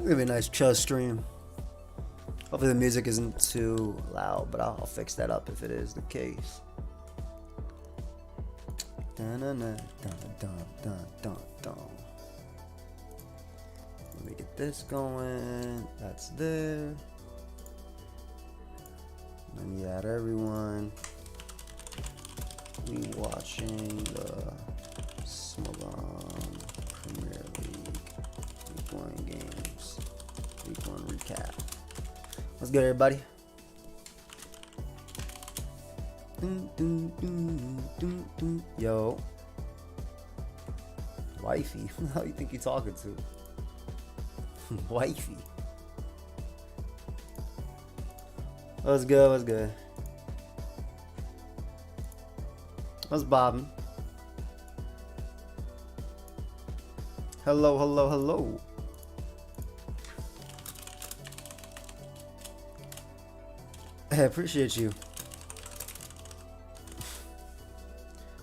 gonna be a nice chill stream. Hopefully the music isn't too loud, but I'll fix that up if it is the case. Dun, dun, dun, dun, dun, dun, dun. Let me get this going. That's there. Let me add everyone. We watching the Smogon Premier League Week 1 games. Week 1 recap. What's good, everybody? Yo. Wifey. Who the hell you think you're talking to? Wifey. What's good? What's good? What's bobbing? Hello, hello, hello. I appreciate you.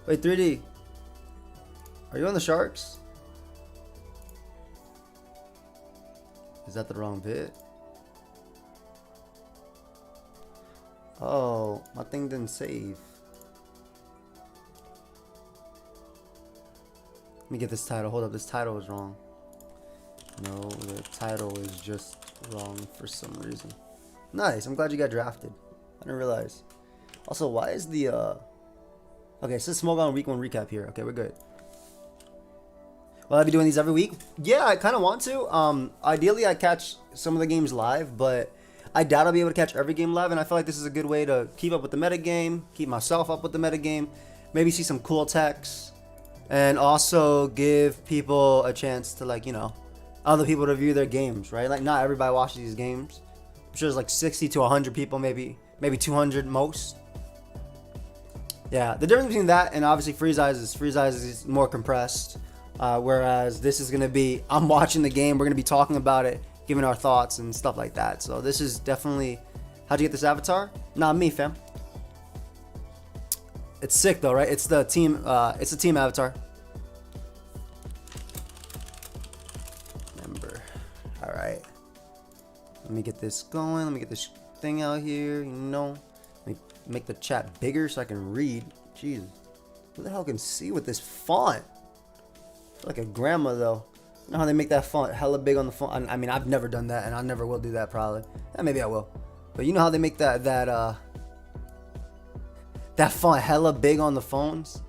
Wait, 3D. Are you on the Sharks? Is that the wrong bit? Oh, my thing didn't save. Let me get this title. Hold up, this title is wrong. No, the title is just wrong for some reason. Nice, I'm glad you got drafted. I didn't realize. Also, why is the okay, so Smogon week 1 recap here. Okay, we're good. Will I be doing these every week? Yeah, I kind of want to. Ideally, I catch some of the games live, but I doubt I'll be able to catch every game live, and I feel like this is a good way to keep up with the metagame, keep myself up with the metagame, maybe see some cool techs, and also give people a chance to, like, you know, other people to view their games, right? Like, not everybody watches these games. I'm sure there's like 60 to 100 people, maybe 200 most. Yeah, the difference between that and obviously Freeze Eyes is more compressed. Whereas this is going to be, I'm watching the game, we're going to be talking about it, giving our thoughts and stuff like that. So this is definitely, how'd you get this avatar? Not me, fam. It's sick though, right? It's the team avatar. Member. All right. Let me get this going. Let me get this thing out here, you know. Let me make the chat bigger so I can read. Jesus. Who the hell can see with this font? I feel like a grandma though. You know how they make that font hella big on the font? I mean, I've never done that, and I never will do that probably. Maybe I will. But you know how they make that font hella big on the phones?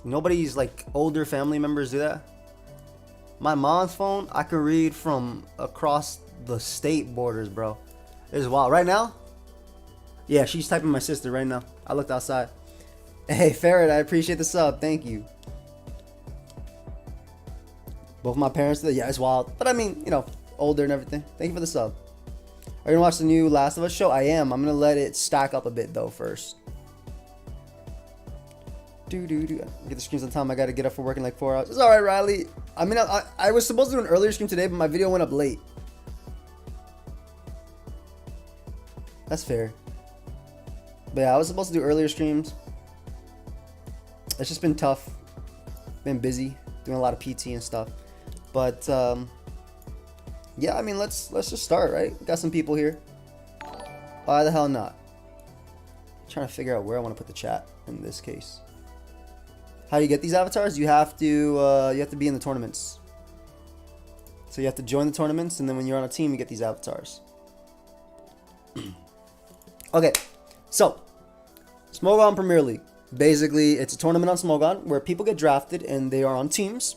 Nobody's like older family members do that. My mom's phone, I can read from across the state borders, bro. It's wild. Right now? Yeah, she's typing my sister right now. I looked outside. Hey, Ferret, I appreciate the sub. Thank you. Both my parents did. Yeah, it's wild. But I mean, you know, older and everything. Thank you for the sub. Are you gonna watch the new Last of Us show? I am. I'm gonna let it stack up a bit though first. Get the streams on time. I gotta get up for work in like 4 hours. It's alright, Riley. I mean, I was supposed to do an earlier stream today, but my video went up late. That's fair. But yeah, I was supposed to do earlier streams. It's just been tough. Been busy doing a lot of PT and stuff. But yeah, I mean, let's just start, right? Got some people here. Why the hell not? I'm trying to figure out where I want to put the chat in this case. How do you get these avatars? You have to be in the tournaments. So you have to join the tournaments, and then when you're on a team, you get these avatars. Okay, so Smogon Premier League. Basically, it's a tournament on Smogon where people get drafted and they are on teams.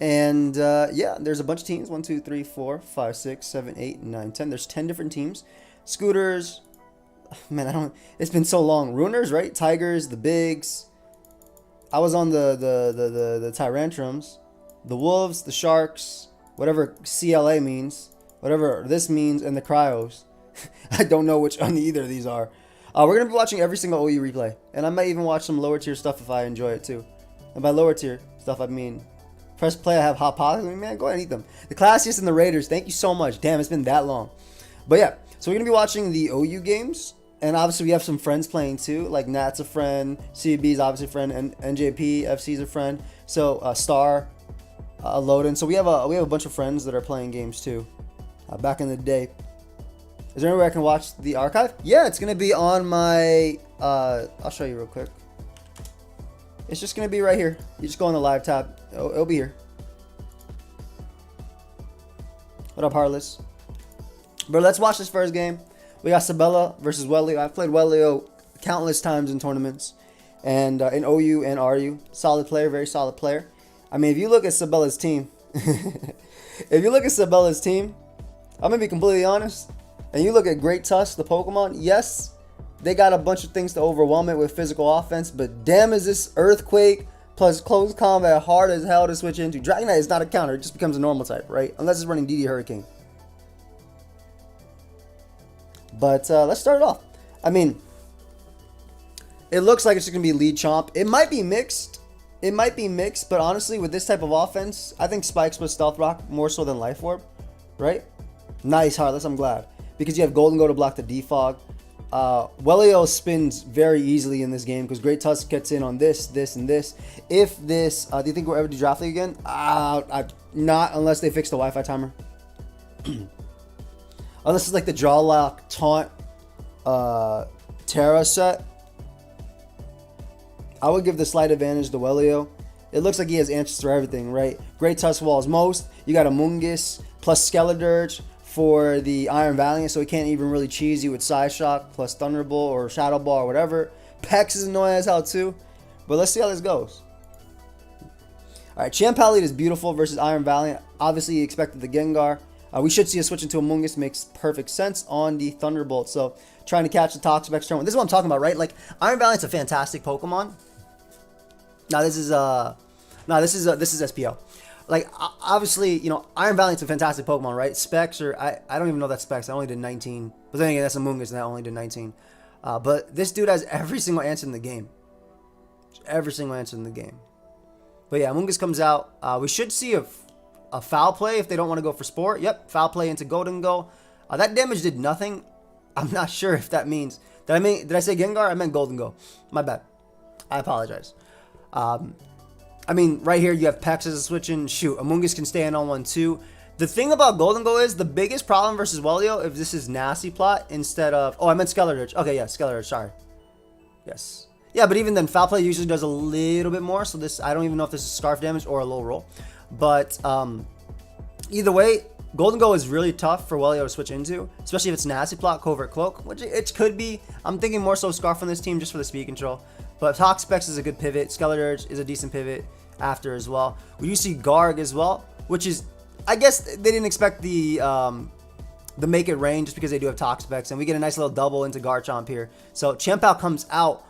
And yeah, there's a bunch of teams. 1, 2, 3, 4, 5, 6, 7, 8, 9, 10. There's 10 different teams. Scooters. Man, it's been so long. Ruiners, right? Tigers, the Bigs. I was on the Tyrantrums, the Wolves, the Sharks, whatever CLA means, whatever this means, and the Cryos. I don't know which on either of these are. We're going to be watching every single OU replay. And I might even watch some lower tier stuff if I enjoy it too. And by lower tier stuff, I mean press play. I have hot pockets. I mean, man, go ahead and eat them. The Classiest and the Raiders. Thank you so much. Damn, it's been that long. But yeah, so we're going to be watching the OU games. And obviously we have some friends playing too. Like Nat's a friend. CB's obviously a friend. And NJP FC is a friend. So Star. loading. So we have a bunch of friends that are playing games too. Back in the day. Is there anywhere I can watch the archive? Yeah, it's gonna be on my. I'll show you real quick. It's just gonna be right here. You just go on the live tab. It'll be here. What up, Heartless? Bro, let's watch this first game. We got Sabella versus Wellyou. I've played Wellyou countless times in tournaments, and in OU and RU. Solid player, very solid player. I mean, if you look at Sabella's team, I'm gonna be completely honest. And you look at Great Tusk, the Pokemon. Yes, they got a bunch of things to overwhelm it with physical offense, but damn, is this Earthquake plus close combat hard as hell to switch into. Dragonite is not a counter; it just becomes a normal type, right? Unless it's running DD Hurricane. But let's start it off. I mean, it looks like it's just gonna be lead chomp. It might be mixed. But honestly, with this type of offense, I think Spikes with Stealth Rock more so than Life Orb, right? Nice, Heartless. I'm glad. Because you have Golden Go to block the defog. Wellyou spins very easily in this game because Great Tusk gets in on this, and this. If this, do you think we'll ever do Draft League again? Not unless they fix the Wi-Fi timer. Unless it's like the Jaw Lock Taunt Terra set. I would give the slight advantage to Wellyou. It looks like he has answers for everything, right? Great Tusk Walls most. You got a Mungus plus Skeledirge for the Iron Valiant, so he can't even really cheese you with Side Shock plus Thunderbolt or Shadow Ball or whatever. Pex is annoying as hell too. But let's see how this goes. Alright, Chien-Pao lead is beautiful versus Iron Valiant. Obviously, he expected the Gengar. We should see a switch into a Mungus. Makes perfect sense on the Thunderbolt. So, trying to catch the Toxapex turn. This is what I'm talking about, right? Like, Iron Valiant's a fantastic Pokemon. Now, this is SPO. Like, obviously, you know, Iron Valiant's a fantastic Pokemon, right? Specs, or I don't even know that Specs. I only did 19. But then again, that's a Mungus, and I only did 19. But this dude has every single answer in the game. Every single answer in the game. But yeah, Mungus comes out. We should see a foul play if they don't want to go for Sport. Yep, foul play into Golden Go. That damage did nothing. I'm not sure if that means... Did I say Gengar? I meant Golden Go. My bad. I apologize. I mean, right here you have Pex as a switch in. Shoot, Amoonguss can stay in on 1-2. The thing about Golden Go is the biggest problem versus Wellyou, if this is Nasty Plot instead of... Oh, I meant Skeledirge. Okay, yeah, Skeledirge, sorry. Yes. Yeah, but even then, Foul Play usually does a little bit more. So this, I don't even know if this is Scarf damage or a low roll. But either way, Golden Go is really tough for Wellyou to switch into, especially if it's Nasty Plot, Covert Cloak, which it could be. I'm thinking more so Scarf on this team just for the speed control. But Toxapex is a good pivot. Skeledirge is a decent pivot after as well. We do see Garg as well, which is, I guess they didn't expect the Make It Rain just because they do have Toxapex, and we get a nice little double into Garchomp here. So Chien-Pao comes out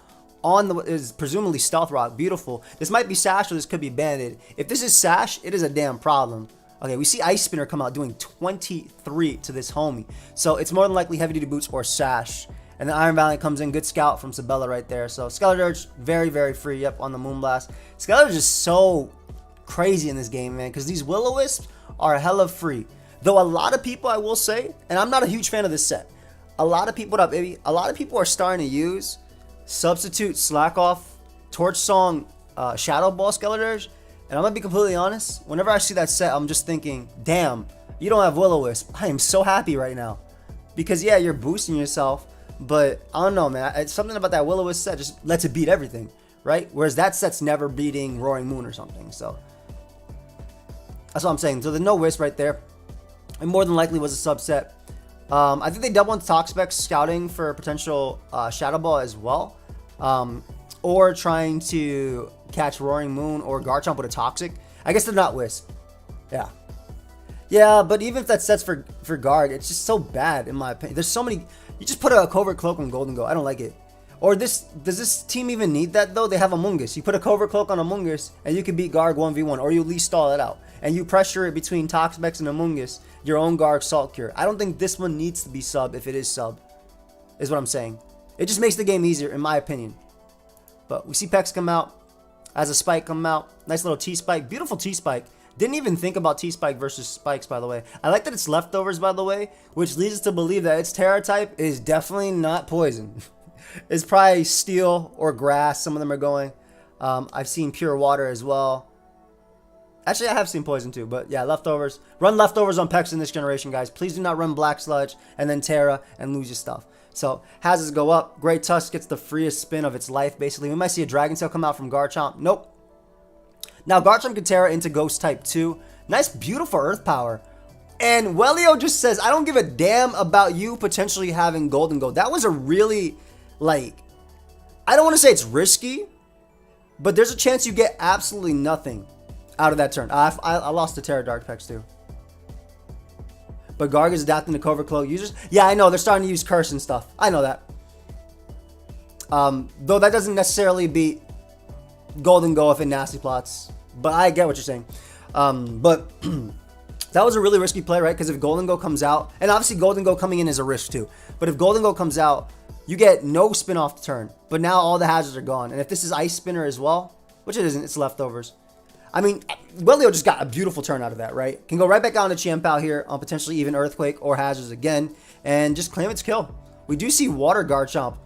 on the is presumably Stealth Rock. Beautiful. This might be Sash or this could be Banded. If this is Sash, it is a damn problem. Okay, we see Ice Spinner come out doing 23 to this homie. So it's more than likely Heavy Duty Boots or Sash. And then Iron Valiant comes in. Good scout from Sabella right there. So Skeledirge, very, very free. Yep, on the Moonblast. Skeledirge is so crazy in this game, man, because these Will-O-Wisps are hella free. Though a lot of people, I will say, and I'm not a huge fan of this set. A lot of people, what up, baby? A lot of people are starting to use Substitute, Slack Off, Torch Song, Shadow Ball Skeledirge. And I'm going to be completely honest. Whenever I see that set, I'm just thinking, damn, you don't have Will-O-Wisp. I am so happy right now. Because, yeah, you're boosting yourself. But, I don't know, man. It's something about that Will-O-Wisp set just lets it beat everything, right? Whereas that set's never beating Roaring Moon or something. So, that's what I'm saying. So, there's no Wisp right there. It more than likely was a subset. I think they double into Toxapex scouting for potential Shadow Ball as well. Or trying to catch Roaring Moon or Garchomp with a Toxic. I guess they're not Wisp. Yeah. Yeah, but even if that sets for Garg, it's just so bad in my opinion. There's so many... You just put a Covert Cloak on Golden Go. I don't like it. Or does this team even need that though? They have Amoonguss. You put a Covert Cloak on Amoonguss and you can beat Garg 1v1. Or you at least stall it out. And you pressure it between Toxapex and Amoonguss. Your own Garg Salt Cure. I don't think this one needs to be sub if it is sub. Is what I'm saying. It just makes the game easier in my opinion. But we see Pex come out. As a Spike come out. Nice little T-Spike. Beautiful T-Spike. Didn't even think about T-Spike versus Spikes, by the way. I like that it's leftovers, by the way, which leads us to believe that its Terra type is definitely not poison. It's probably Steel or Grass. Some of them are going. I've seen Pure Water as well. Actually, I have seen poison too, but yeah, leftovers. Run leftovers on Pex in this generation, guys. Please do not run Black Sludge and then Terra and lose your stuff. So, hazards go up. Great Tusk gets the freest spin of its life, basically. We might see a Dragon Tail come out from Garchomp. Nope. Now, Garchomp can Terra into Ghost type 2. Nice, beautiful Earth Power. And Wellyou just says, I don't give a damn about you potentially having Golden Go. That was a really, like, I don't want to say it's risky, but there's a chance you get absolutely nothing out of that turn. I lost to Terra Dark Pex too. But Garg is adapting to Covert Cloak users. Yeah, I know. They're starting to use Curse and stuff. I know that. Though that doesn't necessarily beat Golden Go if it nasty plots. But I get what you're saying. But that was a really risky play, right? Because if Golden Go comes out, and obviously Golden Go coming in is a risk too. But if Golden Go comes out, you get no spin off the turn. But now all the hazards are gone. And if this is Ice Spinner as well, which it isn't, it's leftovers. I mean, Wellyou just got a beautiful turn out of that, right? Can go right back on to Chien-Pao here on potentially even Earthquake or hazards again. And just claim its kill. We do see Water Garchomp.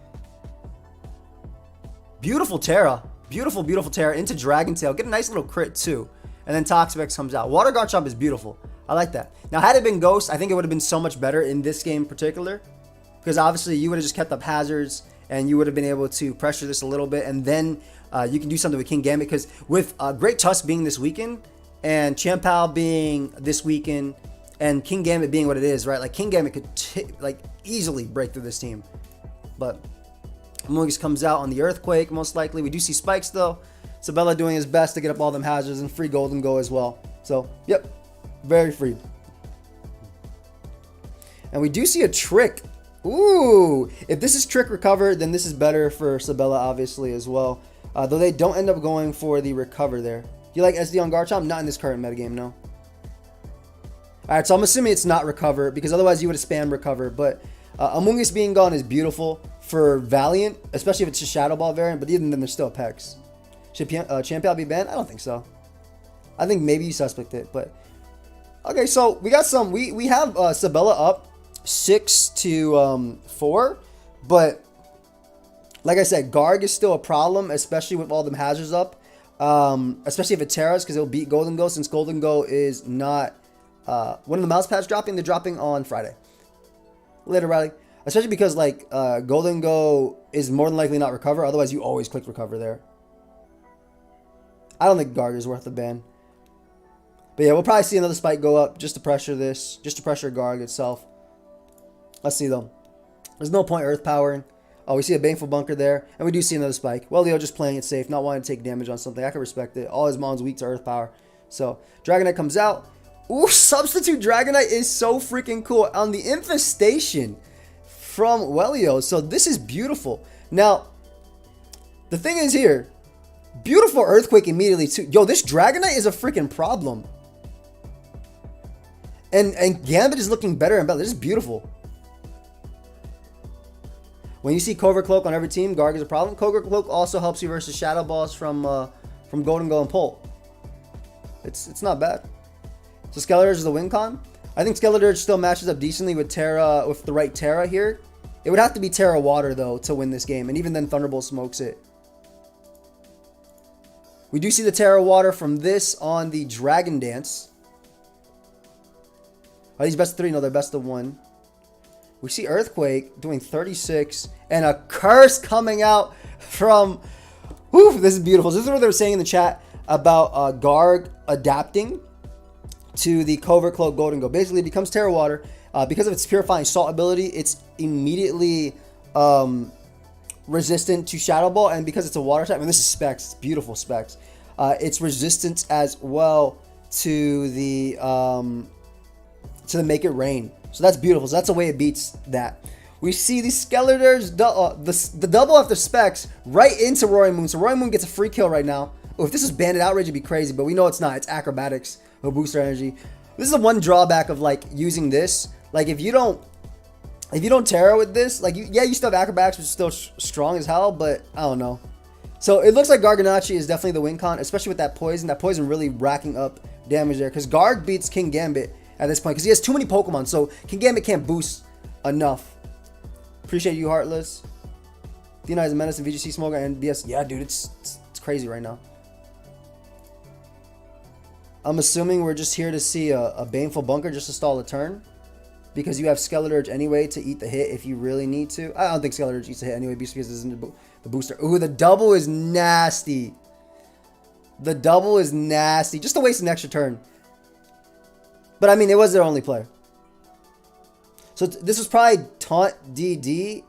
Beautiful Terra. Beautiful, beautiful Terra into Dragon Tail. Get a nice little crit too. And then Toxapex comes out. Water Garchomp is beautiful. I like that. Now, had it been Ghost, I think it would have been so much better in this game in particular. Because obviously, you would have just kept up hazards. And you would have been able to pressure this a little bit. And then you can do something with Kingambit. Because with Great Tusk being this weekend. And Chien-Pao being this weekend. And Kingambit being what it is, right? Like, Kingambit could like easily break through this team. But Amogus comes out on the Earthquake, most likely. We do see Spikes, though. Sabella doing his best to get up all them hazards and free Golden Go as well. So, yep. Very free. And we do see a Trick. Ooh. If this is Trick Recover, then this is better for Sabella, obviously, as well. Though they don't end up going for the Recover there. Do you like SD on Garchomp? Not in this current metagame, no. Alright, so I'm assuming it's not Recover, because otherwise you would have spammed Recover. But Amogus being gone is beautiful for Valiant, especially if it's a Shadow Ball variant, but even then there's still a Pex. Should Chien-Pao be banned? I don't think so. I think maybe you suspect it, but okay, so we got some. We have Sabella up 6-4, but like I said, Garg is still a problem, especially with all them hazards up. Especially if it Terras, because it'll beat Golden Go, since Golden Go is not when are the mouse pads dropping? They're dropping on Friday. Later, Riley. Especially because like Golden Go is more than likely not Recover. Otherwise, you always click Recover there. I don't think Garg is worth the ban. But yeah, we'll probably see another Spike go up just to pressure this. Just to pressure Garg itself. Let's see though. There's no point Earth Powering. Oh, we see a Baneful Bunker there. And we do see another Spike. Wellyou just playing it safe. Not wanting to take damage on something. I can respect it. All his mom's weak to Earth Power. So, Dragonite comes out. Ooh, Substitute Dragonite is so freaking cool. On the Infestation from Wellyou. So, this is beautiful. Now, the thing is here. Beautiful Earthquake immediately too. Yo, this Dragonite is a freaking problem. And Gambit is looking better and better. This is beautiful. When you see Covert Cloak on every team, Garg is a problem. Covert Cloak also helps you versus Shadow Balls from Golden Go and Pole. It's not bad. So Skeletor is the win con. I think Skeletor still matches up decently with Terra, with the right Terra here. It would have to be Terra Water though to win this game, and even then Thunderbolt smokes it. We do see the Terra Water from this on the Dragon Dance. Are these best of 3? No, they're best of 1. We see Earthquake doing 36. And a Curse coming out from... Whew, this is beautiful. This is what they were saying in the chat about Garg adapting to the Covert Cloak Golden Go. Basically, it becomes Terra Water. Because of its Purifying Salt ability, it's immediately... resistant to Shadow Ball, and because it's a water type, and this is Specs, it's beautiful Specs. It's resistant as well to the Make It Rain. So that's beautiful. So that's the way it beats that. We see the Skeletors, the double after Specs right into Roaring Moon. So Roaring Moon gets a free kill right now. Oh, if this is Bandit Outrage, it'd be crazy, but we know it's not. It's Acrobatics with booster energy. This is the one drawback of like using this. Like if you don't Terra with this, like, you still have Acrobatics, which is still strong as hell, but I don't know. So it looks like Garganacl is definitely the win con, especially with that poison. That poison really racking up damage there, because Garg beats Kingambit at this point, because he has too many Pokemon, so Kingambit can't boost enough. Appreciate you, Heartless. Thena is a menace in VGC Smogon and BS. Yeah, dude, it's crazy right now. I'm assuming we're just here to see a Baneful Bunker just to stall a turn. Because you have Skeleturge anyway to eat the hit if you really need to. I don't think Skeleturge eats a hit anyway because this isn't the booster. Ooh, the double is nasty. The double is nasty. Just to waste an extra turn. But I mean, it was their only play. So this was probably Taunt DD.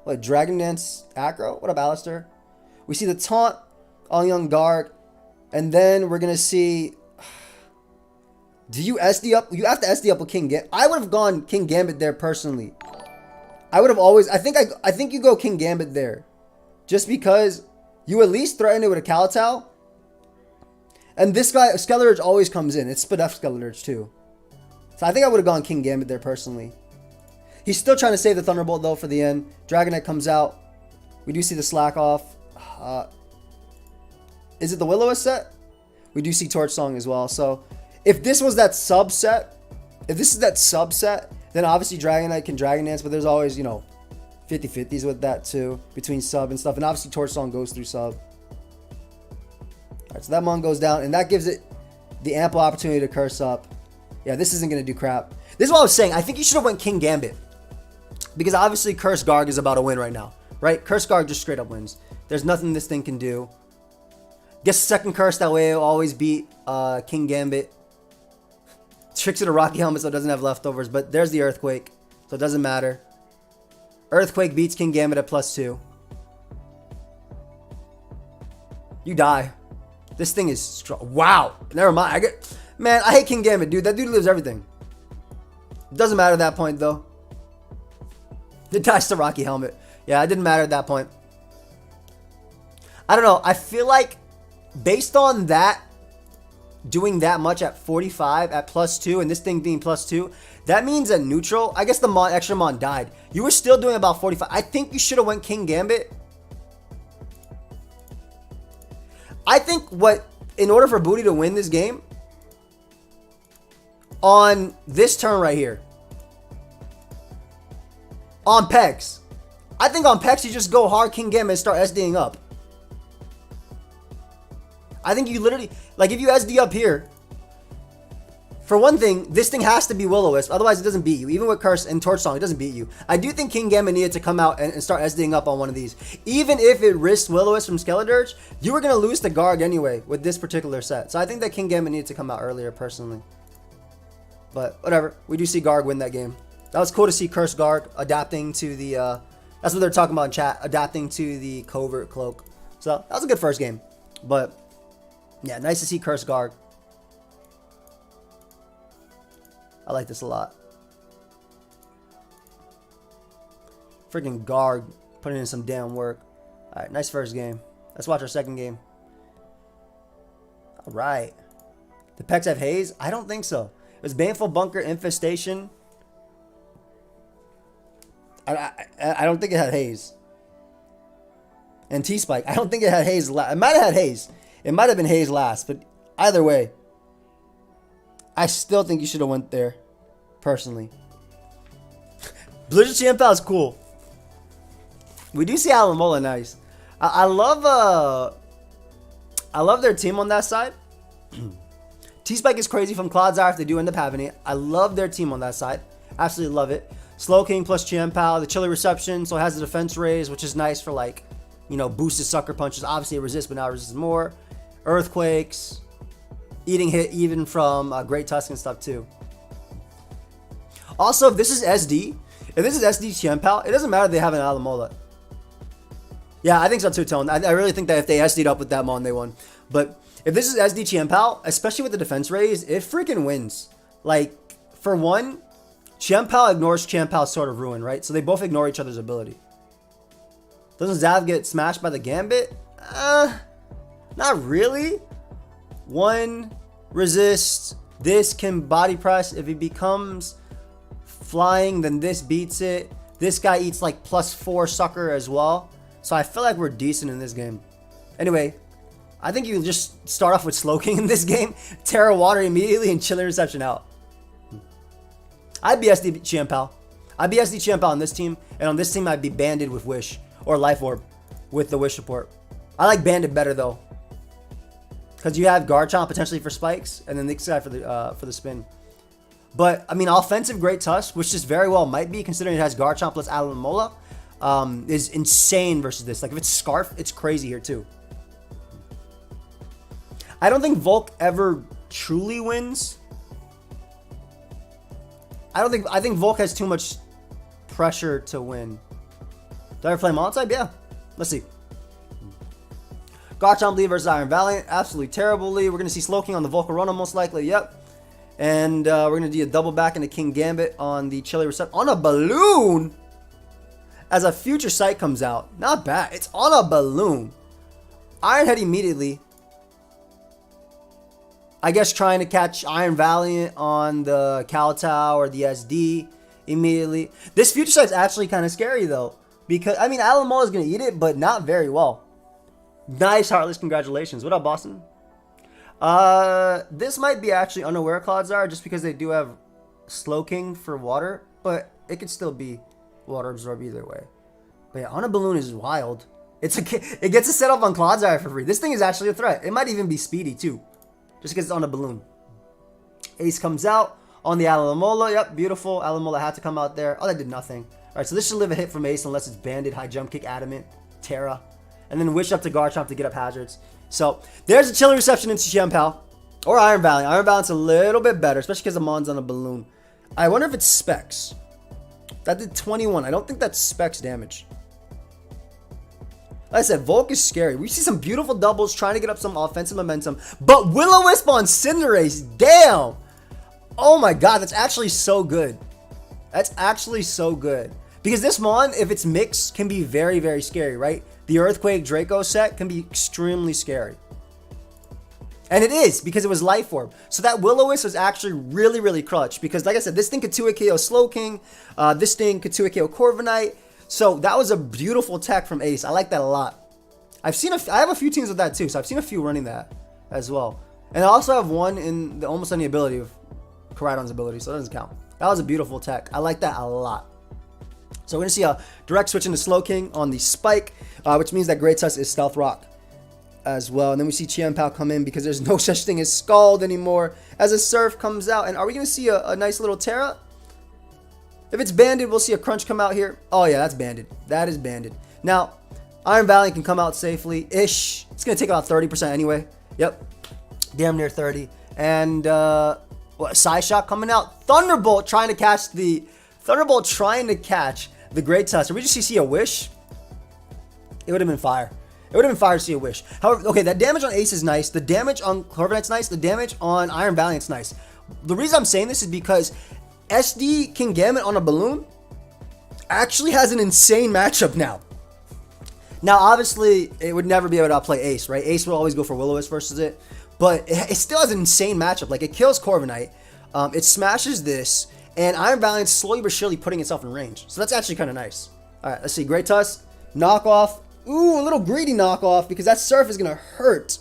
What, Dragon Dance Acro? What up, Alistair? We see the Taunt on Young Garg. And then we're going to see... Do you SD up? You have to SD up with King Gambit. I would have gone King Gambit there personally. I would have always... I think you go King Gambit there. Just because you at least threaten it with a Kowtow. And this guy, Skeleturge always comes in. It's spit up Skeleturge too. So I think I would have gone King Gambit there personally. He's still trying to save the Thunderbolt though for the end. Dragonite comes out. We do see the Slack off. Is it the Will-O-Wisp set? We do see Torch Song as well. So if this was that subset, if this is that subset, then obviously Dragonite can Dragon Dance, but there's always, you know, 50-50s with that too, between sub and stuff. And obviously Torch Song goes through sub. Alright, so that Mon goes down, and that gives it the ample opportunity to curse up. Yeah, this isn't going to do crap. This is what I was saying. I think you should have went King Gambit. Because obviously Curse Garg is about to win right now. Right? Curse Garg just straight up wins. There's nothing this thing can do. Gets the second curse, that way it'll always beat King Gambit. Tricks it a Rocky Helmet so it doesn't have leftovers, but there's the Earthquake. So it doesn't matter. Earthquake beats King Gambit at +2. You die. This thing is strong. Wow. Never mind. Man, I hate King Gambit, dude. That dude lives everything. Doesn't matter at that point, though. It dies to Rocky Helmet. Yeah, it didn't matter at that point. I don't know. I feel like based on that, doing that much at 45 at +2 and this thing being +2, that means at neutral, I guess the extra Mon died. You were still doing about 45. I think you should have went King Gambit. I think in order for Booty to win this game, on this turn right here, on Pex, I think on Pex you just go hard King Gambit and start SDing up. I think you literally, like if you SD up here, for one thing, this thing has to be Will-O-Wisp, otherwise it doesn't beat you. Even with Curse and Torch Song, it doesn't beat you. I do think King Gambit needed to come out and start SDing up on one of these. Even if it risked Will-O-Wisp from Skeleturge, you were going to lose to Garg anyway with this particular set. So I think that King Gambit needed to come out earlier personally. But whatever, we do see Garg win that game. That was cool to see Curse Garg adapting to the, that's what they're talking about in chat, adapting to the Covert Cloak. So that was a good first game. But yeah, nice to see Curse Garg. I like this a lot. Freaking Garg putting in some damn work. Alright, nice first game. Let's watch our second game. Alright. The Pex have Haze? I don't think so. It was Baneful Bunker, Infestation. I don't think it had Haze. And T-Spike. I don't think it had Haze. It might have had Haze. It might have been Haze last. But either way, I still think you should have went there, personally. Blizzard Chien-Pao is cool. We do see Alamola nice. I love their team on that side. T-Spike is crazy from Clodsire if they do end up having it. I love their team on that side. Absolutely love it. Slowking plus Chien-Pao. The Chilly Reception, so it has the defense raise, which is nice for like, you know, boosted sucker punches. Obviously it resists, but now it resists more. Earthquakes. Eating hit even from Great Tusk and stuff too. Also, if this is SD Chien-Pao, it doesn't matter if they have an Alamola. Yeah, I think so too, Tone. I really think that if they SD'd up with that Mon, they won. But if this is SD Chien-Pao, especially with the defense raise, it freaking wins. Like, for one, Chien-Pao ignores Chien-Pao's Sword of Ruin, right? So they both ignore each other's ability. Doesn't Zav get smashed by the Gambit? Not really. One, resist. This can body press. If he becomes flying, then this beats it. This guy eats like +4 sucker as well. So I feel like we're decent in this game. Anyway, I think you just start off with Slowking in this game. Terra Water immediately and Chilly Reception out. I'd be SD Chien-Pao. I'd be SD Chien-Pao on this team. And on this team, I'd be Banded with Wish. Or Life Orb with the Wish support. I like Banded better though. Because you have Garchomp potentially for spikes, and then this guy for the spin. But, I mean, offensive Great Tusk, which just very well might be, considering it has Garchomp plus Alomola, is insane versus this. Like, if it's Scarf, it's crazy here, too. I don't think Volk ever truly wins. I think Volk has too much pressure to win. Do I ever play Mount type? Yeah. Let's see. Garchomp lead versus Iron Valiant. Absolutely terribly. We're going to see Slowking on the Volcarona most likely. Yep. And we're going to do a double back into King Gambit on the Chili Receptor. On a balloon? As a future sight comes out. Not bad. It's on a balloon. Iron Head immediately. I guess trying to catch Iron Valiant on the Kowtow or the SD immediately. This future sight's actually kind of scary though. Because, I mean, Alomola is going to eat it, but not very well. Nice Heartless. Congratulations. What up, Boston? This might be actually unaware Clodsire just because they do have Slowking for water, but it could still be water absorb either way. But yeah, on a balloon is wild. It gets a set up on Clodsire for free. This thing is actually a threat. It might even be speedy too, just because it's on a balloon. Ace comes out on the Alomola. Yep, beautiful. Alomola had to come out there. Oh, that did nothing. All right, so this should live a hit from Ace unless it's Banded, High Jump Kick, Adamant, Terra, and then Wish up to Garchomp to get up hazards. So there's a Chilling Reception into Chien-Pao or Iron Valiant. Iron Valiant's a little bit better, especially because the Mon's on a balloon. I wonder if it's Specs. That did 21. I don't think that's Specs damage. Like I said, Volk is scary. We see some beautiful doubles trying to get up some offensive momentum, but Will-O-Wisp on Cinderace, damn! Oh my god, that's actually so good. That's actually so good. Because this Mon, if it's mixed, can be very, very scary, right? The Earthquake Draco set can be extremely scary. And it is, because it was Life Orb. So that Will-O-Wisp was actually really, really clutch. Because like I said, this thing could 2-hit KO Slowking. This thing could 2-hit KO Corviknight. So that was a beautiful tech from Ace. I like that a lot. I have a few teams with that too. So I've seen a few running that as well. And I also have one in the almost any ability of Koraidon's ability. So it doesn't count. That was a beautiful tech. I like that a lot. So we're going to see a direct switch into Slowking on the Spike, which means that Great Tusk is Stealth Rock as well. And then we see Chien-Pao come in because there's no such thing as Scald anymore as a Surf comes out. And are we going to see a nice little Terra? If it's Banded, we'll see a Crunch come out here. Oh yeah, that's Banded. That is Banded. Now, Iron Valiant can come out safely-ish. It's going to take about 30% anyway. Yep. Damn near 30. And, what, Psyshock coming out. Thunderbolt trying to catch the Great Tusk. Or we just see a Wish. It would have been fire. It would have been fire to see a Wish. However, okay, that damage on Ace is nice. The damage on Corviknight's nice. The damage on Iron Valiant's nice. The reason I'm saying this is because SD King Gambit on a balloon actually has an insane matchup now. Now, obviously, it would never be able to outplay Ace, right? Ace will always go for Will-O-Wisp versus it. But it still has an insane matchup. Like, it kills Corviknight. It smashes this. And Iron Valiant's slowly but surely putting itself in range. So that's actually kind of nice. All right, let's see. Great Tusk. Knockoff. Ooh, a little greedy knockoff because that Surf is going to hurt.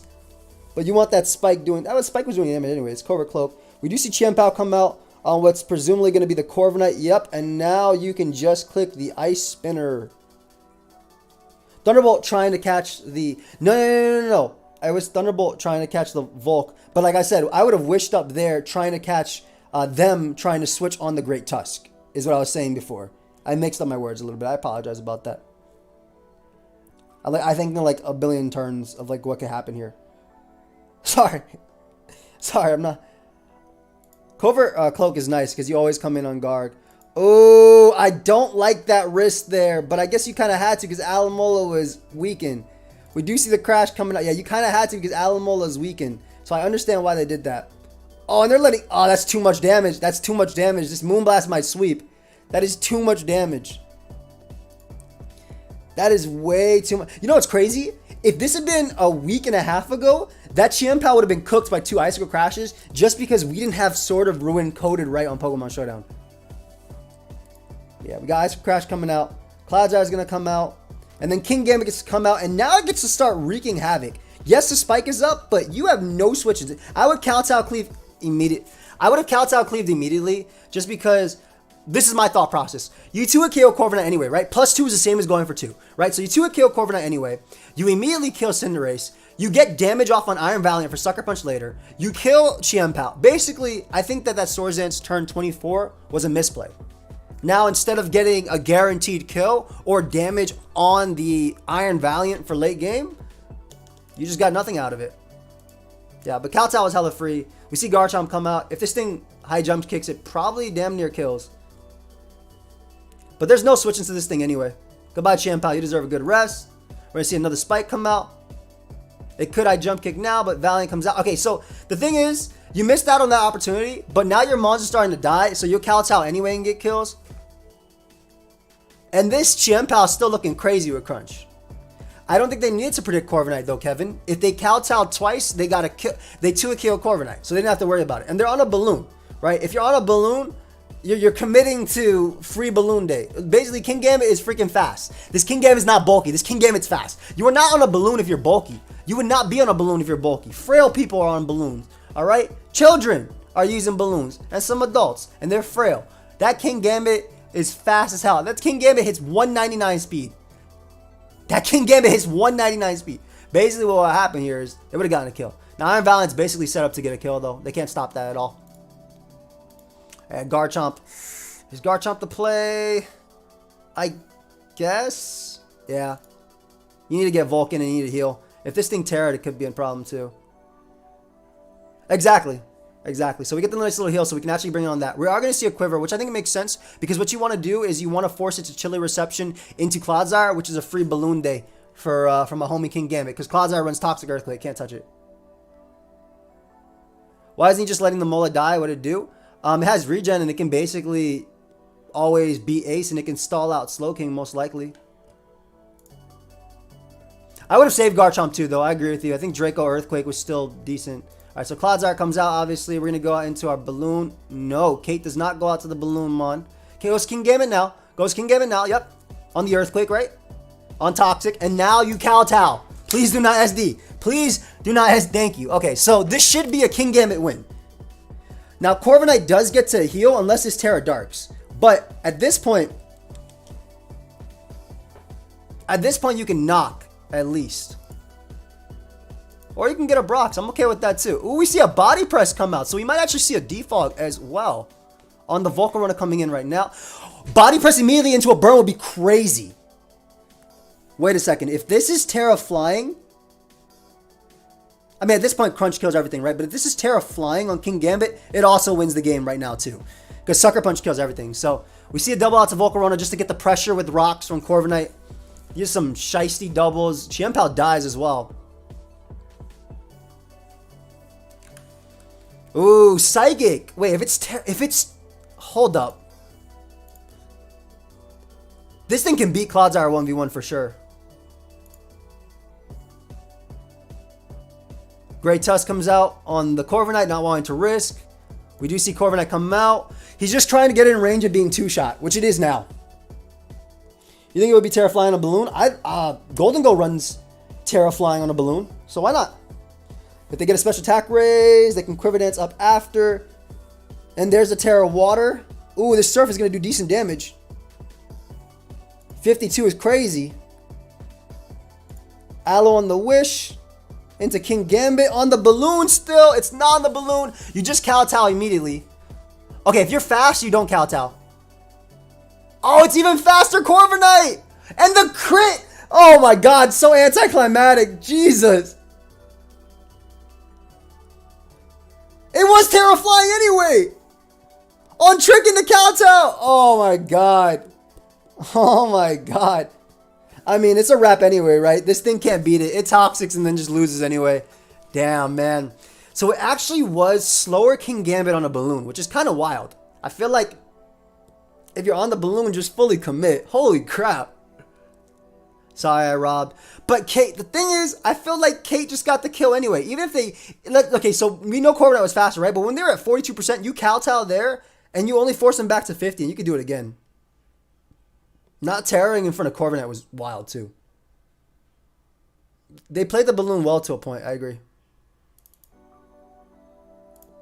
But you want that Spike doing... That was Spike was doing damage anyway. It's Cobra Cloak. We do see Chien-Pao come out on what's presumably going to be the Corviknight. Yep, and now you can just click the Ice Spinner. Thunderbolt trying to catch the... No. I was Thunderbolt trying to catch the Volk. But like I said, I would have wished up there trying to catch them trying to switch on the Great Tusk. Is what I was saying before. I mixed up my words a little bit. I apologize about that. I think like a billion turns of like what could happen here. Sorry, I'm not... Covert Cloak is nice because you always come in on guard. Oh, I don't like that risk there, but I guess you kind of had to because Alomola was weakened. We do see the Crash coming out. Yeah, you kind of had to because Alomola is weakened. So I understand why they did that. Oh, and they're letting... Oh, that's too much damage. That's too much damage. This Moonblast might sweep. That is too much damage. That is way too much. You know what's crazy? If this had been a week and a half ago, that Chien-Pao would have been cooked by 2 Icicle Crashes just because we didn't have Sword of Ruin coded right on Pokemon Showdown. Yeah, we got Icicle Crash coming out. Clodsire is going to come out. And then King Gambit gets to come out. And now it gets to start wreaking havoc. Yes, the Spike is up, but you have no switches. I would Kowtow Cleave immediately. I would have Kowtow Cleaved immediately just because... This is my thought process. You 2-hit KO Corviknight anyway, right? +2 is the same as going for 2, right? So you 2-hit KO Corviknight anyway. You immediately kill Cinderace. You get damage off on Iron Valiant for Sucker Punch later. You kill Chien-Pao. Basically, I think that Swordsdance turn 24 was a misplay. Now, instead of getting a guaranteed kill or damage on the Iron Valiant for late game, you just got nothing out of it. Yeah, but Kowtow was hella free. We see Garchomp come out. If this thing high jump kicks, it probably damn near kills. But there's no switching to this thing anyway. Goodbye, Chien-Pao. You deserve a good rest. We're going to see another spike come out. It could high jump kick now, but Valiant comes out. Okay, so the thing is, you missed out on that opportunity, but now your Mons are starting to die, so you'll Kowtow anyway and get kills. And this Chien-Pao is still looking crazy with Crunch. I don't think they needed to predict Corviknight though, Kevin. If they Kowtow twice, they got to kill. They 2-kill Corviknight, so they didn't have to worry about it. And they're on a balloon, right? If you're on a balloon, you're committing to free balloon day. Basically, Kingambit is freaking fast. This Kingambit is not bulky. This Kingambit's fast. You are not on a balloon if you're bulky. You would not be on a balloon if you're bulky. Frail people are on balloons, all right? Children are using balloons, and some adults, and they're frail. That Kingambit is fast as hell. That Kingambit hits 199 speed. That Kingambit hits 199 speed. Basically, what will happen here is they would have gotten a kill. Now, Iron Valiant's basically set up to get a kill, though. They can't stop that at all. And Garchomp. Is Garchomp the play? I guess. Yeah. You need to get Vulcan and you need to heal. If this thing Terra, it could be a problem, too. Exactly. Exactly. So we get the nice little heal so we can actually bring it on that. We are going to see a Quiver, which I think makes sense because what you want to do is you want to force it to Chilly Reception into Clodsire, which is a free balloon day for from a homie Kingambit because Clodsire runs Toxic Earthquake. Can't touch it. Why isn't he just letting the Mola die? What it do? It has regen and it can basically always beat Ace and it can stall out Slowking most likely. I would have saved Garchomp too though. I agree with you. I think Draco Earthquake was still decent. Alright, so Clodsire comes out, obviously. We're going to go out into our balloon. No, Kate does not go out to the balloon, Mon. Okay, goes Kingambit now. Goes Kingambit now, yep. On the Earthquake, right? On Toxic. And now you Kowtow. Please do not SD. Please do not SD. Thank you. Okay, so this should be a Kingambit win. Now, Corviknight does get to heal unless it's Terra Darks. But at this point, you can knock at least. Or you can get a Brox. I'm okay with that too. Ooh, we see a Body Press come out. So we might actually see a Defog as well. On the Volcarona coming in right now. Body Press immediately into a burn would be crazy. Wait a second. If this is Terra Flying. I mean, at this point, Crunch kills everything, right? But if this is Terra Flying on Kingambit, it also wins the game right now too. Because Sucker Punch kills everything. So we see a double out to Volcarona just to get the pressure with rocks from Corviknight. Use some shisty doubles. Chien-Pao dies as well. Ooh, Psychic. Wait, if it's hold up. This thing can beat Clodsire 1v1 for sure. Great Tusk comes out on the Corviknight, not wanting to risk. We do see Corviknight come out. He's just trying to get in range of being two-shot, which it is now. You think it would be Terra Flying on a balloon? Golden Go runs Terra Flying on a balloon, so why not? If they get a special attack raise, they can Quiver Dance up after. And there's a Terra Water. Ooh, this Surf is going to do decent damage. 52 is crazy. Aloe on the Wish. Into Kingambit on the balloon still. It's not on the balloon. You just Kowtow immediately. Okay, if you're fast, you don't Kowtow. Oh, it's even faster Corviknight. And the crit. Oh my god, so anticlimactic. Jesus. It was Terra Flying anyway! On tricking the Kowtow! Oh my god. Oh my god. I mean, it's a wrap anyway, right? This thing can't beat it. It Toxics and then just loses anyway. Damn, man. So it actually was slower Kingambit on a balloon, which is kind of wild. I feel like if you're on the balloon, just fully commit. Holy crap. Sorry, I robbed. But Kate, the thing is, I feel like Kate just got the kill anyway. Even if they... Okay, so we know Corviknight was faster, right? But when they were at 42%, you Kowtow there, and you only force them back to 50, and you could do it again. Not terroring in front of Corviknight was wild, too. They played the balloon well to a point. I agree.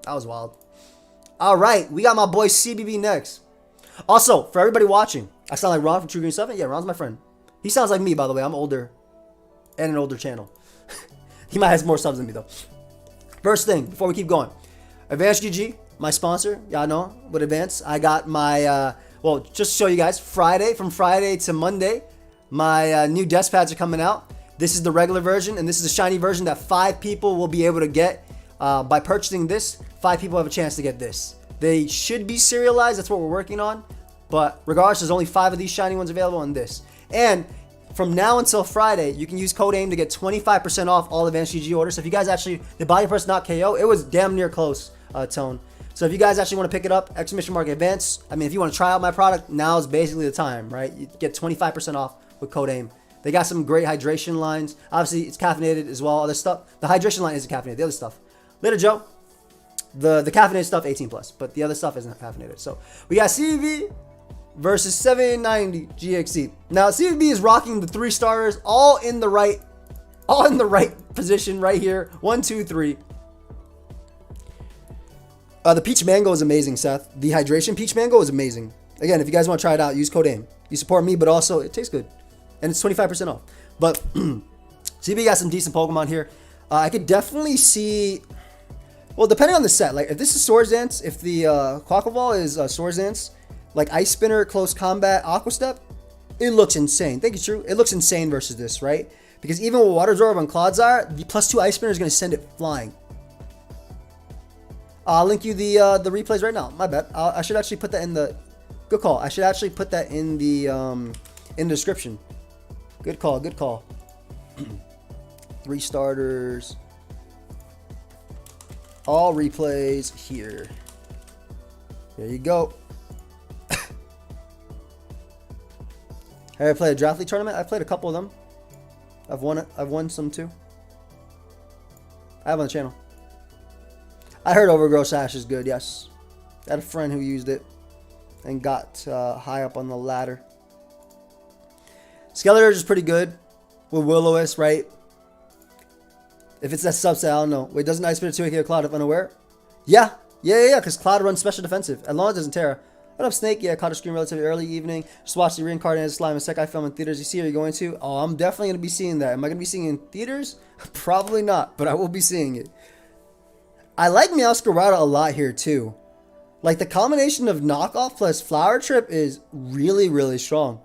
That was wild. All right, we got my boy CBB next. Also, for everybody watching, I sound like Ron from True Green 7? Yeah, Ron's my friend. He sounds like me, by the way. I'm older. And an older channel. He might have more subs than me, though. First thing, before we keep going. Advanced GG, my sponsor. Y'all know, with Advance, I got my, well, just to show you guys, from Friday to Monday, my new desk pads are coming out. This is the regular version, and this is the shiny version that 5 people will be able to get. By purchasing this, 5 people have a chance to get this. They should be serialized. That's what we're working on. But regardless, there's only 5 of these shiny ones available on this. And from now until Friday, you can use code AIM to get 25% off all Advanced GG orders. So if you guys actually, the body press not KO, it was damn near close, Tone. So if you guys actually want to pick it up, exclamation mark Advance. I mean, if you want to try out my product, now is basically the time, right? You get 25% off with code AIM. They got some great hydration lines. Obviously, it's caffeinated as well, other stuff. The hydration line isn't caffeinated, the other stuff. Later, Joe. The caffeinated stuff, 18+, but the other stuff isn't caffeinated. So we got CVB versus 790 GXC. Now CVB is rocking the 3 starters, all in the right position right here. 1, 2, 3. The peach mango is amazing, Seth. The hydration peach mango is amazing. Again, if you guys want to try it out, use code AIM. You support me, but also it tastes good, and it's 25% off. But CVB got some decent Pokemon here. I could definitely see. Well, depending on the set, like if this is Swords Dance, if the Quackleval is Swords Dance, like Ice Spinner, Close Combat, Aqua Step, it looks insane. Thank you, True. It looks insane versus this, right? Because even with Water Absorb on Clodsire, the +2 Ice Spinner is going to send it flying. I'll link you the replays right now. My bad. I should actually put that in the. Good call. I should actually put that in the description. Good call. Good call. 3 starters. All replays here. There you go. Have I played a Draft League tournament? I played a couple of them. I've won some too. I have on the channel. I heard Overgrow Sash is good, yes. I had a friend who used it and got high up on the ladder. Skeletor is pretty good with Will-O-Wisp, right? If it's that subset, I don't know. Wait, doesn't Ice Spinner 2 AK Cloud if unaware? Yeah, because Cloud runs special defensive. As long as it doesn't Terra. What up, Snake? Yeah, I caught a stream relatively early evening. Just watched the Reincarnated Slime and Sekai film in theaters. You see, are you going to? Oh, I'm definitely going to be seeing that. Am I going to be seeing it in theaters? Probably not, but I will be seeing it. I like Meowscarada a lot here, too. Like, the combination of knockoff plus Flower Trip is really, really strong.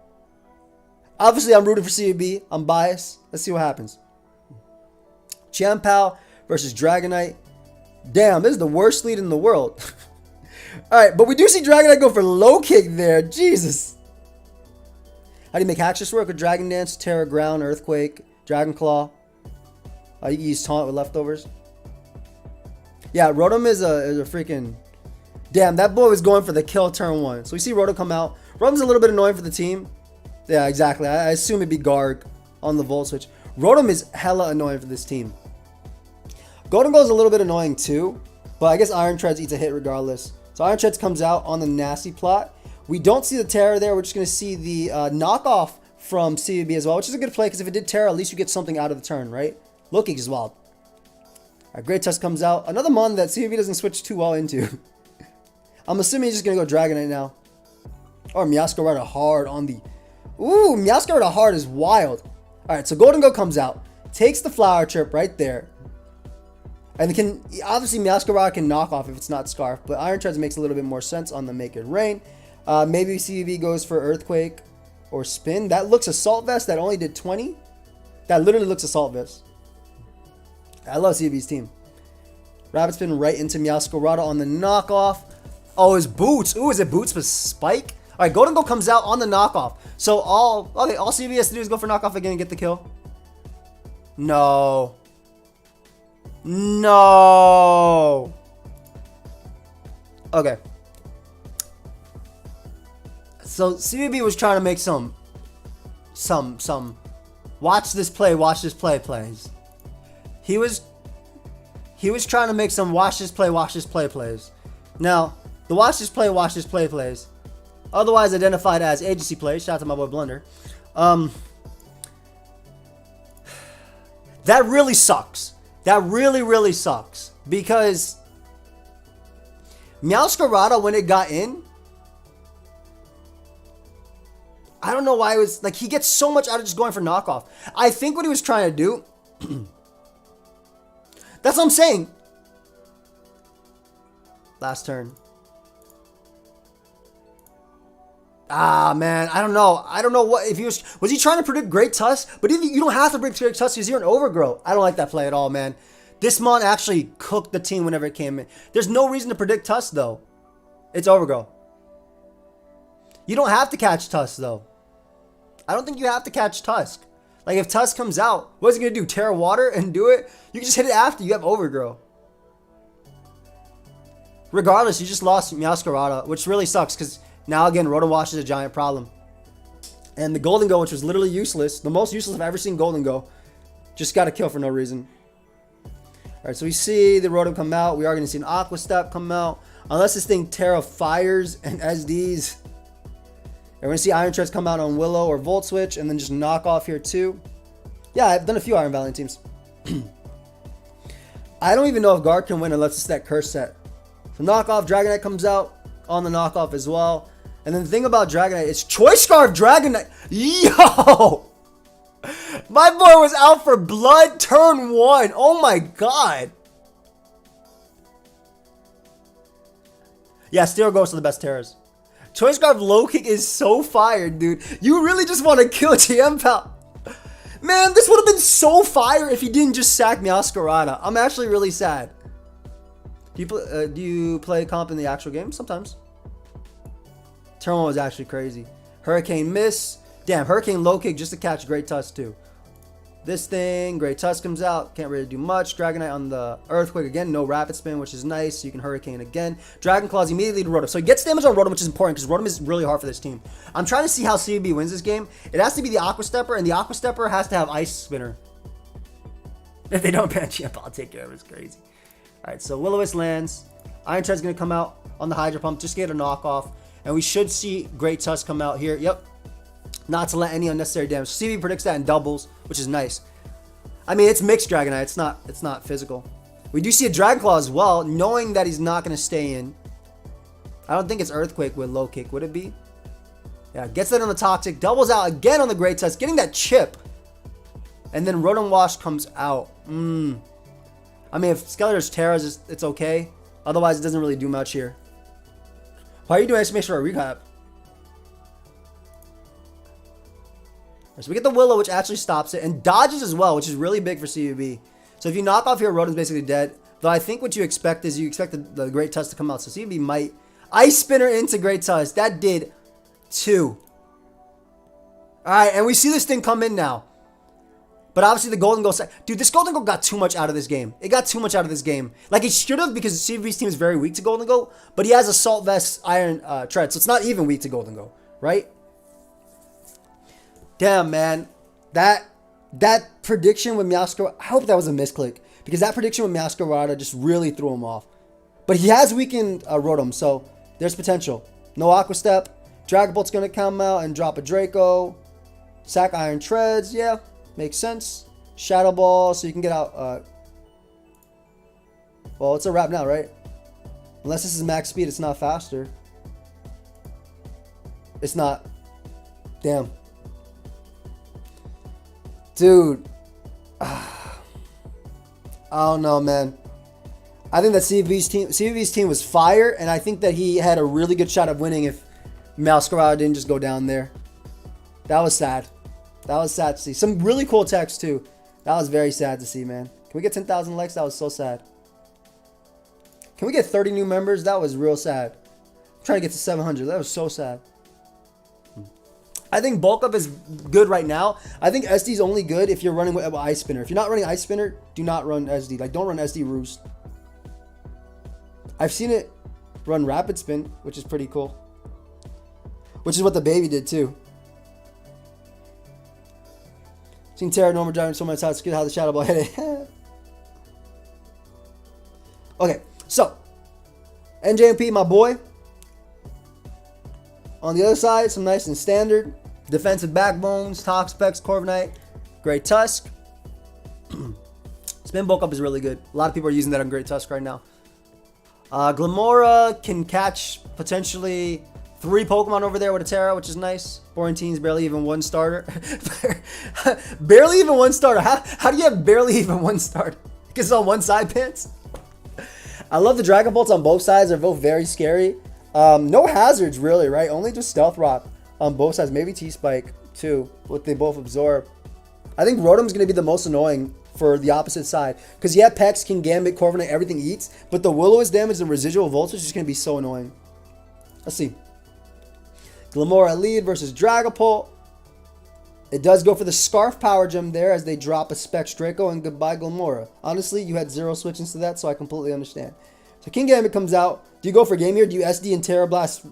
Obviously, I'm rooting for CB. I'm biased. Let's see what happens. Chien-Pao versus Dragonite. Damn, this is the worst lead in the world. Alright, but we do see Dragonite go for low kick there. Jesus. How do you make Haxorus work with Dragon Dance, Terra Ground, Earthquake, Dragon Claw? You can use Taunt with leftovers. Yeah, Rotom is a freaking... Damn, that boy was going for the kill turn 1. So we see Rotom come out. Rotom's a little bit annoying for the team. Yeah, exactly. I assume it'd be Garg on the Volt Switch. Rotom is hella annoying for this team. Golden Goal is a little bit annoying too, but I guess Iron Treads eats a hit regardless. So Iron Treads comes out on the nasty plot. We don't see the Terra there. We're just going to see the knockoff from CVB as well, which is a good play because if it did Terra, at least you get something out of the turn, right? Low Kick is wild. Alright, Great Tusk comes out. Another Mon that CVB doesn't switch too well into. I'm assuming he's just going to go Dragonite now. Or Meowscarada hard on the... Ooh, Meowscarada hard is wild. Alright, so Golden Go comes out. Takes the Flower Chirp right there. And it can... Obviously, Meowscarada can knock off if it's not Scarf. But Iron Treads makes a little bit more sense on the Make It Rain. Maybe CVB goes for Earthquake or Spin. That looks Assault Vest that only did 20. That literally looks Assault Vest. I love CVB's team. Rapid Spin right into Meowscarada on the knockoff. Oh, it's Boots. Ooh, is it Boots with Spike? Alright, Golden Go comes out on the knockoff. So all CVB has to do is go for knockoff again and get the kill. No. No. Okay. So CVB was trying to make some watch this play plays. He was trying to make some watch this play plays. Now, the watch this play plays, otherwise identified as agency plays, shout out to my boy Blunder. That really sucks. That really sucks. Because Meowscarada, when it got in, I don't know why it was like he gets so much out of just going for knockoff. I think what he was trying to do That's what I'm saying. Last turn. Ah, man, I don't know. I don't know what if he was he trying to predict Great Tusk? But even you don't have to predict Great Tusk because you're an Overgrow. I don't like that play at all, man. This mon actually cooked the team whenever it came in. There's no reason to predict Tusk though. It's Overgrow. You don't have to catch Tusk though. I don't think you have to catch Tusk. Like if Tusk comes out, what's it gonna do? Terra Water and do it? You can just hit it after you have Overgrow. Regardless, you just lost Meowscarada, which really sucks because now again, Rotom Wash is a giant problem. And the Golden Go, which was literally useless, the most useless I've ever seen Golden Go, just got a kill for no reason. Alright, so we see the Rotom come out. We are going to see an Aqua Step come out. Unless this thing Terra Fires and SDs. And we're going to see Iron Treads come out on Willow or Volt Switch. And then just knock off here too. Yeah, I've done a few Iron Valiant teams. I don't even know if Guard can win unless it's that curse set. So knockoff, Dragonite comes out on the knockoff as well. And then the thing about Dragonite is Choice Scarf Dragonite. Yo! My boy was out for blood turn 1. Oh my god. Yeah, Steel Ghost are the best Terras. Choice Scarf low kick is so fired, dude. You really just want to kill Chien-Pao. Man, this would have been so fire if he didn't just sack Meowscarada. I'm actually really sad. Do you play comp in the actual game? Sometimes. Turn 1 was actually crazy. Hurricane miss. Damn, Hurricane low kick just to catch Great Tusk too. This thing, Great Tusk comes out. Can't really do much. Dragonite on the Earthquake again. No Rapid Spin, which is nice. So you can Hurricane again. Dragon Claws immediately to Rotom. So he gets damage on Rotom, which is important because Rotom is really hard for this team. I'm trying to see how CB wins this game. It has to be the Aqua Stepper, and the Aqua Stepper has to have Ice Spinner. If they don't ban Chien-Pao, I'll take care of it. It's crazy. Alright, so Will-O-Wisp lands. Iron Tread's going to come out on the Hydro Pump. Just get a knockoff. And we should see Great Tusk come out here. Yep. Not to let any unnecessary damage. CB predicts that in doubles, which is nice. I mean, it's mixed Dragonite. It's not physical. We do see a Dragon Claw as well, knowing that he's not going to stay in. I don't think it's Earthquake with low kick. Would it be? Yeah, gets that on the Toxic. Doubles out again on the Great Tusk. Getting that chip. And then Rotom Wash comes out. I mean, if Skeletor's Terras, it's okay. Otherwise, it doesn't really do much here. Why are you doing exclamation or recap? So we get the Willow, which actually stops it, and dodges as well, which is really big for CUB. So if you knock off here, Rotom's basically dead. Though I think what you expect is you expect the Great Tusk to come out. So CUB might Ice Spinner into Great Tusk. That did 2. Alright, and we see this thing come in now. But obviously the Golden Goal... Dude, this Golden Goal got too much out of this game. It got too much out of this game. Like, it should have because CV's team is very weak to Golden Goal. But he has Assault Vest, Iron Tread. So it's not even weak to Golden Goal. Right? Damn, man. That prediction with Meowscarada... I hope that was a misclick. Because that prediction with Meowscarada just really threw him off. But he has weakened Rotom. So there's potential. No Aqua Step. Dragon Bolt's going to come out and drop a Draco. Sack Iron Treads. Yeah. Makes sense. Shadow Ball, so you can get out. Well, it's a wrap now, right? Unless this is max speed, it's not faster. It's not. Damn. Dude. I don't know, man. I think that CV's team was fire, and I think that he had a really good shot of winning if Meowscarada didn't just go down there. That was sad. That was sad to see. Some really cool text, too. That was very sad to see, man. Can we get 10,000 likes? That was so sad. Can we get 30 new members? That was real sad. I'm trying to get to 700. That was so sad. I think Bulk Up is good right now. I think SD is only good if you're running with Ice Spinner. If you're not running Ice Spinner, do not run SD. Like, don't run SD Roost. I've seen it run Rapid Spin, which is pretty cool. Which is what the baby did, too. Seen Terra Normal driving so much how it's good how the Shadow Ball hit it. Okay, so NJMP, my boy. On the other side, some nice and standard defensive backbones, Toxapex, Corviknight, Great Tusk. Spin Bulk Up is really good. A lot of people are using that on Great Tusk right now. Glamora can catch potentially 3 Pokemon over there with a Terra, which is nice. Quarantine's barely even 1 starter. Barely even 1 starter. How do you have barely even 1 starter? Because it's on one side, Pants. I love the Dragon Bolts on both sides. They're both very scary. No hazards, really, right? Only just Stealth Rock on both sides. Maybe T-Spike, too, what they both absorb. I think Rotom's going to be the most annoying for the opposite side. Because, yeah, Pex, King Gambit, Corviknight, everything eats. But the Will-O-Wisp damage and residual voltage is going to be so annoying. Let's see. Glimmora lead versus Dragapult. It does go for the Scarf Power Gem there as they drop a Specs Draco and goodbye Glimmora. Honestly, you had 0 switch-ins to that, so I completely understand. So King Gambit comes out. Do you go for game here? Do you SD and Terra Blast?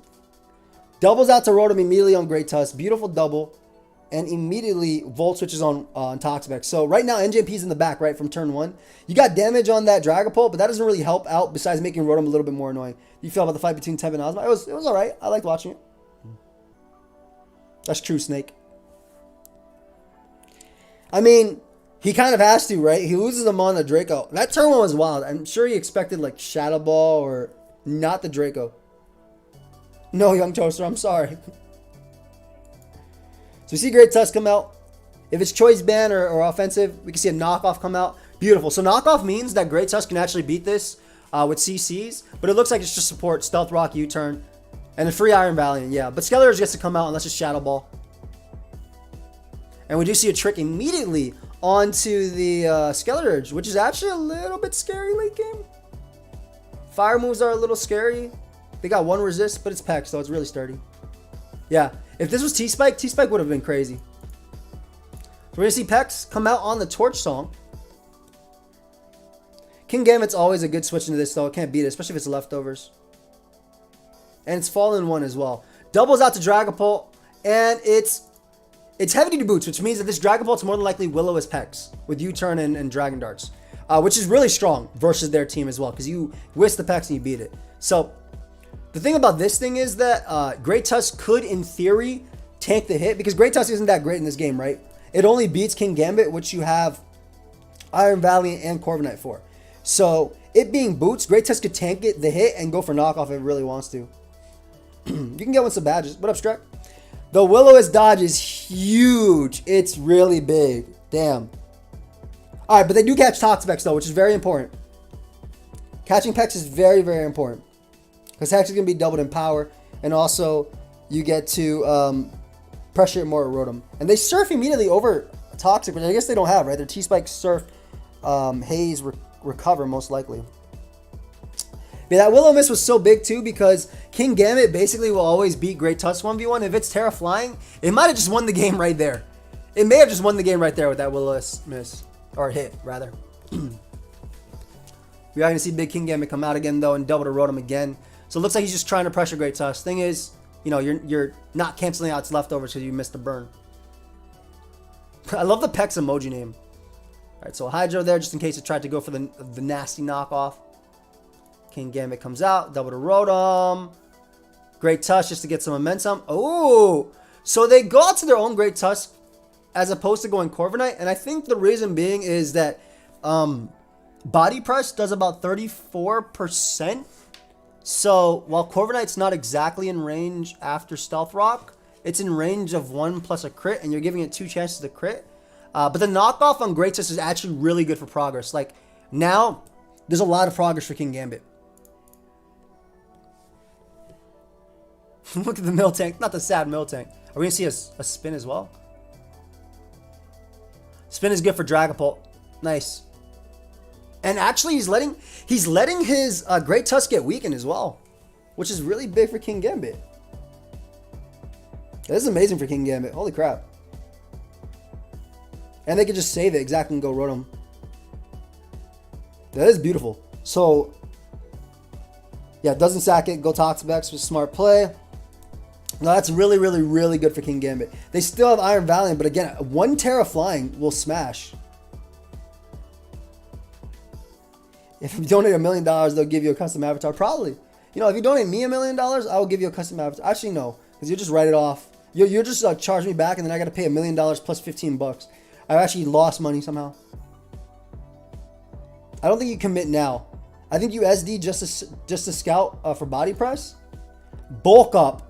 Doubles out to Rotom immediately on Great Tusk. Beautiful double. And immediately Volt switches on Toxapex. So right now, NJP's in the back, right, from turn 1. You got damage on that Dragapult, but that doesn't really help out besides making Rotom a little bit more annoying. You feel about the fight between Temp and Ozma? It was all right. I liked watching it. That's true, Snake. I mean, he kind of has to, right? He loses them on the Draco. That turn 1 was wild. I'm sure he expected, like, Shadow Ball or not the Draco. No, Young Toaster, I'm sorry. So we see Great Tusk come out. If it's Choice Band or offensive, we can see a knockoff come out. Beautiful. So knockoff means that Great Tusk can actually beat this with CCs. But it looks like it's just support, Stealth Rock, U-Turn, and a free Iron Valiant. Yeah, but Skeletor gets to come out unless it's Shadow Ball. And we do see a trick immediately onto the Skeletor, which is actually a little bit scary late game. Fire moves are a little scary. They got 1 resist, but it's Pex, so it's really sturdy. Yeah, if this was T-Spike, T-Spike would have been crazy. So we're going to see Pex come out on the Torch Song. King Gambit's always a good switch into this, though. It can't beat it, especially if it's leftovers. And it's Fallen 1 as well. Doubles out to Dragapult, and it's heavy duty boots, which means that this Dragapult's more than likely Will-O-Wisp Pex with U-Turn and Dragon Darts, which is really strong versus their team as well, because you whisk the Pex and you beat it. So the thing about this thing is that Great Tusk could, in theory, tank the hit, because Great Tusk isn't that great in this game, right? It only beats King Gambit, which you have Iron Valiant and Corviknight for. So it being boots, Great Tusk could tank it, the hit, and go for knockoff if it really wants to. You can get with some badges. What up, Strek? The Will-O-Wisp dodge is huge. It's really big. Damn. Alright, but they do catch Toxapex though, which is very important. Catching Pex is very, very important. Because Hex is going to be doubled in power. And also, you get to pressure it more at Rotom. And they surf immediately over Toxic, which I guess they don't have, right? Their T-Spike, Surf, Haze, Recover, most likely. But that Will-O-Wisp was so big, too, because King Gambit basically will always beat Great Tusk 1v1. If it's Terra Flying, it might have just won the game right there. It may have just won the game right there with that Will-O-Wisp miss. Or hit, rather. We are going to see Big King Gambit come out again, though, and double to Rotom again. So it looks like he's just trying to pressure Great Tusk. Thing is, you know, you're not canceling out its leftovers because you missed the burn. I love the Pex emoji name. All right, so Hydro there just in case it tried to go for the nasty knockoff. King Gambit comes out, double to Rotom. Great Tusk just to get some momentum. Oh, so they go out to their own Great Tusk as opposed to going Corviknight. And I think the reason being is that Body Press does about 34%. So while Corviknight's not exactly in range after Stealth Rock, it's in range of 1 plus a crit, and you're giving it 2 chances to crit. But the knockoff on Great Tusk is actually really good for progress. Like, now, there's a lot of progress for King Gambit. Look at the Miltank. Not the sad Miltank. Are we going to see a spin as well? Spin is good for Dragapult. Nice. And actually, he's letting his Great Tusk get weakened as well, which is really big for King Gambit. This is amazing for King Gambit. Holy crap. And they can just save it exactly and go Rotom. That is beautiful. So, yeah, doesn't sack it. Go Toxapex with smart play. No, that's really, really, really good for King Gambit. They still have Iron Valiant, but again, 1 Terra Flying will smash. If you donate $1 million, they'll give you a custom avatar. Probably. You know, if you donate me $1 million, I will give you a custom avatar. Actually, no. Because you just write it off. You'll just charge me back, and then I got to pay $1 million plus 15 bucks. I actually lost money somehow. I don't think you commit now. I think you SD just to scout for body press. Bulk up.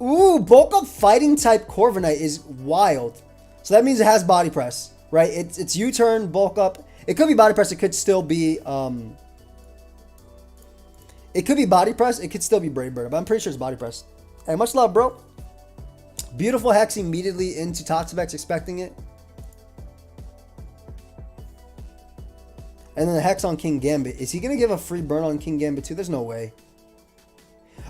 Ooh, bulk up fighting type Corviknight is wild. So that means it has body press. right? It's U-turn, bulk up. It could be body press. It could still be it could be body press. It could still be Brave Bird, but I'm pretty sure it's body press. Hey, much love, bro. Beautiful Hex immediately into Toxapex, expecting it. And then the Hex on King Gambit. Is he going to give a free burn on King Gambit too? There's no way.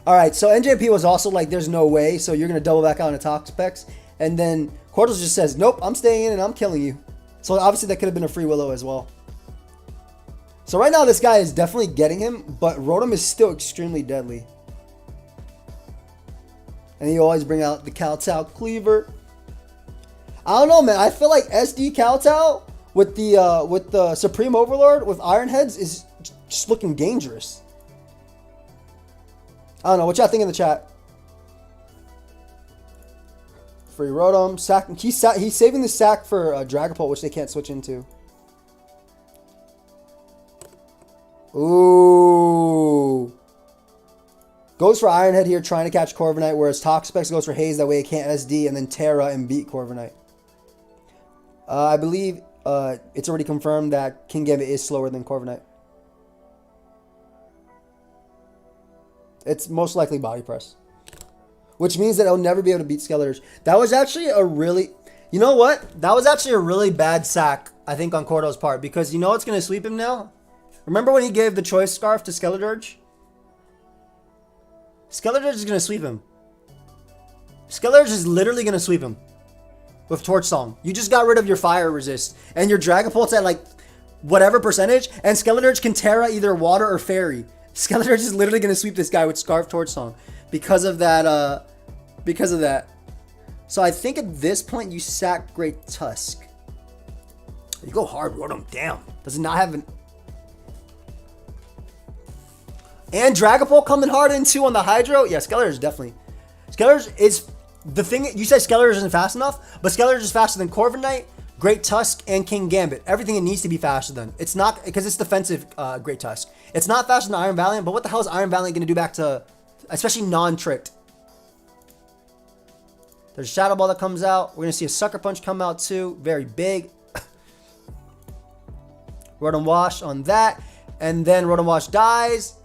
Alright, so NJP was also like, there's no way. So you're going to double back out into Toxapex. And then Quartos just says, nope, I'm staying in and I'm killing you. So obviously that could have been a free Willow as well. So right now this guy is definitely getting him. But Rotom is still extremely deadly. And you always bring out the Kowtow Cleaver. I don't know, man. I feel like SD Kowtow with the Supreme Overlord with Iron Heads is just looking dangerous. I don't know. What y'all think in the chat? Free Rotom. Sack. He's saving the sack for Dragapult, which they can't switch into. Ooh. Goes for Iron Head here, trying to catch Corviknight, whereas Toxapex goes for Haze. That way it can't SD and then Terra and beat Corviknight. I believe it's already confirmed that King Gambit is slower than Corviknight. It's most likely body press. Which means that it'll never be able to beat Skeletor's. That was actually a really... You know what? That was actually a really bad sack, I think, on Quartos' part. Because you know what's going to sweep him now? Remember when he gave the Choice Scarf to Skeletor? Skeletor is going to sweep him. Skeletor is literally going to sweep him. With Torch Song. You just got rid of your fire resist. And your Dragapult's at like whatever percentage. And Skeletor can Terra either water or fairy. Skeletor is literally going to sweep this guy with Scarf Torch Song. Because of that. So I think at this point you sack Great Tusk. You go hard, Rotom. Damn. Does it not have an... And Dragapult coming hard in too on the Hydro. Yeah, Skeletor is definitely... Skeletor is... The thing... You said Skeletor isn't fast enough, but Skeletor is faster than Corviknight, Great Tusk, and King Gambit. Everything it needs to be faster than. It's not... Because it's defensive Great Tusk. It's not faster than Iron Valiant, but what the hell is Iron Valiant going to do back to... Especially non-tricked. There's a Shadow Ball that comes out. We're going to see a Sucker Punch come out too. Very big. Rotom Wash on that. And then Rotom Wash dies.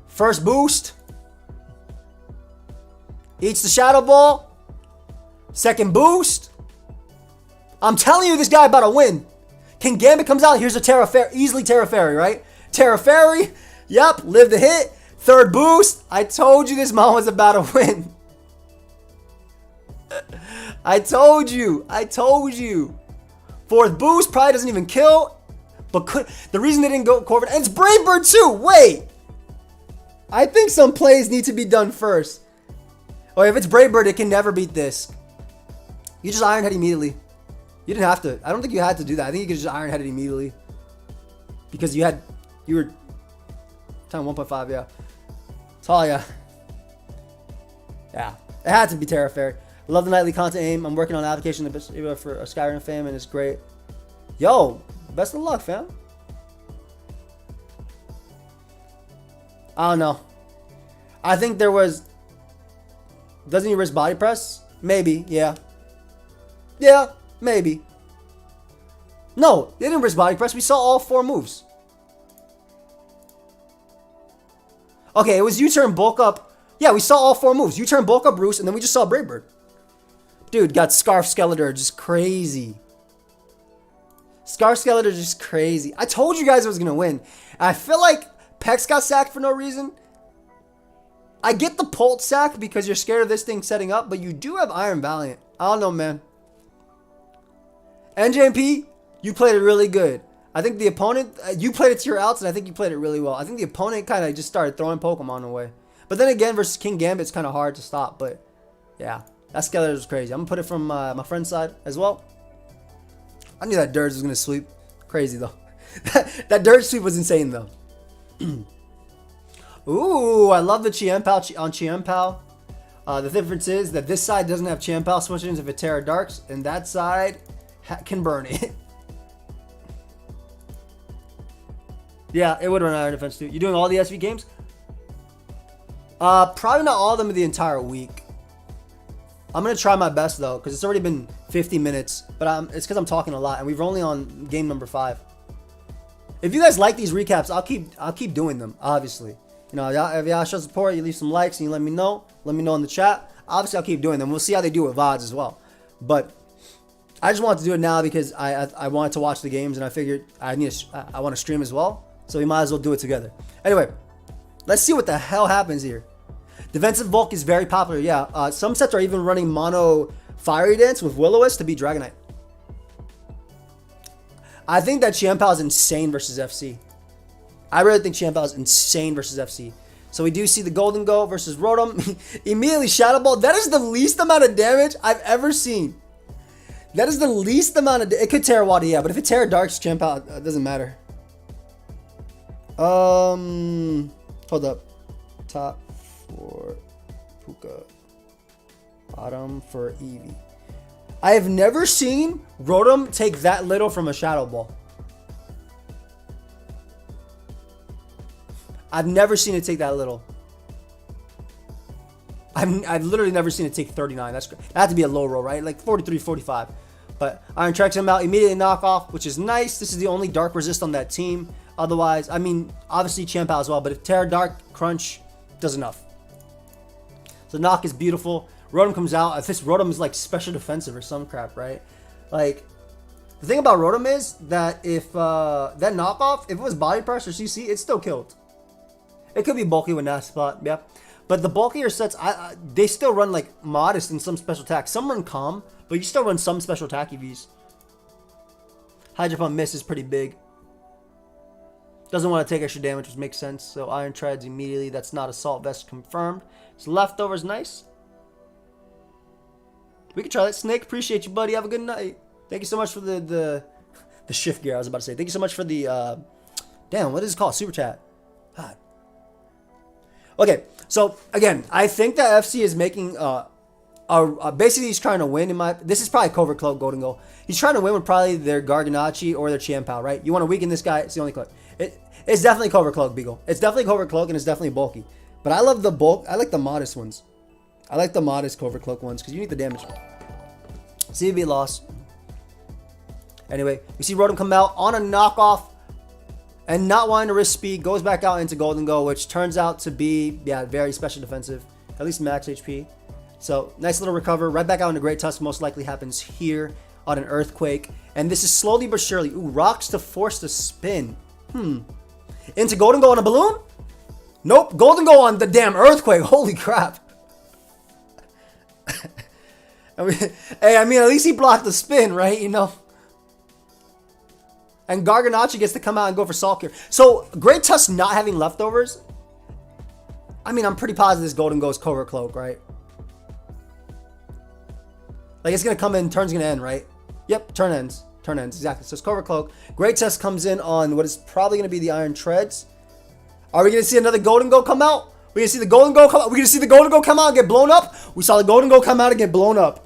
First boost. Eats the Shadow Ball. Second boost. I'm telling you, this guy about to win. King Gambit comes out. Here's a Terra Fairy. Easily Terra Fairy, right? Terra Fairy. Yep. Live the hit. Third boost. I told you this man was about to win. I told you. I told you. Fourth boost. Probably doesn't even kill. But the reason they didn't go Corviknight. And it's Brave Bird too. Wait. I think some plays need to be done first. Oh, if it's Brave Bird, it can never beat this. You just Iron Head immediately. You didn't have to. I don't think you had to do that. I think you could just Iron Head it immediately. Because you were time 1.5, yeah. Talia. Yeah. It had to be Terra Fairy. Love the nightly content aim. I'm working on an application for a Skyrim fam, and it's great. Yo, best of luck, fam. I don't know. I think there was... Doesn't he risk body press? Maybe, yeah. Yeah, maybe. No, they didn't risk body press. We saw all 4 moves. Okay, it was U-turn, bulk up. Yeah, we saw all 4 moves. U-turn, bulk up, Roost, and then we just saw Brave Bird. Dude, got Scarf Skeletor, just crazy. Scarf Skeletor, just crazy. I told you guys I was going to win. I feel like Pex got sacked for no reason. I get the Pult sack because you're scared of this thing setting up, but you do have Iron Valiant. I don't know, man. NJP, you played it really good. I think the opponent, you played it to your outs, and I think you played it really well. I think the opponent kind of just started throwing Pokemon away. But then again, versus King Gambit, it's kind of hard to stop. But yeah, that Skeletor was crazy. I'm going to put it from my friend's side as well. I knew that Dirge was going to sweep. Crazy, though. That Dirge sweep was insane, though. Ooh, I love the Chien-Pao on Chien-Pao. The difference is that this side doesn't have Chien-Pao switch-ins if it Terra Darks, and that side can burn it. Yeah, it would run Iron Defense too. You doing all the SV games? Probably not all of them the entire week. I'm going to try my best, though, because it's already been 50 minutes. But it's because I'm talking a lot, and we're only on game number 5. If you guys like these recaps, I'll keep doing them, obviously. You know, if y'all show support, you leave some likes, and you let me know. Let me know in the chat. Obviously, I'll keep doing them. We'll see how they do with VODs as well. But I just wanted to do it now because I wanted to watch the games, and I figured I want to stream as well. So we might as well do it together. Anyway, let's see what the hell happens here. Defensive Volk is very popular, yeah. Some sets are even running mono Fiery Dance with Will-O-Wisp to beat Dragonite. I think that Chien-Pao is insane versus FC. I really think Chien-Pao is insane versus FC. So we do see the Golden Go versus Rotom. Immediately Shadow Ball. That is the least amount of damage I've ever seen. That is the least amount of... It could tear Water, yeah. But if it tear Darks, Chien-Pao, it doesn't matter. Hold up. Top for Puka. Bottom for Eevee. I have never seen Rotom take that little from a Shadow Ball. I've never seen it take that little. I've literally never seen it take 39. That had to be a low roll, right? Like 43, 45. But Iron tracks him out, immediately knock off, which is nice. This is the only Dark resist on that team. Otherwise, I mean, obviously Chien-Pao as well. But if Terra Dark, Crunch does enough. So knock is beautiful. Rotom comes out. If this Rotom is like special defensive or some crap, right? Like, the thing about Rotom is that if that knockoff, if it was body press or CC, it's still killed. It could be bulky with that spot, yeah. But the bulkier sets, they still run like modest in some special attacks. Some run calm, but you still run some special attack EVs. Hydro Pump miss is pretty big. Doesn't want to take extra damage, which makes sense. So Iron Treads immediately. That's not Assault Vest confirmed. So Leftovers, nice. We can try that. Snake, appreciate you, buddy. Have a good night. Thank you so much for the shift gear, I was about to say. Thank you so much for the, damn, what is it called? Super chat. God. Okay, so, again, I think that FC is making, basically he's trying to win this is probably Covert Cloak, Golden Goal. He's trying to win with probably their Garganacl or their Chien-Pao, right? You want to weaken this guy, it's the only cloak. It's definitely Covert Cloak, Beagle. It's definitely Covert Cloak, and it's definitely bulky. But I love the bulk. I like the modest ones. I like the modest Covert Cloak ones because you need the damage. CVB loss. Anyway, we see Rotom come out on a knockoff and not wanting to risk speed. Goes back out into Golden Go, which turns out to be, yeah, very special defensive. At least max HP. So, nice little recover. Right back out into Great Tusk. Most likely happens here on an Earthquake. And this is slowly but surely. Ooh, rocks to force the spin. Into Golden Go on a balloon? Nope. Golden Go on the damn Earthquake. Holy crap. I mean, at least he blocked the spin, right? You know? And Garganacl gets to come out and go for Salt Cure. So, Great Tusk not having leftovers. I mean, I'm pretty positive this Golden Go is Covert Cloak, right? Like, it's going to come in, turn's going to end, right? Yep, turn ends. Turn ends, exactly. So, it's Covert Cloak. Great Tusk comes in on what is probably going to be the Iron Treads. Are we going to see another Golden Go come out? We're going to see the Golden Go come out. We're going to see the Golden Go come out and get blown up. We saw the Golden Go come out and get blown up.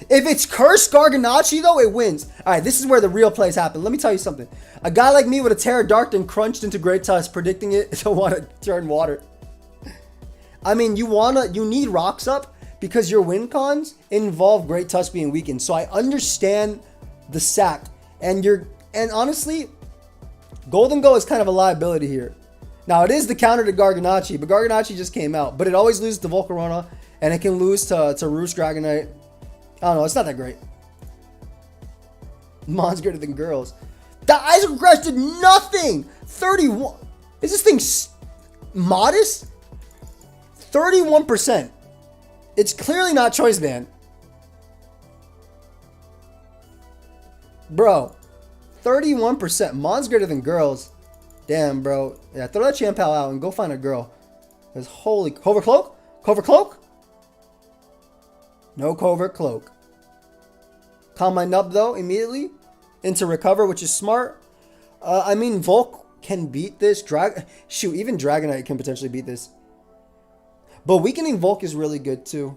If it's Cursed Garganacl, though, it wins. All right, this is where the real plays happen. Let me tell you something. A guy like me with a Terra Dark and crunched into Great Tusk, predicting it to want to turn water. I mean, you need rocks up because your win cons involve Great Tusk being weakened. So I understand the sack. And honestly, Golden Go is kind of a liability here. Now, it is the counter to Garganacl, but Garganacl just came out. But it always loses to Volcarona, and it can lose to Roost Dragonite. I don't know, it's not that great. Mom's greater than girls. The Ice Crash did nothing! 31. Is this thing modest? 31%. It's clearly not Choice Band. Bro, 31%. Mom's greater than girls. Damn, bro. Yeah, throw that Chien-Pao out and go find a girl. Because holy... Covert Cloak? Covert Cloak? No Covert Cloak. Calm my nub, though, immediately. Into Recover, which is smart. I mean, Volk can beat this. Shoot, even Dragonite can potentially beat this. But weakening Volk is really good, too.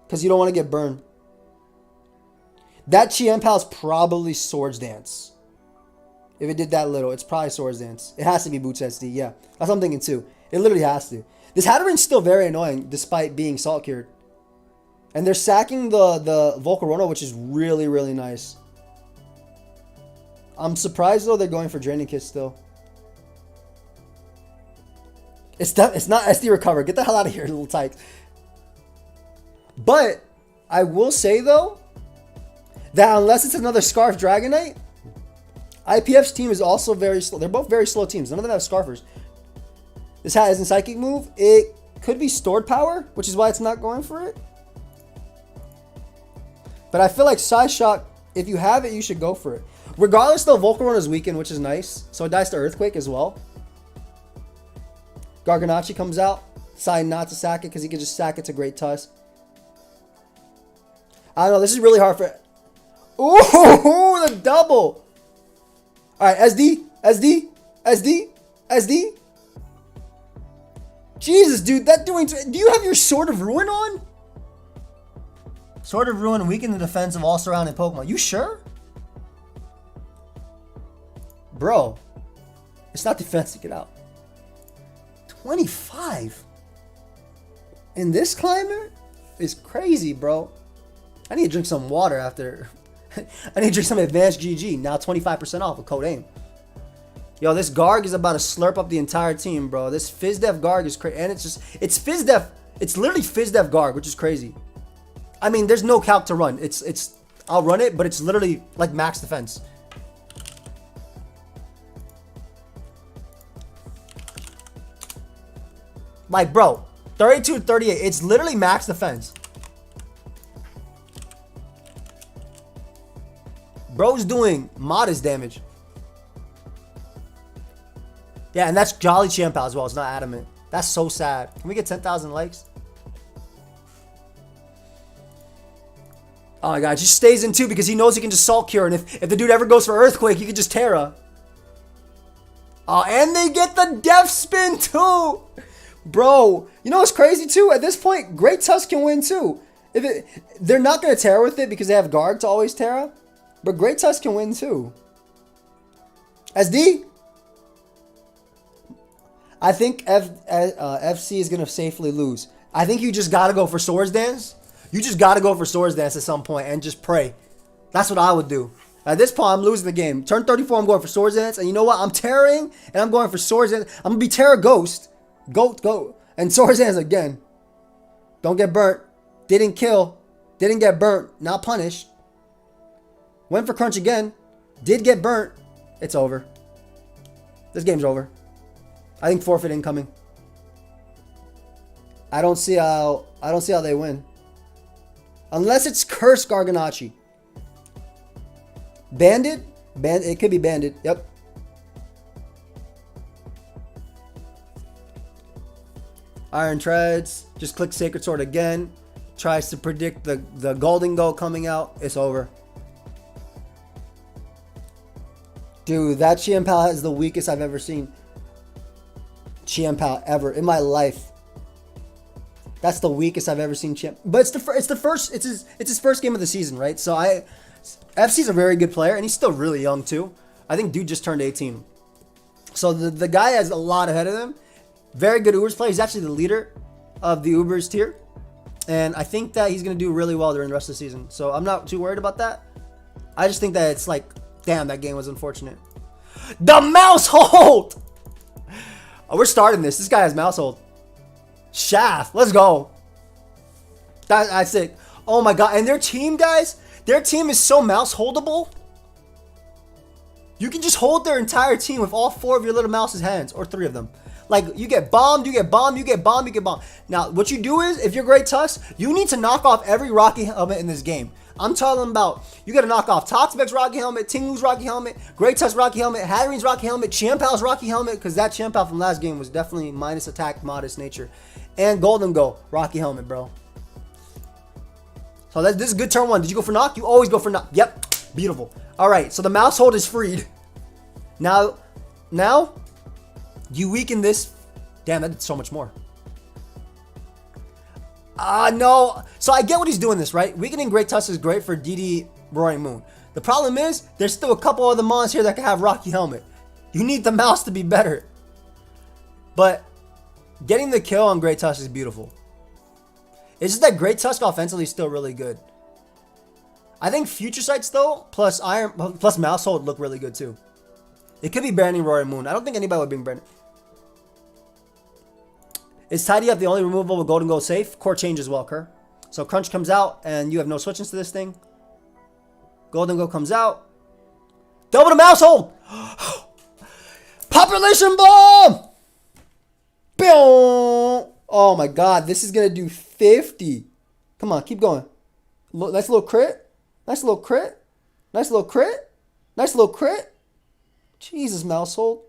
Because you don't want to get burned. That Chien-Pao is probably Swords Dance. If it did that little, it's probably Swords Dance. It has to be Boots SD, yeah. That's what I'm thinking, too. It literally has to. This Hatteran's still very annoying, despite being Salt Cured. And they're sacking the Volcarona, which is really, really nice. I'm surprised, though, they're going for Draining Kiss still. It's not SD Recover. Get the hell out of here, little tyke. But I will say, though, that unless it's another Scarf Dragonite, IPF's team is also very slow. They're both very slow teams. None of them have Scarfers. This hat isn't Psychic move. It could be stored power, which is why it's not going for it. But I feel like Size Shock, if you have it, you should go for it. Regardless, though, Volcarona is weakened, which is nice. So it dies to Earthquake as well. Garganacl comes out. Decide not to sack it because he can just sack it to Great Tusk. I don't know. This is really hard for... Ooh, the double. All right, SD, SD, SD, SD. Jesus, dude, that doing... Do you have your Sword of Ruin on? Sword of Ruin weaken the defense of all surrounding Pokemon. You sure? Bro, it's not defense to get out. 25 in this climate is crazy, bro. I need to drink some water after. I need to drink some Advanced GG. Now 25% off with code AIM. Yo, this Garg is about to slurp up the entire team, bro. This FizzDef Garg is crazy. And it's FizzDef. It's literally FizzDef Garg, which is crazy. I mean, there's no calc to run. I'll run it, but it's literally like max defense. Like, bro, 32 to 38. It's literally max defense. Bro's doing modest damage. Yeah, and that's Jolly Chien-Pao as well. It's not adamant. That's so sad. Can we get 10,000 likes? Oh my god, just stays in too because he knows he can just Salt Cure. And if the dude ever goes for Earthquake, he can just Terra. Oh, and they get the Death Spin too. Bro, you know what's crazy too? At this point, Great Tusk can win too. They're not going to Terra with it because they have Garg to always Terra. But Great Tusk can win too. SD? I think FC is going to safely lose. I think you just got to go for Swords Dance. You just got to go for Swords Dance at some point and just pray. That's what I would do. At this point, I'm losing the game. Turn 34, I'm going for Swords Dance. And you know what? I'm Terraing and I'm going for Swords Dance. I'm going to be Terra Ghost. Go. And Swords Dance again. Don't get burnt. Didn't kill. Didn't get burnt. Not punished. Went for Crunch again. Did get burnt. It's over. This game's over. I think forfeit incoming. I don't see how they win. Unless it's Cursed Garganacl. Banded? It could be banded. Yep. Iron Treads. Just click Sacred Sword again. Tries to predict the Golden Go coming out. It's over. Dude, that Chien-Pao is the weakest I've ever seen. Chien-Pao ever in my life. That's the weakest I've ever seen Chien. But it's his first game of the season, right? So FC's a very good player and he's still really young too. I think dude just turned 18. So the guy has a lot ahead of him. Very good Ubers player. He's actually the leader of the Ubers tier. And I think that he's going to do really well during the rest of the season. So I'm not too worried about that. I just think that it's like, damn, that game was unfortunate. The Maushold! Oh, we're starting this. This guy has Maushold. Shaft. Let's go. That's sick. Oh my god. And their team, guys, their team is so Mausholdable. You can just hold their entire team with all 4 of your little mouse's hands. Or 3 of them. Like, you get bombed, you get bombed, you get bombed, you get bombed. Now, what you do is, if you're Great Tusk, you need to knock off every Rocky Helmet in this game. I'm talking about, you gotta knock off Toxapex Rocky Helmet, Tinglu's Rocky Helmet, Great Tusk Rocky Helmet, Hatterene's Rocky Helmet, Chien-Pao's Rocky Helmet, because that Chien-Pao from last game was definitely minus attack, modest nature. And Golden Go, Rocky Helmet, bro. So this is good turn 1. Did you go for knock? You always go for knock. Yep, beautiful. Alright, so the Maushold is freed. Now, you weaken this. Damn, that did so much more. No. So I get what he's doing this, right? Weakening Great Tusk is great for DD Roaring Moon. The problem is, there's still a couple other mons here that can have Rocky Helmet. You need the mouse to be better. But getting the kill on Great Tusk is beautiful. It's just that Great Tusk offensively is still really good. I think Future Sights though, plus Maushold look really good too. It could be banning Roaring Moon. I don't think anybody would bring Brandon. Is Tidy Up the only removable with Golden Go safe? Core change as well, Kerr. So Crunch comes out and you have no switch into this thing. Golden Go comes out. Double to Maushold! Population Bomb! Boom! Oh my god, this is gonna do 50. Come on, keep going. Nice little crit. Nice little crit. Nice little crit. Nice little crit. Jesus, Maushold.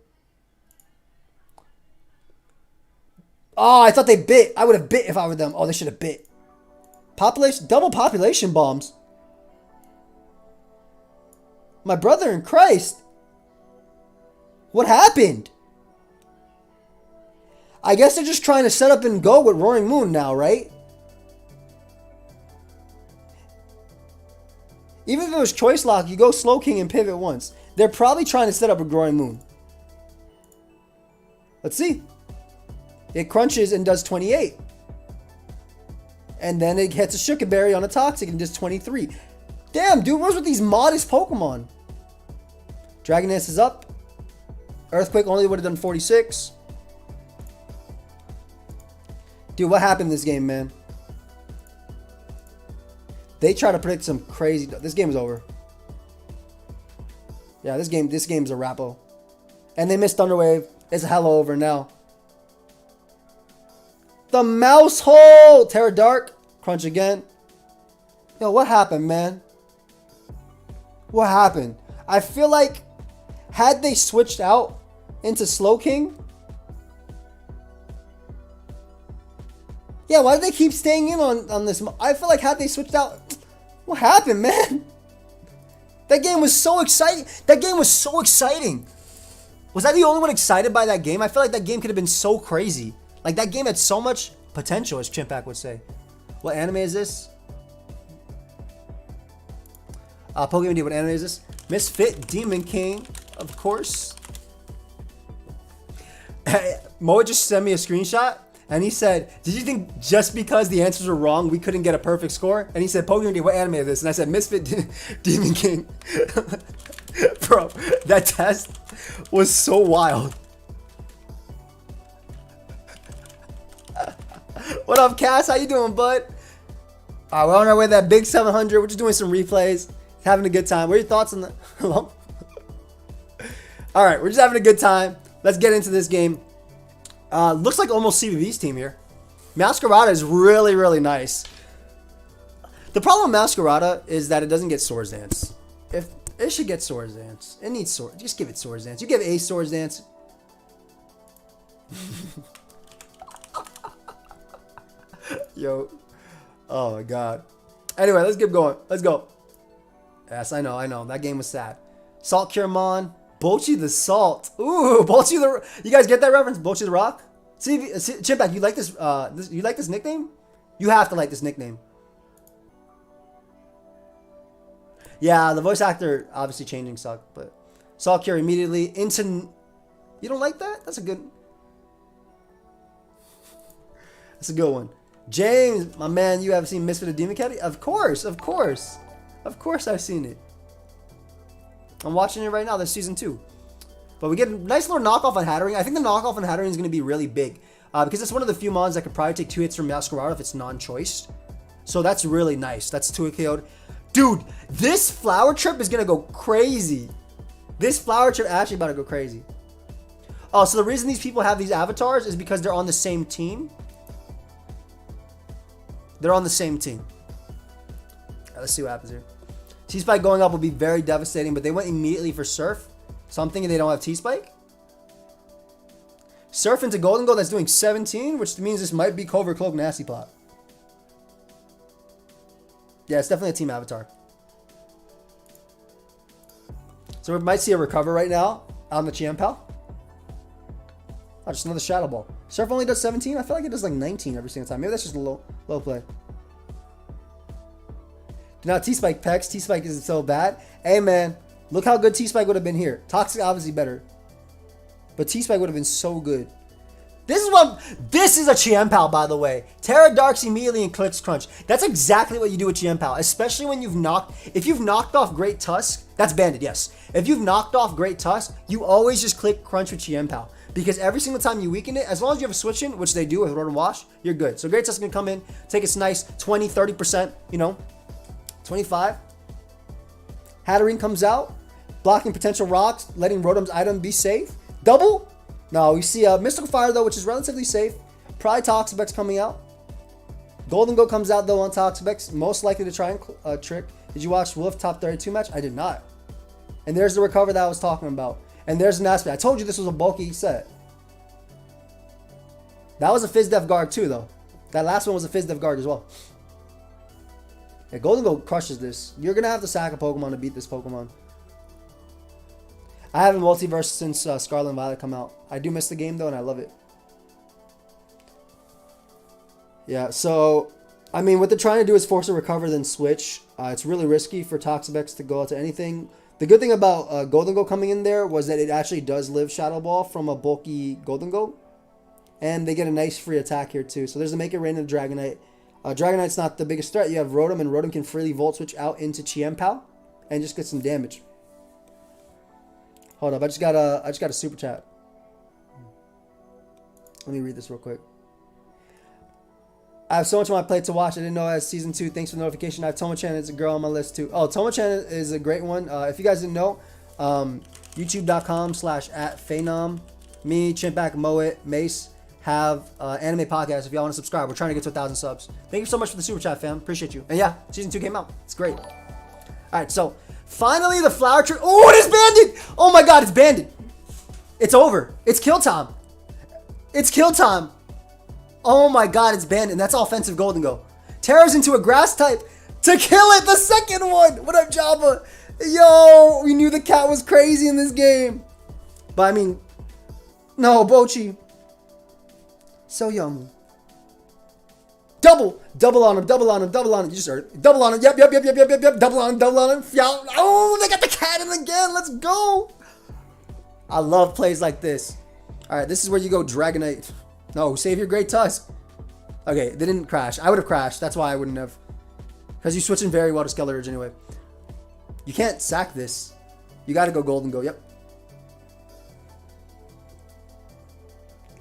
Oh, I thought they bit. I would have bit if I were them. Oh, they should have bit. Population, double population bombs. My brother in Christ. What happened? I guess they're just trying to set up and go with Roaring Moon now, right? Even if it was Choice Lock, you go Slow King and pivot once. They're probably trying to set up a Roaring Moon. Let's see. It crunches and does 28. And then it hits a Shuka Berry on a Toxic and does 23. Damn, dude, what's with these modest Pokemon? Dragoness is up. Earthquake only would have done 46. Dude, what happened in this game, man? They try to predict some crazy... This game is over. Yeah, this game's a rappo. And they missed Thunder Wave. It's hella over now. The Maushold! Terra Dark. Crunch again. Yo, what happened, man? What happened? I feel like had they switched out into Slow King... Yeah, why do they keep staying in on this? I feel like had they switched out... What happened, man? That game was so exciting. That game was so exciting. Was I the only one excited by that game? I feel like that game could have been so crazy. Like, that game had so much potential, as Chien-Pao would say. What anime is this? PokeaimMD, what anime is this? Misfit Demon King, of course. Mo just sent me a screenshot. And he said, did you think just because the answers were wrong, we couldn't get a perfect score? And he said, PokeaimMD, what anime is this? And I said, Misfit Demon King. Bro, that test was so wild. What up, Cass? How you doing, bud? All right, we're on our way to that big 700. We're just doing some replays, having a good time. What are your thoughts on that? Hello? All right, we're just having a good time. Let's get into this game. Looks like almost CBB's team here. Masquerada is really, really nice. The problem with Masquerada is that it doesn't get Swords Dance. If it should get Swords Dance. It needs Swords. Just give it Swords Dance. You give a Swords Dance. Yo. Oh my god. Anyway, let's keep going. Let's go. Yes, I know. That game was sad. Salt Curemonn. Bolchi the Salt. Ooh, Bolchi the... You guys get that reference? Bolchi the Rock? See, Chien-Pao, you like this, you like this nickname? You have to like this nickname. Yeah, the voice actor obviously changing sucked, but... Salt Cure immediately into... You don't like that? That's a good... That's a good one. James, my man, you have seen Misfit of Demon Caddy? Of course, of course. Of course I've seen it. I'm watching it right now. That's season 2. But we get a nice little knockoff on Hattering. I think the knockoff on Hattering is going to be really big. Because it's one of the few mons that could probably take 2 hits from Masquerade if it's non-choiced. So that's really nice. That's 2 KO'd. Dude, this Flower Trip is going to go crazy. This Flower Trip actually about to go crazy. Oh, so the reason these people have these avatars is because they're on the same team. They're on the same team. Right, let's see what happens here. T-Spike going up will be very devastating, but they went immediately for Surf. So I'm thinking they don't have T-Spike. Surf into Golden Gold that's doing 17, which means this might be Covert Cloak Nasty Plot. Yeah, it's definitely a team avatar. So we might see a recover right now on the Chien-Pao. Oh, just another Shadow Ball. Surf only does 17? I feel like it does like 19 every single time. Maybe that's just a low play. Now T-Spike Pex. T-Spike isn't so bad. Hey, man. Look how good T-Spike would have been here. Toxic, obviously better. But T-Spike would have been so good. This is a Chien-Pao, by the way. Terra Darks immediately and clicks Crunch. That's exactly what you do with Chien-Pao, especially when if you've knocked off Great Tusk, that's banded, yes. If you've knocked off Great Tusk, you always just click Crunch with Chien-Pao. Because every single time you weaken it, as long as you have a switch in, which they do with Rotom Wash, you're good. So Great Tusk can come in, take its nice 20, 30%, 25. Hatterene comes out, blocking potential rocks, letting Rotom's item be safe. Double? No, we see a Mystical Fire, though, which is relatively safe. Probably Toxapex coming out. Golden Go comes out, though, on Toxapex. Most likely to try and trick. Did you watch Wolf Top 32 match? I did not. And there's the recover that I was talking about. And there's an aspect. I told you this was a bulky set. That was a Fizz-Def guard, too, though. That last one was a Fizz-Def guard as well. Yeah, Golden Go crushes this. You're going to have to sack a Pokemon to beat this Pokemon. I haven't multiverse since Scarlet and Violet come out. I do miss the game, though, and I love it. Yeah, so, I mean, what they're trying to do is force a recover, then switch. It's really risky for Toxapex to go out to anything. The good thing about Golden Go coming in there was that it actually does live Shadow Ball from a bulky Golden Go. And they get a nice free attack here, too. So there's a Make It Rain and a Dragonite. Dragonite's not the biggest threat. You have Rotom, and Rotom can freely Volt Switch out into Chien-Pao and just get some damage. Hold up, I just got a super chat. Let me read this real quick. I have so much on my plate to watch. I didn't know as season 2. Thanks for the notification. I have Tomo-chan. It's a girl on my list too. Oh, Tomo-chan is a great one. If you guys didn't know, youtube.com/@Phenom. Me, Chimpak, Moet, Mace have anime podcast. If y'all want to subscribe, we're trying to get to 1,000 subs. Thank you so much for the super chat, fam. Appreciate you. And yeah, season 2 came out. It's great. All right, so finally the flower tree. Oh, it is banded. Oh my God, it's banded. It's over. It's kill time. It's kill time. Oh my God, it's banded. And that's all offensive Golden Go. Terra's into a grass type to kill it. The second one. What up, Java? Yo, we knew the cat was crazy in this game. But I mean, no, Bochi. So young. Double on him, double on him, double on him. You just heard it. Double on him. Yep. Double on him, double on him. Oh, they got the cat in again. Let's go. I love plays like this. All right, this is where you go Dragonite. No, save your Great Tusk. Okay, they didn't crash. I would have crashed. That's why I wouldn't have. Because you're switching very well to Skeletorge anyway. You can't sack this. You got to go Golden Go. Yep.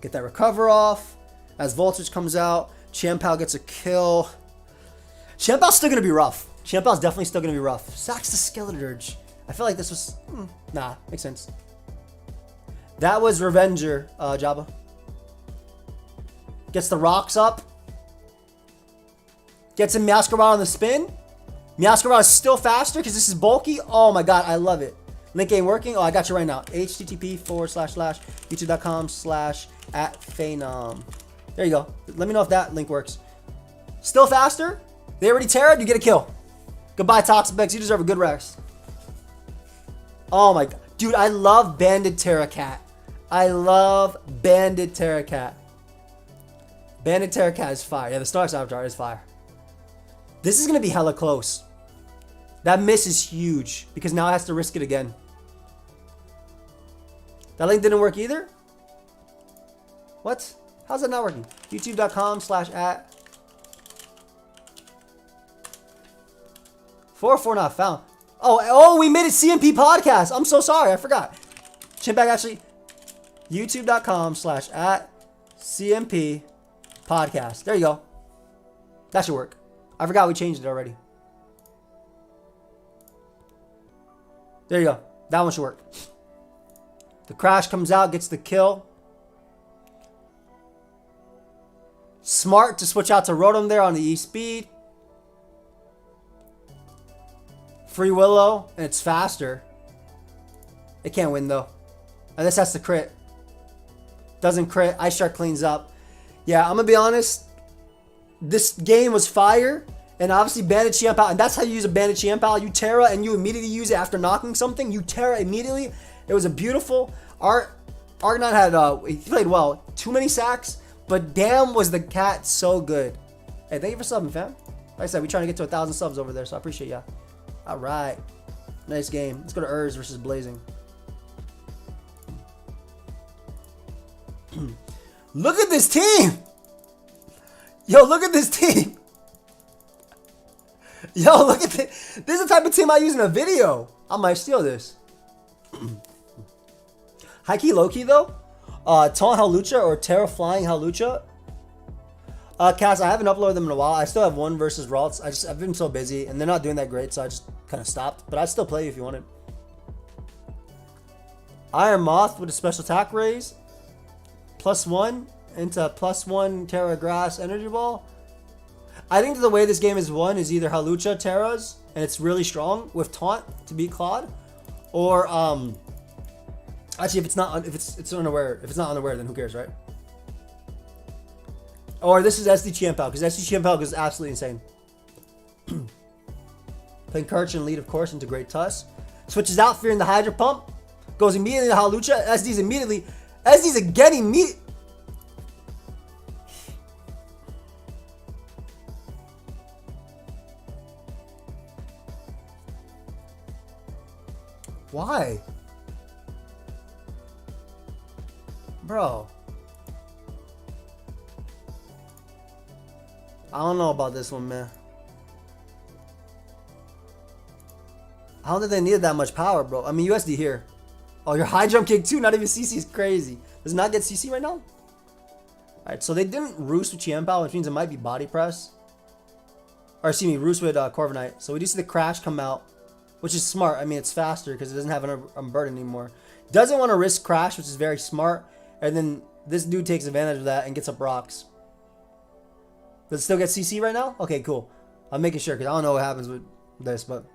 Get that recover off. As Voltage comes out, Chien-Pao gets a kill. Chien-Pao's still going to be rough. Chien-Pao's definitely still going to be rough. Sacks the Skeletorge. I feel like this was... nah, makes sense. That was Revenger, Jabba. Gets the rocks up. Gets him Meowscarada on the spin. Meowscarada is still faster because this is bulky. Oh my God, I love it. Link ain't working. Oh, I got you right now. http://youtube.com/@Phenom. There you go. Let me know if that link works. Still faster. They already Terra. You get a kill. Goodbye, Toxapex. You deserve a good rest. Oh my God. Dude, I love Banded Terra Cat. I love Banded Terra Cat. Banded Terra Cat is fire. Yeah, the Starks Avatar is fire. This is going to be hella close. That miss is huge because now it has to risk it again. That link didn't work either? What? How's that not working? youtube.com/@ 404 not found. Oh, we made it CMP podcast. I'm so sorry. I forgot. Chimpak actually. youtube.com/@ CMP podcast. There you go. That should work. I forgot we changed it already. There you go. That one should work. The crash comes out, gets the kill. Smart to switch out to Rotom there on the E-Speed. Free Willow, and it's faster. It can't win though. And this has to crit. Doesn't crit. Ice Shark cleans up. Yeah, I'm going to be honest. This game was fire. And obviously Banded Chien-Pao. And that's how you use a Banded Chien-Pao. You Terra and you immediately use it after knocking something. You Terra immediately. It was a beautiful... Argonaut had... he played well. Too many sacks. But damn was the cat so good. Hey, thank you for subbing, fam. Like I said, we're trying to get to 1,000 subs over there. So I appreciate ya. Alright. Nice game. Let's go to Urz versus Blazing. Look at this team. Yo, look at this team. Yo, look at this. This is the type of team I use in a video. I might steal this. High key, low key though. Taunt Hawlucha or Terra Flying Hawlucha. Cass, I haven't uploaded them in a while. I still have one versus Ralts. I've been so busy and they're not doing that great, so I just kind of stopped. But I'd still play you if you wanted. Iron Moth with a special attack raise. +1 into +1 Terra Grass Energy Ball. I think that the way this game is won is either Hawlucha Terras, and it's really strong with Taunt to beat Claude, or actually if it's not unaware, if it's not unaware, then who cares, right? Or this is SD Chien-Pao, because SD Chien-Pao is absolutely insane. Playing Kirch and lead, of course, into Great Tusk. Switches out, fearing the Hydro Pump. Goes immediately to Hawlucha. SD's immediately. SD's again immediately. Why? Bro. I don't know about this one, man. I don't think they needed that much power, bro. I mean, USD here. Oh, your high jump kick too. Not even CC is crazy. Does it not get CC right now? Alright, so they didn't roost with Chien-Pao, which means it might be body press. Or excuse me, roost with Corviknight. So we do see the crash come out, which is smart. I mean, it's faster because it doesn't have an burden anymore. Doesn't want to risk crash, which is very smart. And then this dude takes advantage of that and gets up rocks. Does it still get CC right now? Okay, cool. I'm making sure because I don't know what happens with this, but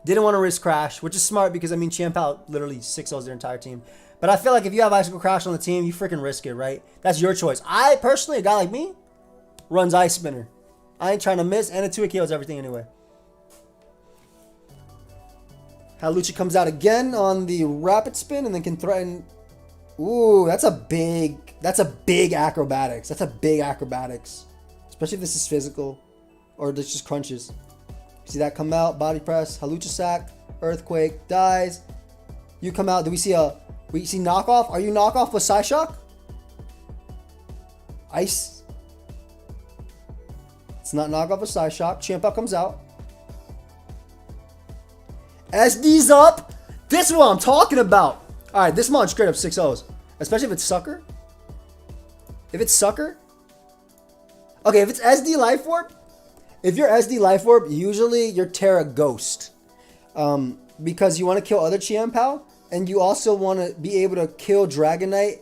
didn't want to risk crash, which is smart because, I mean, Chien-Pao literally 6-0s their entire team. But I feel like if you have Icicle Crash on the team, you freaking risk it, right? That's your choice. I, personally, a guy like me, runs Ice Spinner. I ain't trying to miss, and a 2 kills everything anyway. Hawlucha comes out again on the Rapid Spin and then can threaten. Ooh, that's a big acrobatics. That's a big acrobatics. Especially if this is physical or this just crunches. See that come out, body press, Hawlucha sack, earthquake, dies. You come out, do we see knockoff? Are you knockoff with Psyshock? Ice. It's not knockoff with Psyshock. Chien-Pao comes out. SD's up. This is what I'm talking about. Alright, this mod straight up 6-0s. Especially if it's Sucker. If it's Sucker. Okay, if it's SD Life Orb. If you're SD Life Orb, usually you're Terra Ghost. Because you want to kill other Chien-Pao. And you also want to be able to kill Dragonite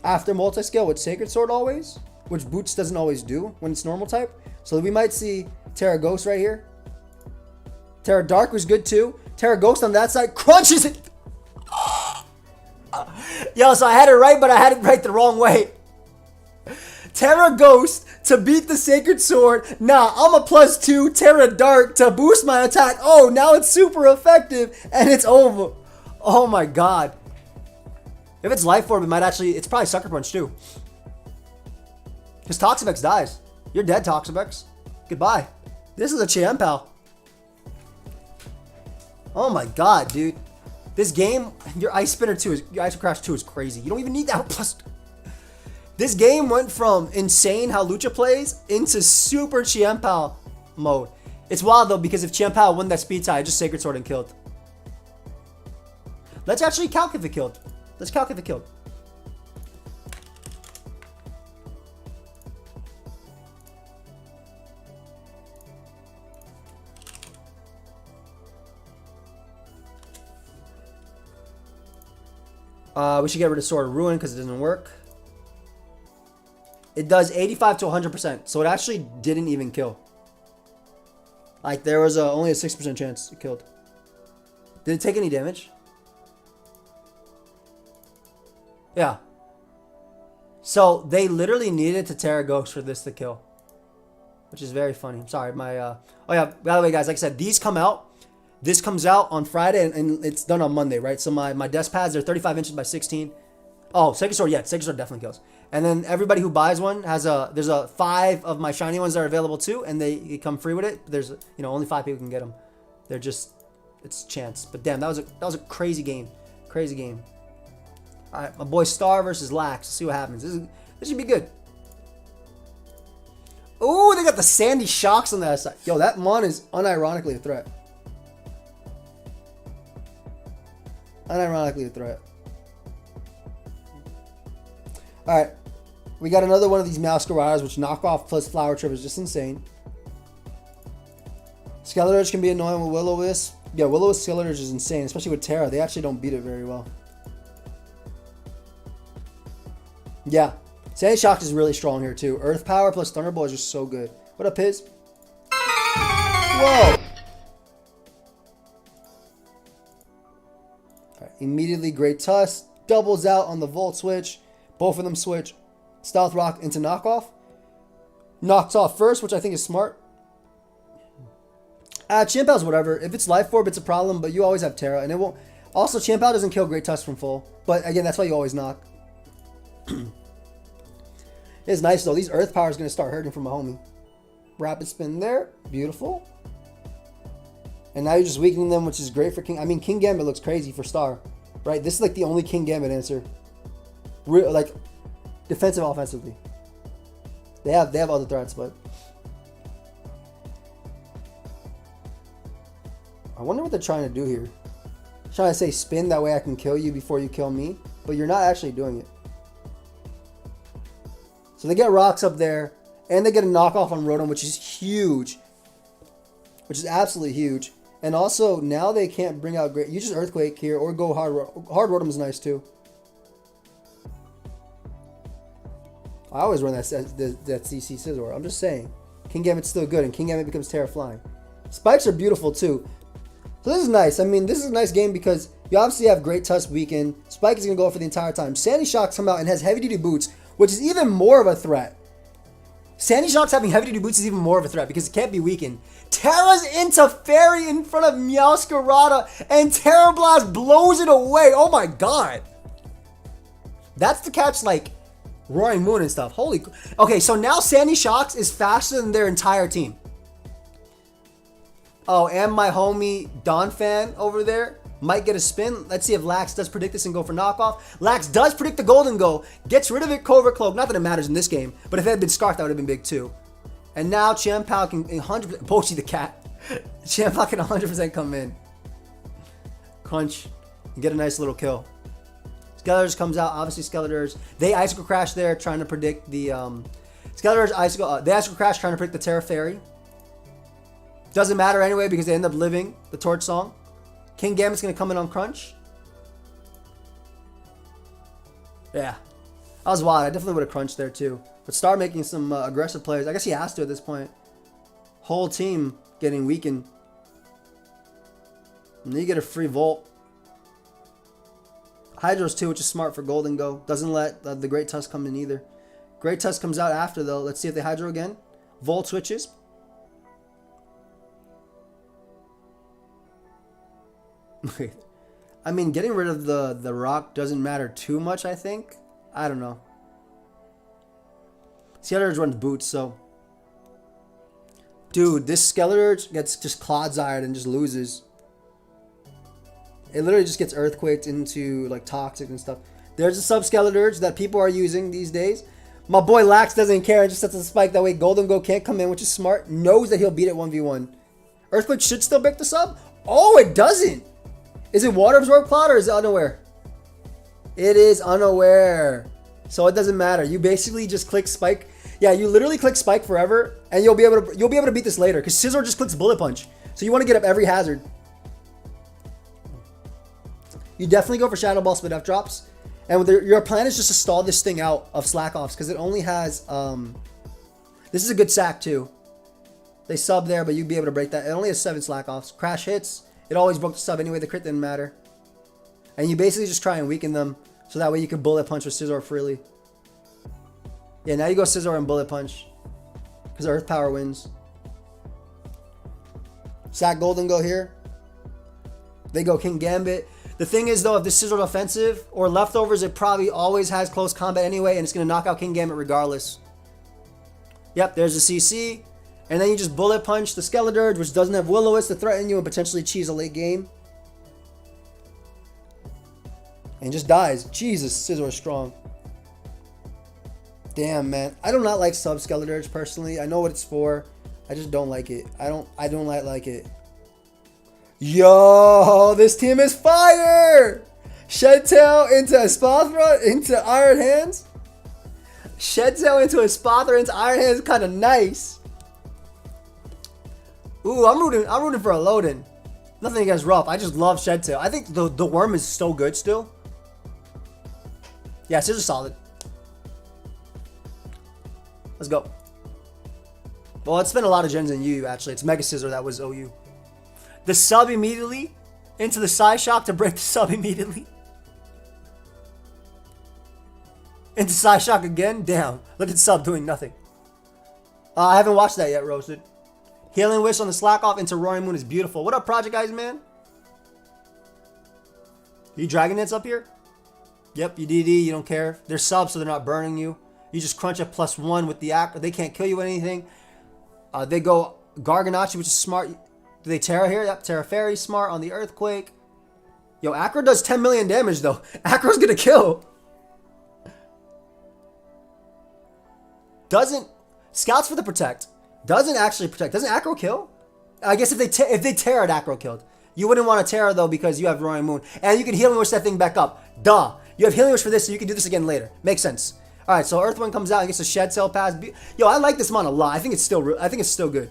after multi-scale with Sacred Sword always. Which Boots doesn't always do when it's normal type. So we might see Terra Ghost right here. Terra Dark was good too. Terra Ghost on that side crunches it. Yo, so I had it right, but I had it right the wrong way. Terra Ghost to beat the Sacred Sword. Nah, I'm a +2 Terra Dark to boost my attack. Oh, now it's super effective and it's over. Oh my god. If it's Life Orb, it might actually, it's probably Sucker Punch too. Because Toxapex dies. You're dead, Toxapex. Goodbye. This is a Chien-Pao. Oh my god, dude. This game, your Ice Spinner 2 is, your Ice Crash 2 is crazy. You don't even need that plus. This game went from insane how Hawlucha plays into super Chien-Pao mode. It's wild though, because if Chien-Pao won that speed tie, just Sacred Sword and killed. Let's actually calc if it killed. Let's calc if it killed. We should get rid of Sword of Ruin because it doesn't work. It does 85 to 100%, so it actually didn't even kill. Like, there was only a 6% chance it killed. Did it take any damage? Yeah. So, they literally needed to Terra Ghost for this to kill. Which is very funny. I'm sorry, my, oh yeah, by the way, guys, like I said, these come out. This comes out on Friday, and it's done on Monday, right? So my desk pads, they're 35 inches by 16. Oh, Sacred Sword, yeah, Sacred Sword definitely kills. And then everybody who buys one has there's 5 of my shiny ones that are available too, and they come free with it. There's, only 5 people can get them. They're just, it's chance. But damn, that was a crazy game. Crazy game. Alright, my boy Star versus Lax. Let's see what happens. This should be good. Ooh, they got the Sandy Shocks on that side. Yo, that Mon is unironically a threat. Unironically a threat. Alright. We got another one of these Masqueradas, which knockoff plus Flower Trip is just insane. Skeletor's can be annoying with Will-O-Wisp. Yeah, Will-O-Wisp Skeletor's is insane, especially with Terra. They actually don't beat it very well. Yeah. Sandy Shock is really strong here too. Earth Power plus Thunderbolt is just so good. What up, Piz? Whoa! Alright, immediately Great Tusk. Doubles out on the Volt switch. Both of them switch. Stealth Rock into knockoff. Knocks off first, which I think is smart. Chien-Pao's whatever. If it's Life Orb, it's a problem, but you always have Terra, and it won't. Also, Chien-Pao doesn't kill Great Tusk from full. But again, that's why you always knock. It's nice though. These Earth Power is going to start hurting from my homie. Rapid Spin there. Beautiful. And now you're just weakening them, which is great for King. I mean, King Gambit looks crazy for Star. Right? This is like the only King Gambit answer. Like, defensive, offensively. They have other threats, but... I wonder what they're trying to do here. They're trying to say spin, that way I can kill you before you kill me. But you're not actually doing it. So they get rocks up there, and they get a knockoff on Rotom, which is huge. Which is absolutely huge. And also, now they can't bring out great... You just Earthquake here, or go Hard Rotom. Hard Rotom is nice, too. I always run that CC Scizor. I'm just saying. King Gambit's still good, and King Gambit becomes Terra Flying. Spikes are beautiful, too. So this is nice. I mean, this is a nice game because you obviously have Great Tusk weakened. Spike is going to go for the entire time. Sandy Shock's come out and has heavy-duty boots, which is even more of a threat. Sandy Shock's having heavy-duty boots is even more of a threat because it can't be weakened. Terra's into Fairy in front of Meowscarada, and Terra Blast blows it away. Oh my god. That's to catch, like, Roaring Moon and stuff. Holy... Okay, so now Sandy Shocks is faster than their entire team. Oh, and my homie Donphan over there might get a spin. Let's see if Lax does predict this and go for knockoff. Lax does predict the Golden Go. Gets rid of it, Cobra Cloak. Not that it matters in this game, but if it had been Scarf, that would have been big too. And now Chien-Pao can 100%... Pochi the cat. Chien-Pao can 100% come in. Crunch. And get a nice little kill. Skeletors comes out. Obviously, Skeletors. They Icicle Crash there, trying to predict the... Skeletors Icicle... they Icicle Crash, trying to predict the Terra Fairy. Doesn't matter anyway because they end up living the Torch Song. King Gambit's going to come in on Crunch. Yeah. That was wild. I definitely would have crunched there too. But Star making some aggressive plays. I guess he has to at this point. Whole team getting weakened. And then you get a free Volt. Hydros too, which is smart for Golden Go. Doesn't let the Great Tusk come in either. Great Tusk comes out after though. Let's see if they Hydro again. Volt switches. I mean, getting rid of the rock doesn't matter too much, I think. I don't know. Skeletor runs boots, so... Dude, this Skeletor gets just Clodsire and just loses. It literally just gets Earthquaked into, like, Toxic and stuff. There's a sub-Skeletor that people are using these days. My boy Lax doesn't care and just sets a spike. That way Golden Go can't come in, which is smart. Knows that he'll beat it 1v1. Earthquake should still break the sub? Oh, it doesn't! Is it Water Absorb Cloud or is it Unaware? It is Unaware. So it doesn't matter. You basically just click Spike. Yeah, you literally click Spike forever, and you'll be able to beat this later because Scizor just clicks Bullet Punch. So you want to get up every hazard. You definitely go for Shadow Ball Split F drops, and your plan is just to stall this thing out of slack offs because it only has. This is a good sack too. They sub there, but you'd be able to break that. It only has 7 slack offs. Crash hits. It always broke the sub anyway. The crit didn't matter. And you basically just try and weaken them. So that way you can Bullet Punch with Scizor freely. Yeah, now you go Scizor and Bullet Punch. Because Earth Power wins. Sack Golden Go here. They go King Gambit. The thing is though, if this Scizor offensive or leftovers, it probably always has close combat anyway. And it's going to knock out King Gambit regardless. Yep, there's the CC. And then you just Bullet Punch the Skeletor, which doesn't have Will-O-Wisp to threaten you and potentially cheese a late game. And just dies. Jesus, Scizor is strong. Damn, man. I do not like sub Skeledirge personally. I know what it's for. I just don't like it. I don't like it. Yo, this team is fire! Shedtail into Espathra into Iron Hands. Shedtail into Espathra into Iron Hands, kind of nice. Ooh, I'm rooting for a load-in. Nothing against Rough. I just love Shedtail. I think the worm is so good still. Yeah, Scissor solid. Let's go. Well, it's been a lot of gens in UU actually. It's Mega Scissor that was OU. The sub immediately into the Psyshock to break the sub immediately. Into Psyshock again. Damn. Look at sub doing nothing. I haven't watched that yet, Roasted. Healing Wish on the Slack Off into Roaring Moon is beautiful. What up, Project Guys, man? You Dragon Dance up here? Yep, you DD. You don't care. They're subs, so they're not burning you. You just crunch a +1 with the Acro. They can't kill you with anything. They go Garganacl, which is smart. Do they Terra here? Yep, Terra Fairy, smart on the Earthquake. Yo, Acro does 10 million damage, though. Acro's gonna kill. Doesn't... Scouts for the Protect. Doesn't actually protect. Doesn't Acro kill? I guess if they Terra, Acro killed. You wouldn't want to Terra, though, because you have Roaring Moon. And you can Healing Wish that thing back up. Duh. You have Healing Wish for this, so you can do this again later. Makes sense. Alright, so Earthwind comes out and gets a Shedtail pass. Yo, I like this mon a lot. I think it's still good.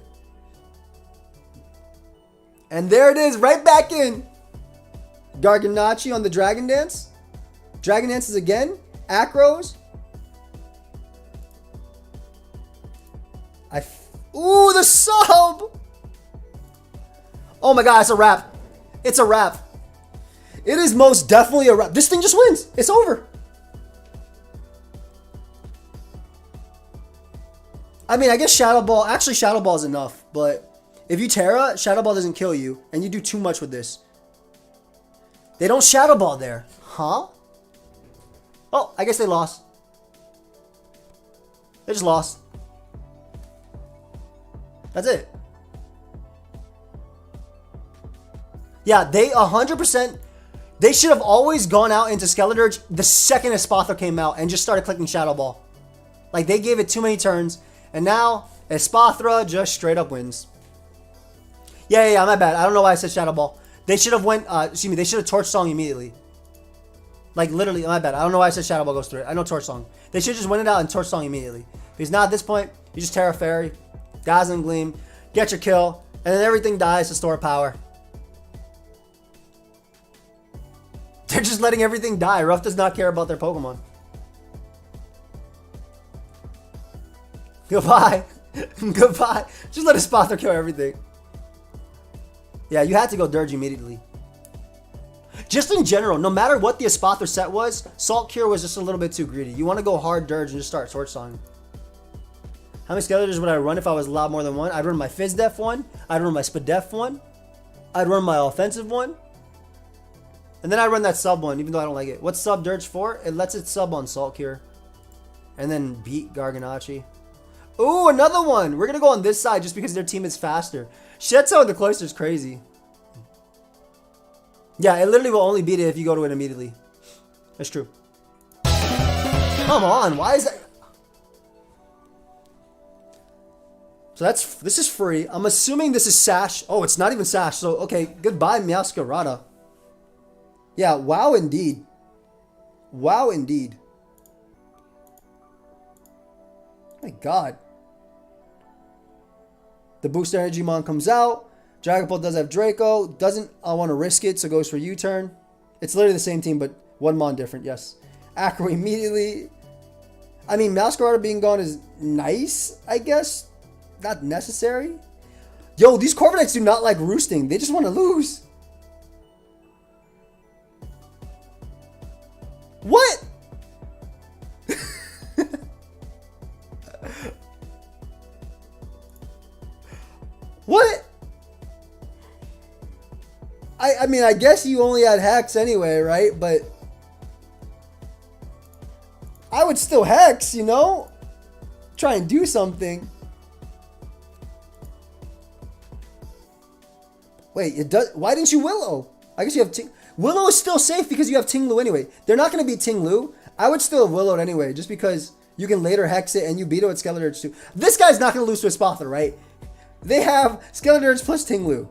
And there it is, right back in. Garganacl on the Dragon Dance. Dragon Dances again. Acros. Ooh, the sub! Oh my god, it's a wrap. It's a wrap. It is most definitely a wrap. This thing just wins. It's over. I mean, I guess Shadow Ball... Actually, Shadow Ball is enough, but... If you Terra, Shadow Ball doesn't kill you, and you do too much with this. They don't Shadow Ball there. Huh? Oh, I guess they lost. They just lost. That's it. Yeah, they 100%... They should have always gone out into Skeledirge the second Espathra came out and just started clicking Shadow Ball. Like, they gave it too many turns, and now Espathra just straight up wins. Yeah, my bad. I don't know why I said Shadow Ball. They should have they should have Torch Song immediately. Like, literally, my bad. I don't know why I said Shadow Ball goes through it. I know Torch Song. They should just win it out and Torch Song immediately. Because now at this point, you just Terra Fairy, Dazzling Gleam, get your kill, and then everything dies to store power. They're just letting everything die. Ruff does not care about their Pokemon. Goodbye. Goodbye. Just let Espathra kill everything. Yeah, you had to go Dirge immediately. Just in general, no matter what the Espathra set was, Salt Cure was just a little bit too greedy. You want to go hard Dirge and just start Torch Song. How many Skeletors would I run if I was allowed more than one? I'd run my Fizz Def one. I'd run my Spadef one. I'd run my offensive one. And then I run that sub one, even though I don't like it. What's sub Dirge for? It lets it sub on Salt Cure. And then beat Garganacl. Ooh, another one! We're gonna go on this side just because their team is faster. Shedtail in the Cloister is crazy. Yeah, it literally will only beat it if you go to it immediately. That's true. Come on, why is that? So this is free. I'm assuming this is Sash. Oh, it's not even Sash. So, okay, goodbye, Meowscarada. Yeah, wow indeed. Wow indeed. My god. The Booster Energy Mon comes out. Dragapult does have Draco. Doesn't want to risk it, so goes for U-turn. It's literally the same team, but one Mon different, yes. Acro immediately. I mean, Meowscarada being gone is nice, I guess. Not necessary. Yo, these Corviknights do not like roosting. They just want to lose. What? What? I mean, I guess you only had Hex anyway, right? But I would still Hex, you know? Try and do something. Wait, it does. Why didn't you Willow? I guess you have Willow is still safe because you have Ting Lu anyway. They're not going to beat Ting Lu. I would still have Willowed anyway, just because you can later Hex it and you beat it with Skeleturge too. This guy's not going to lose to Espathra, right? They have Skeleturge plus Ting Lu.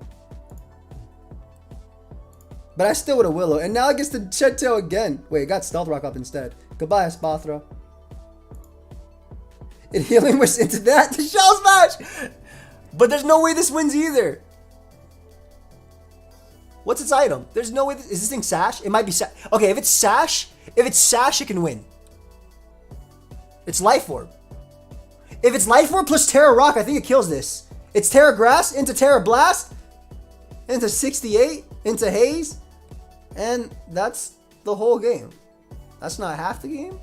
But I still would have Willow. And now it gets to Shed Tail again. Wait, it got Stealth Rock up instead. Goodbye, Espathra. It Healing Wish into that to Shell Smash! But there's no way this wins either. What's its item? There's no way. Is this thing Sash? It might be Sash. Okay, if it's Sash, it can win. It's Life Orb. If it's Life Orb plus Terra Rock, I think it kills this. It's Terra Grass into Terra Blast into 68 into Haze, and that's the whole game. That's not half the game.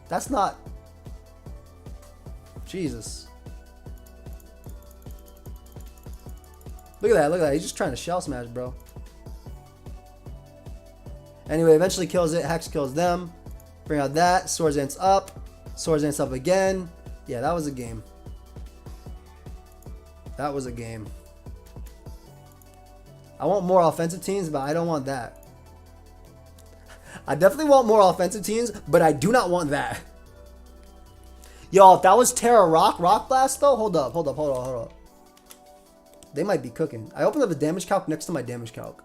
That's not. Jesus. Look at that, look at that. He's just trying to Shell Smash, bro. Anyway, eventually kills it. Hex kills them. Bring out that. Swords Dance up. Swords Dance up again. Yeah, that was a game. That was a game. I want more offensive teams, but I don't want that. I definitely want more offensive teams, but I do not want that. Yo, if that was Terra Rock Blast, though, hold up. They might be cooking. I opened up a damage calc next to my damage calc.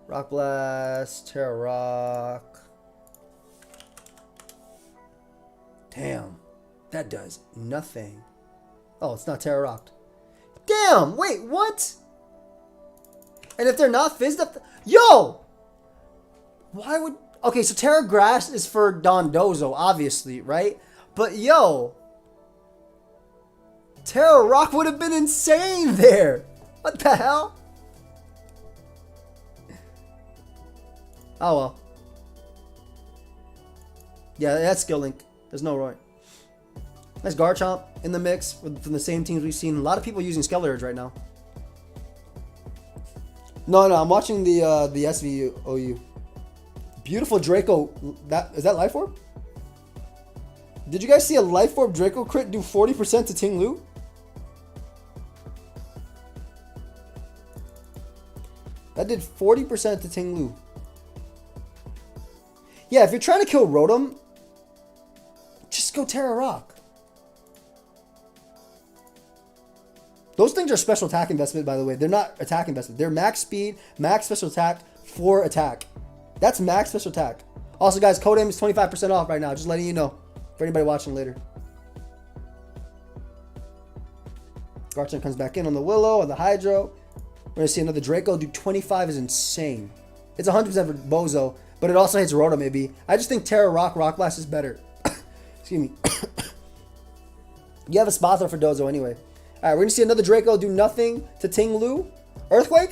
Rock Blast, Terra Rock. Damn, that does nothing. Oh, it's not Terra Rocked. Damn, wait, what? And if they're not fizzed up, yo! Why would... Okay, so Terra Grass is for Don Dozo, obviously, right? But, yo... Terra Rock would have been insane there! What the hell? Oh, well. Yeah, that's Skill Link. There's no Roy. Nice Garchomp in the mix from the same teams we've seen. A lot of people using Skeleturge right now. No, I'm watching the SVOU. Beautiful Draco. Is that Life Orb? Did you guys see a Life Orb Draco crit do 40% to Ting Lu? That did 40% to Ting Lu. Yeah, if you're trying to kill Rotom, just go Terra Rock. Those things are special attack investment, by the way. They're not attack investment. They're max speed, max special attack, 4 attack. That's max special attack. Also, guys, code aim is 25% off right now. Just letting you know for anybody watching later. Garchomp comes back in on the Willow, on the Hydro. We're going to see another Draco. Dude, 25 is insane. It's 100% for Bozo, but it also hits Rotom maybe. I just think Terra Rock Blast is better. Excuse me. You have a Espathra for Dozo anyway. All right, we're going to see another Draco do nothing to Ting Lu. Earthquake?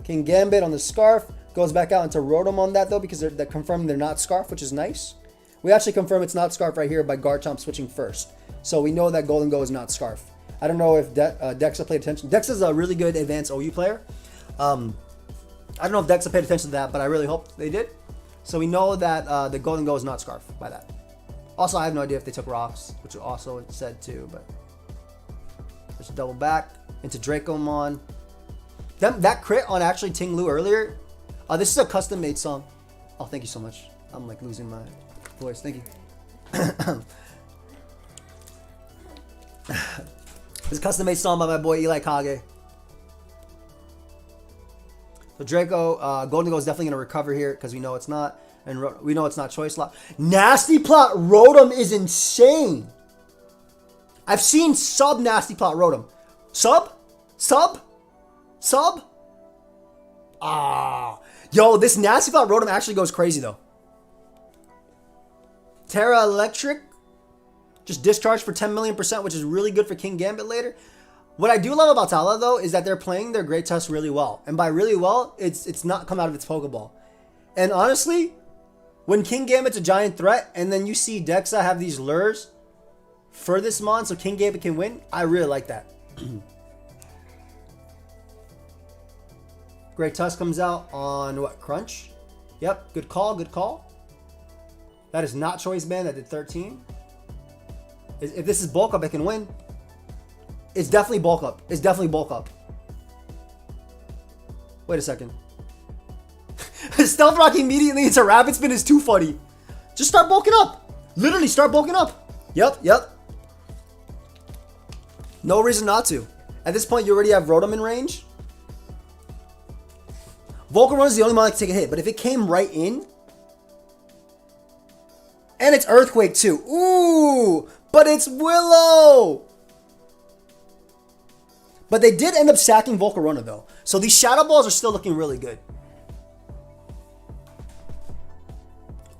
King Gambit on the Scarf. Goes back out into Rotom on that, though, because they're confirming they're not Scarf, which is nice. We actually confirm it's not Scarf right here by Garchomp switching first. So we know that Golden Go is not Scarf. I don't know if Dexa played attention. Dexa is a really good advanced OU player. I don't know if Dexa paid attention to that, but I really hope they did. So we know that the Golden Go is not Scarf by that. Also, I have no idea if they took rocks, which also it said too, but just double back into Dracomon. That crit on actually Ting Lu earlier. This is a custom made song. Oh, thank you so much. I'm like losing my voice. Thank you. This is a custom made song by my boy Eli Kage. So Draco, Golden Go is definitely gonna recover here because we know it's not. And we know it's not Choice Lock. Nasty Plot Rotom is insane. I've seen sub Nasty Plot Rotom. Sub? Yo, this Nasty Plot Rotom actually goes crazy though. Terra Electric. Just discharge for 10 million%, which is really good for King Gambit later. What I do love about Tala though is that they're playing their Great Tusk really well. And by really well, it's not come out of its Pokeball. And honestly, when King Gambit's a giant threat, and then you see Dexa have these lures for this mon, so King Gambit can win, I really like that. Great Tusk comes out on what? Crunch? Yep, good call, good call. That is not choice band. That did 13. If this is bulk up, it can win. It's definitely bulk up. It's definitely bulk up. Wait a second. Stealth Rock immediately into Rapid Spin is too funny. Just start bulking up. Literally start bulking up. Yep, yep. No reason not to. At this point, you already have Rotom in range. Volcarona is the only one that can take a hit, but if it came right in, and it's Earthquake too. Ooh, but it's Willow. But they did end up sacking Volcarona though. So these Shadow Balls are still looking really good.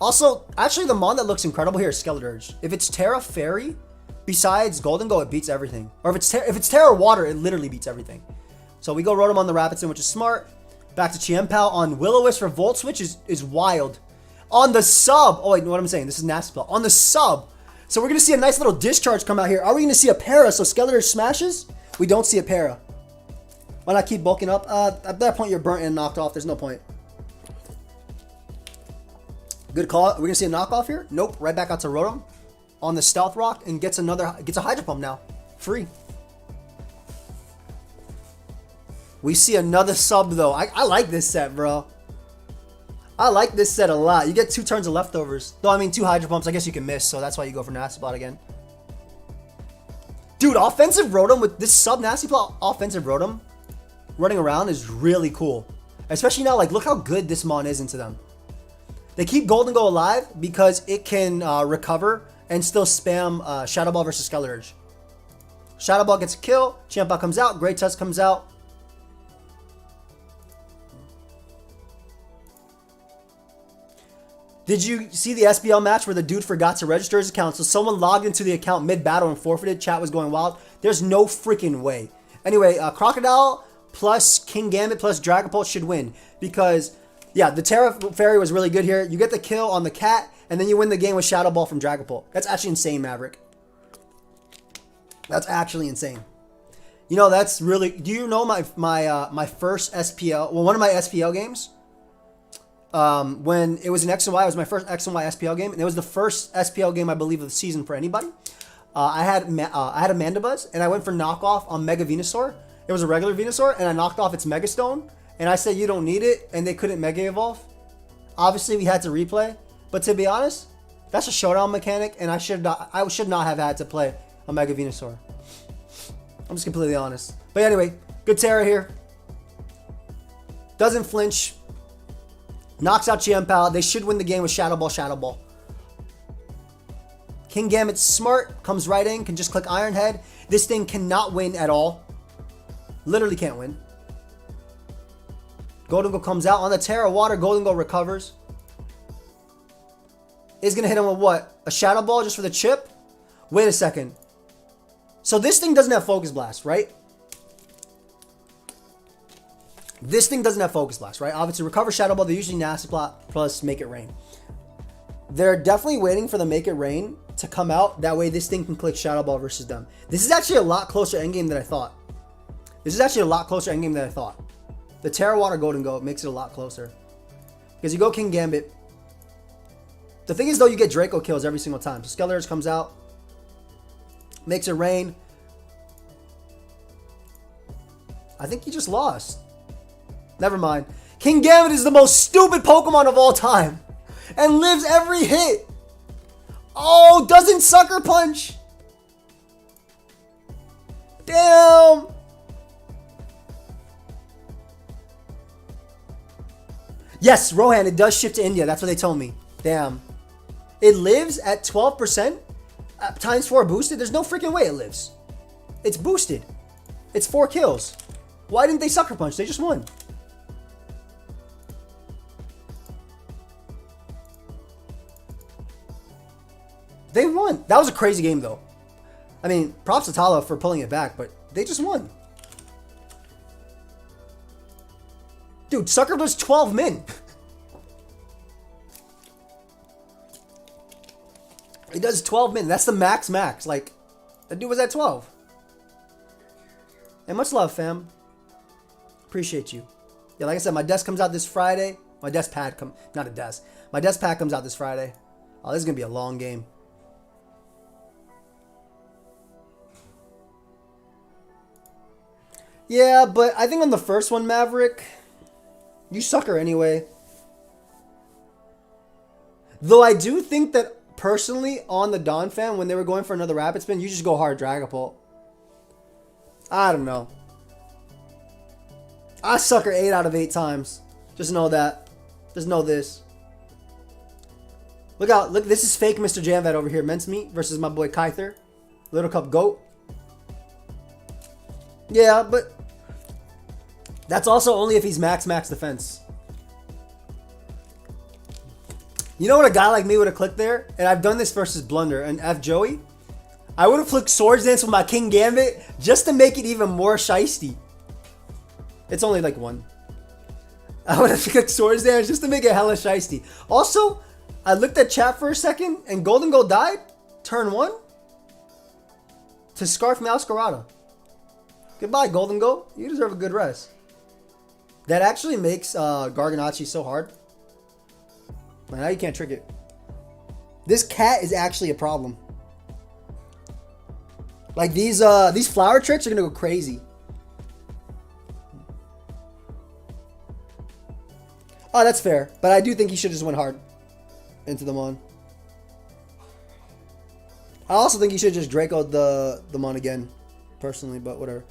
Also, actually the Mon that looks incredible here is Skeleturge. If it's Terra Fairy, besides Golden Go, it beats everything. Or if it's Terra Water, it literally beats everything. So we go Rotom on the Rapid Spin, which is smart. Back to Chien-Pao on Will-O-Wisp for Volt Switch is wild. On the sub, oh wait, what I'm saying, this is Nasty Spell. On the sub, so we're going to see a nice little discharge come out here. Are we going to see a para, so Skeleturge smashes? We don't see a para. Why not keep bulking up? At that point, you're burnt and knocked off. There's no point. Good call. Are we going to see a knockoff here? Nope. Right back out to Rotom on the Stealth Rock and gets a Hydro Pump now. Free. We see another sub, though. I like this set, bro. I like this set a lot. You get 2 turns of leftovers. Though, I mean, 2 Hydro Pumps. I guess you can miss, so that's why you go for Nasty Plot again. Dude, offensive Rotom with this sub Nasty Plot offensive Rotom running around is really cool. Especially now, like, look how good this Mon is into them. They keep Golden Go alive because it can recover and still spam Shadow Ball versus Skeleturge. Shadow Ball gets a kill. Chien-Pao comes out. Great Tusk comes out. Did you see the SBL match where the dude forgot to register his account? So someone logged into the account mid-battle and forfeited. Chat was going wild. There's no freaking way. Anyway, Crocodile plus Kingambit plus Dragapult should win. Because, yeah, the Terra Fairy was really good here. You get the kill on the cat, and then you win the game with Shadow Ball from Dragapult. That's actually insane, Maverick. That's actually insane. You know, that's really... Do you know my first SPL... Well, one of my SPL games... when it was in X and Y, it was my first X and Y SPL game, and it was the first SPL game I believe of the season for anybody. I had a Mandibuzz, and I went for knockoff on Mega Venusaur. It was a regular Venusaur, and I knocked off its Mega Stone, and I said you don't need it, and they couldn't Mega Evolve. Obviously, we had to replay, but to be honest, that's a showdown mechanic, and I should not have had to play a Mega Venusaur. I'm just completely honest. But anyway, good Terra here. Doesn't flinch. Knocks out Chien-Pao. They should win the game with Shadow Ball, Shadow Ball. Kingambit's smart. Comes right in. Can just click Iron Head. This thing cannot win at all. Literally can't win. Golden Go comes out on the Terra Water. Golden Go recovers. Is going to hit him with what? A Shadow Ball just for the chip? Wait a second. So this thing doesn't have Focus Blast, right? This thing doesn't have Focus Blast, right? Obviously, recover Shadow Ball. They're usually Nasty Plot plus Make It Rain. They're definitely waiting for the Make It Rain to come out. That way, this thing can click Shadow Ball versus them. This is actually a lot closer endgame than I thought. The Terra Water Golden Go makes it a lot closer. Because you go Kingambit. The thing is, though, you get Draco kills every single time. So Skeleturge comes out. Makes it rain. I think he just lost. Never mind. Kingambit is the most stupid Pokemon of all time. And lives every hit. Oh, doesn't Sucker Punch. Damn. Yes, Rohan, it does ship to India. That's what they told me. Damn. It lives at 12%. Times 4 boosted. There's no freaking way it lives. It's boosted. It's 4 kills. Why didn't they Sucker Punch? They just won. They won. That was a crazy game, though. I mean, props to Tala for pulling it back, but they just won. Dude, Sucker does 12 min. He does 12 min. That's the max. Like, that dude was at 12. And much love, fam. Appreciate you. Yeah, like I said, my desk comes out this Friday. My desk pad not a desk. My desk pad comes out this Friday. Oh, this is gonna be a long game. Yeah, but I think on the first one, Maverick, you sucker anyway. Though I do think that personally on the Dawn fan, when they were going for another rapid spin, you just go hard Dragapult. I don't know. I sucker 8 out of 8 times. Just know that. Just know this. Look out. Look, this is fake Mr. Janvet over here. Mincemeat versus my boy Kyther. Little Cup Goat. Yeah, but that's also only if he's max defense. You know what a guy like me would have clicked there? And I've done this versus Blunder and F Joey. I would have clicked Swords Dance with my King Gambit just to make it even more shiesty. It's only like 1. I would have clicked Swords Dance just to make it hella shiesty. Also, I looked at chat for a second and Golden Gold died. Turn 1. To Scarf Masquerada. Goodbye, Golden Gold. You deserve a good rest. That actually makes Garganacl so hard. Now you can't trick it. This cat is actually a problem. Like these flower tricks are gonna go crazy. Oh, that's fair. But I do think he should just went hard into the Mon. I also think he should just Draco'd the Mon again, personally, but whatever.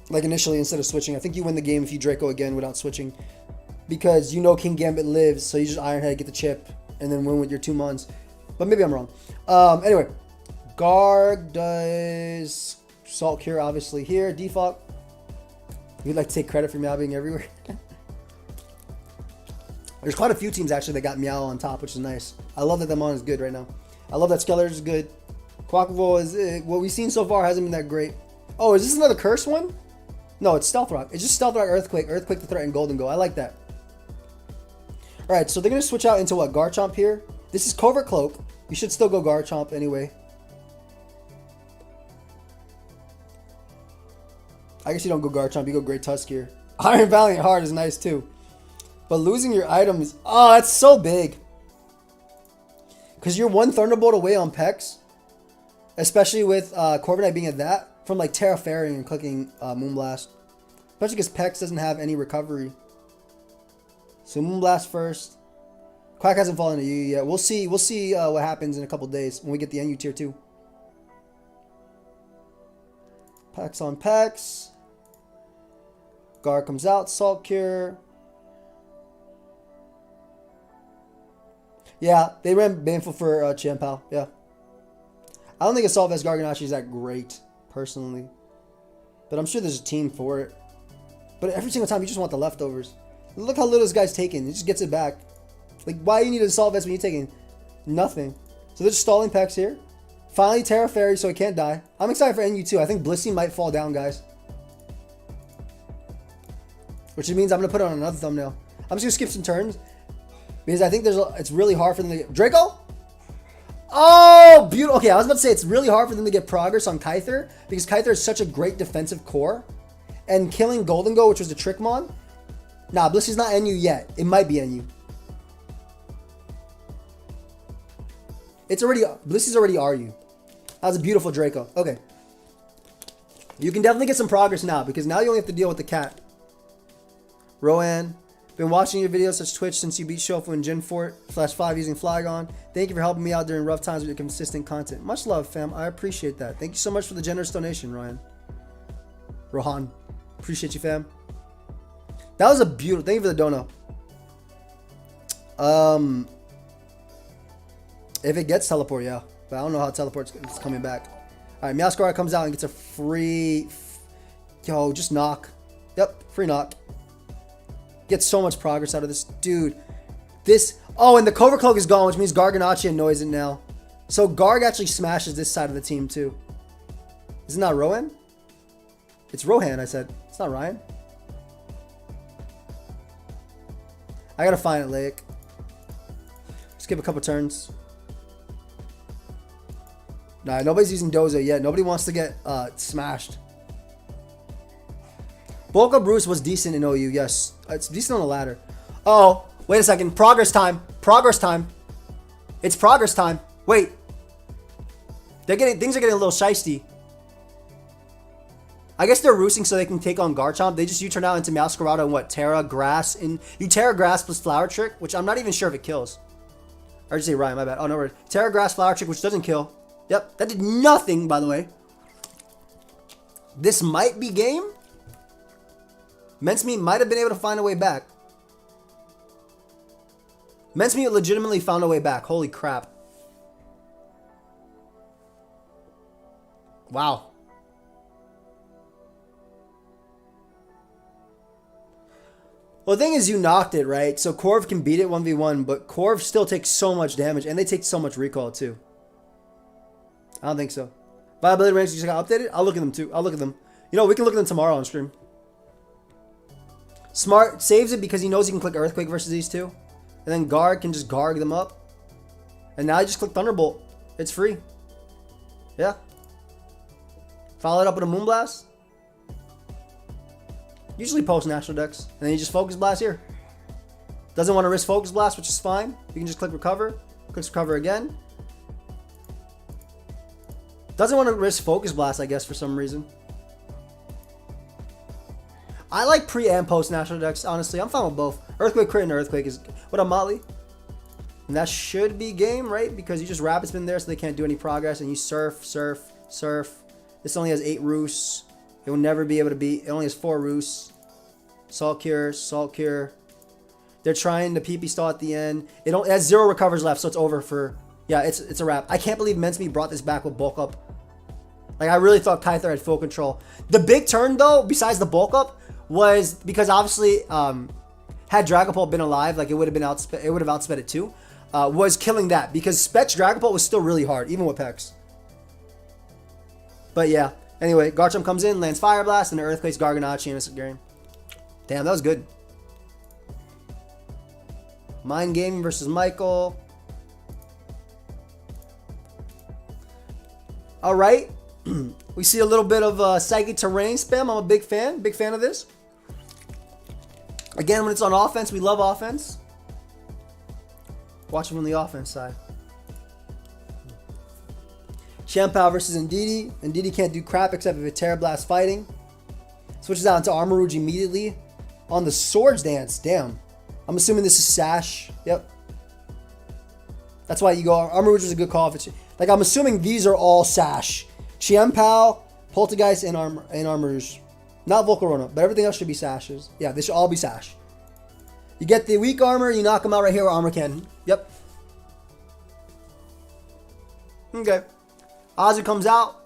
Like initially instead of switching. I think you win the game if you Draco again without switching. Because you know King Gambit lives, so you just Ironhead, get the chip, and then win with your 2 Mons. But maybe I'm wrong. Anyway. Garg does Salt Cure, obviously, here. Default. You'd like to take credit for Meow being everywhere. There's quite a few teams, actually, that got Meow on top, which is nice. I love that the Mon is good right now. I love that Skeller is good. Quackable is... what we've seen so far hasn't been that great. Oh, is this another curse one? No, it's Stealth Rock. It's just Stealth Rock, Earthquake. Earthquake to threaten Golden Go. I like that. Alright, so they're going to switch out into what? Garchomp here. This is Covert Cloak. You should still go Garchomp anyway. I guess you don't go Garchomp. You go Great Tusk here. Iron Valiant Heart is nice too. But losing your items... oh, that's so big. Because you're 1 Thunderbolt away on Pex. Especially with Corviknight being at that. From like Terra Fairy and clicking Moonblast. Especially because Pex doesn't have any recovery. So Moonblast first. Quack hasn't fallen to you yet. We'll see what happens in a couple days when we get the NU tier 2. Pex on Pex. Gar comes out. Salt Cure. Yeah, they ran Baneful for Chien-Pao. Yeah. I don't think Assault Vest Garganacl is that great, personally. But I'm sure there's a team for it. But every single time, you just want the leftovers. Look how little this guy's taking. He just gets it back. Like, why do you need an Assault Vest when you're taking nothing? So they're just stalling Pex here. Finally, Terra Fairy, so he can't die. I'm excited for NU too. I think Blissey might fall down, guys. Which means I'm going to put it on another thumbnail. I'm just going to skip some turns. Because I think it's really hard for them to get... Draco? Oh, beautiful. Okay, I was about to say it's really hard for them to get progress on Kyther. Because Kyther is such a great defensive core. And killing Golden Go, which was the Trickmon. Nah, Blissey's not NU yet. It might be NU. It's already... Blissey's already RU. That was a beautiful Draco. Okay. You can definitely get some progress now. Because now you only have to deal with the cat. Rowan. Been watching your videos such Twitch since you beat Shofu in Gen 4/5 using Flygon. Thank you for helping me out during rough times with your consistent content. Much love, fam. I appreciate that. Thank you so much for the generous donation, Ryan. Rohan. Appreciate you, fam. That was a beautiful... Thank you for the dono. If it gets teleport, yeah. But I don't know how teleport's coming back. Alright, Meowscarlet comes out and gets a free... Yo, just knock. Yep, free knock. Get so much progress out of this. Dude, this... Oh, and the Covert Cloak is gone, which means Garganacl annoys it now. So Garg actually smashes this side of the team, too. Is it not Rowan? It's Rohan, I said. It's not Ryan. I gotta find it, Lake. Skip a couple turns. Nah, nobody's using Dozo yet. Nobody wants to get smashed. Bulk Up Bruce was decent in OU, yes. It's decent on the ladder. Oh, wait a second. Progress time. Progress time. It's progress time. Wait. Things are getting a little shiesty. I guess they're roosting so they can take on Garchomp. They just U-turn out into Meowscarada and what? Terra, Grass, and you Terra Grass plus Flower Trick, which I'm not even sure if it kills. Or just say Ryan, my bad. Oh, no, word. Terra Grass, Flower Trick, which doesn't kill. Yep, that did nothing, by the way. This might be game. Mensmeet might have been able to find a way back. Mensmeet legitimately found a way back. Holy crap. Wow. Well, the thing is, you knocked it, right? So Corv can beat it 1v1, but Corv still takes so much damage, and they take so much recoil, too. I don't think so. Viability ranks just got updated? I'll look at them, too. I'll look at them. You know, we can look at them tomorrow on stream. Smart saves it because he knows he can click Earthquake versus these two. And then Garg can just Garg them up. And now I just click Thunderbolt. It's free. Yeah. Follow it up with a Moonblast. Usually post National Dex. And then you just Focus Blast here. Doesn't want to risk Focus Blast, which is fine. You can just click Recover. Clicks Recover again. Doesn't want to risk Focus Blast, I guess, for some reason. I like pre and post National Dex, honestly. I'm fine with both. Earthquake Crit and Earthquake is... What up, Motley? And that should be game, right? Because you just Rapid Spin there so they can't do any progress. And you Surf, Surf, Surf. This only has 8 Roosts. It will never be able to beat. It only has 4 Roosts. Salt Cure, Salt Cure. They're trying to PP stall at the end. It has 0 recovers left, so it's over for... Yeah, it's a wrap. I can't believe Mensmeet brought this back with Bulk Up. Like, I really thought Kyther had full control. The big turn, though, besides the Bulk Up, was because obviously, had Dragapult been alive, like it would have outsped it too, was killing that. Because Spetch Dragapult was still really hard, even with Pex. But yeah. Anyway, Garchomp comes in, lands Fire Blast, and the Earthquakes Garganacl and Garen. Damn, that was good. Mind Gaming versus Michael. Alright. We see a little bit of Psychic Terrain spam. I'm a big fan. Big fan of this. Again, when it's on offense, we love offense. Watch it from the offense side. Chien-Pao versus Ndidi. Ndidi can't do crap except if it's Terra Blast fighting. Switches out into Armor Rouge immediately. On the Swords Dance. Damn. I'm assuming this is Sash. Yep. That's why you go. Armor Rouge is a good call. If it's, like, I'm assuming these are all Sash. Chien-Pao, Poltergeist, and Armor Rouge. Not Volcarona, but everything else should be Sashes. Yeah, they should all be Sash. You get the weak armor, you knock them out right here with Armor Cannon. Yep. Okay. Azu comes out.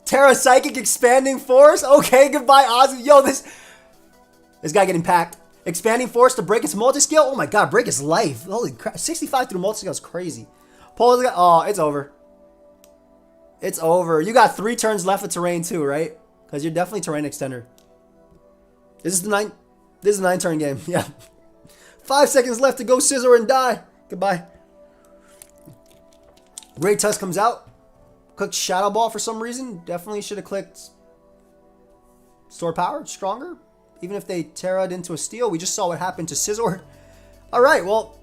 Terra Psychic Expanding Force. Okay, goodbye, Azu. Yo, this guy getting packed. Expanding Force to break its multi-scale. Oh my god, break its life. Holy crap. 65 through multi-scale is crazy. Poltergeist. Oh, it's over. It's over. You got 3 turns left of terrain too, right? Because you're definitely terrain extender. This is the 9-turn game. Yeah. 5 seconds left to go Scizor and die. Goodbye. Great Tusk comes out. Clicked Shadow Ball for some reason. Definitely should have clicked Store Power, stronger. Even if they Terra'd into a Steel. We just saw what happened to Scizor. Alright, well,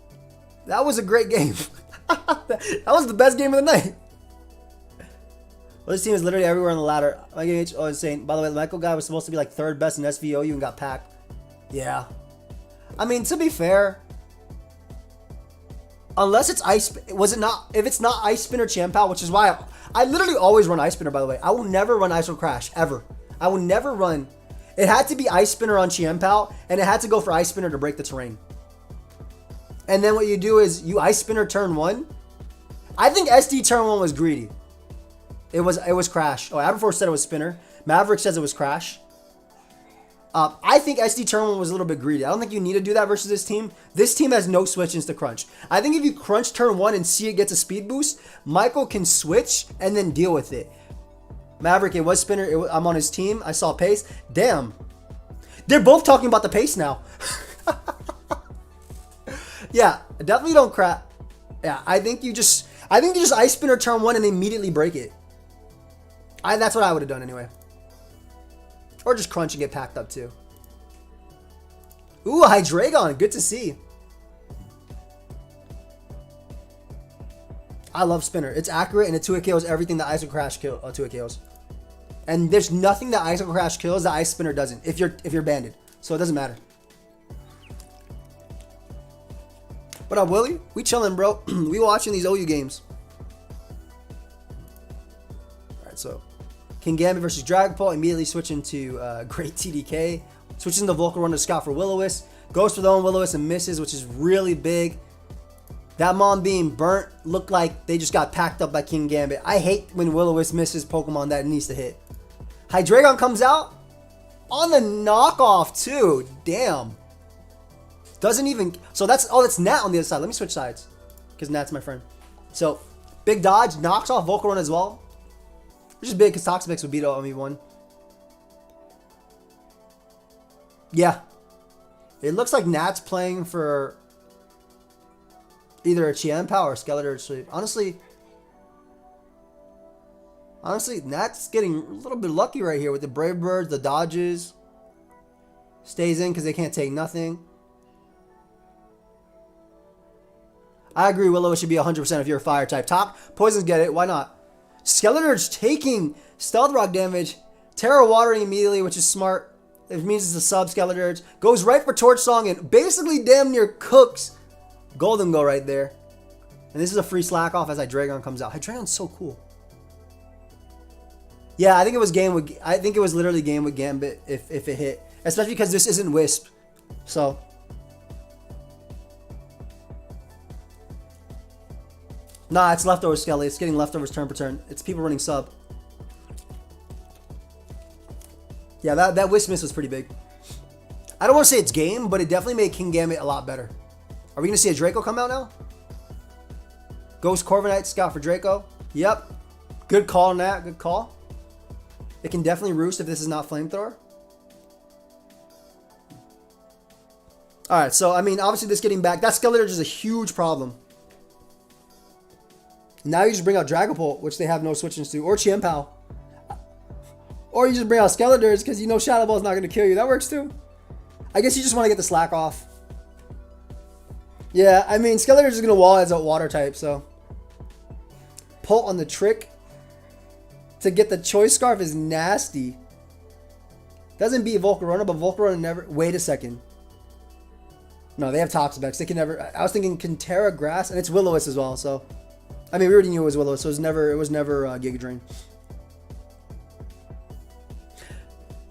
that was a great game. That was the best game of the night. Well, this team is literally everywhere on the ladder. Oh, insane. By the way, the Michael guy was supposed to be like 3rd best in SVOU and got packed. Yeah. I mean, to be fair, unless it's Ice... Was it not... If it's not Ice Spin or Chien-Pao, which is why I literally always run Ice Spinner, by the way. I will never run Ice or Crash, ever. I will never run... It had to be Ice Spinner on Chien-Pao, and it had to go for Ice Spinner to break the terrain. And then what you do is you Ice Spinner turn 1. I think SD turn 1 was greedy. It was Crash. Oh, Aberforce said it was Spinner. Maverick says it was Crash. I think SD turn 1 was a little bit greedy. I don't think you need to do that versus this team. This team has no switch-ins to crunch. I think if you crunch turn 1 and see it gets a speed boost, Michael can switch and then deal with it. Maverick, it was Spinner. I'm on his team. I saw pace. Damn. They're both talking about the pace now. Yeah, definitely don't crap. Yeah, I think you just Ice Spinner turn 1 and immediately break it. That's what I would have done anyway. Or just crunch and get packed up too. Ooh, Hydreigon. Good to see. I love Spinner. It's accurate and it 2-hit KOs everything that Ice Crash 2-hit KOs. And there's nothing that Ice Crash kills that Ice Spinner doesn't if you're banded. So it doesn't matter. What up, Willie? We chilling, bro. We watching these OU games. Alright, so Kingambit versus Dragapult. Immediately switching to Great TDK. Switching the Volcarona to Scout for Will-O-Wisp. Goes for the own Will-O-Wisp and misses, which is really big. That Mon being burnt looked like they just got packed up by Kingambit. I hate when Will-O-Wisp misses Pokemon that it needs to hit. Hydreigon comes out on the knockoff too. Damn. Doesn't even... So that's... Oh, that's Nat on the other side. Let me switch sides. Because Nat's my friend. So, big dodge. Knocks off Volcarona as well. Which is big because Toxapex would beat out me1. Yeah. It looks like Nat's playing for either a Chien-Pao or Skeletor Sleep. Honestly, Nat's getting a little bit lucky right here with the Brave Birds, the dodges. Stays in because they can't take nothing. I agree, Willow should be 100% if you're a fire type. Top poisons get it. Why not? Skeletor's taking Stealth Rock damage. Terra watering immediately, which is smart. It means it's a sub Skeletor. Goes right for Torch Song and basically damn near cooks Golden Go right there. And this is a free slack off as Hydreigon comes out. Hydreigon's so cool. Yeah, I think it was game with. I think it was literally game with Gambit if it hit, especially because this isn't Wisp. So. Nah, it's leftovers, Skelly. It's getting leftovers turn per turn. It's people running sub. Yeah, that Wisp miss was pretty big. I don't want to say it's game, but it definitely made Kingambit a lot better. Are we going to see a Draco come out now? Ghost Corviknight, Scout for Draco. Yep. Good call on that. Good call. It can definitely roost if this is not Flamethrower. Alright, so, I mean, obviously this getting back. That Skeletor is a huge problem. Now you just bring out Dragapult, which they have no switch-ins to, or Chien-Pao. Or you just bring out Skeletors, because you know Shadow Ball's not going to kill you. That works too. I guess you just want to get the slack off. Yeah, I mean, Skeletor's is going to wall as a water type, so. Pult on the trick to get the Choice Scarf is nasty. Doesn't beat Volcarona, but Volcarona never... Wait a second. No, they have Toxapex. They can never... I was thinking Cantera Grass, and it's Will-O-Wisp as well, so... I mean, we already knew it was Will-O-Wisp, so it was never Giga Drain.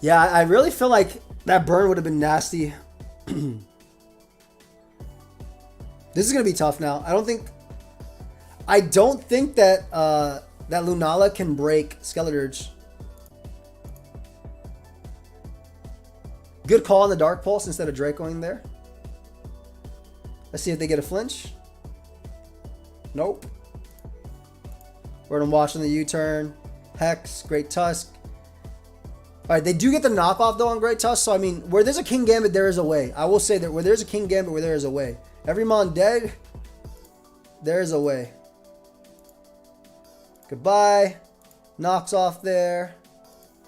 Yeah, I really feel like that burn would have been nasty. This is going to be tough now. I don't think that that Lunala can break Skeletor's. Good call on the Dark Pulse instead of Dracoing there. Let's see if they get a flinch. Nope. We're going to watch on the U-turn. Hex, Great Tusk. Alright, they do get the knockoff though on Great Tusk. So, I mean, where there's a Kingambit, there is a way. I will say that where there's a Kingambit, where there is a way. Every Mon dead, there is a way. Goodbye. Knocks off there.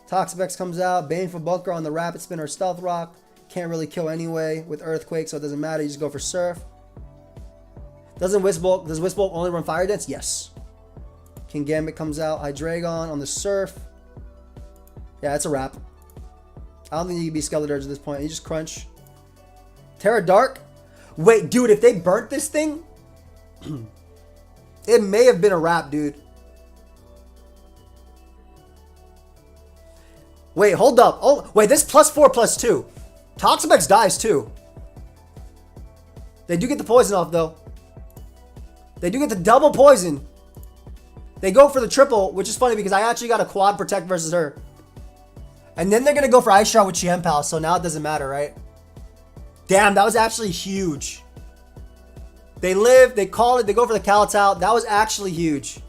Toxapex comes out. Baneful Bunker on the Rapid Spin or Stealth Rock. Can't really kill anyway with Earthquake, so it doesn't matter. You just go for Surf. Does Wisp Bolt only run Fire Dance? Yes. Kingambit comes out. Hydreigon on the Surf. Yeah, it's a wrap. I don't think you can be Skeletors at this point. You just crunch. Terra Dark? Wait, dude, if they burnt this thing, it may have been a wrap, dude. Wait, hold up. Oh, wait, this +4/+2. Toxapex dies too. They do get the poison off though. They do get the double poison. They go for the triple, which is funny because I actually got a quad protect versus her. And then they're going to go for Ice Shot with Chien-Pao, so now it doesn't matter, right? Damn, that was actually huge. They live, they call it, they go for the Kowtow. That was actually huge.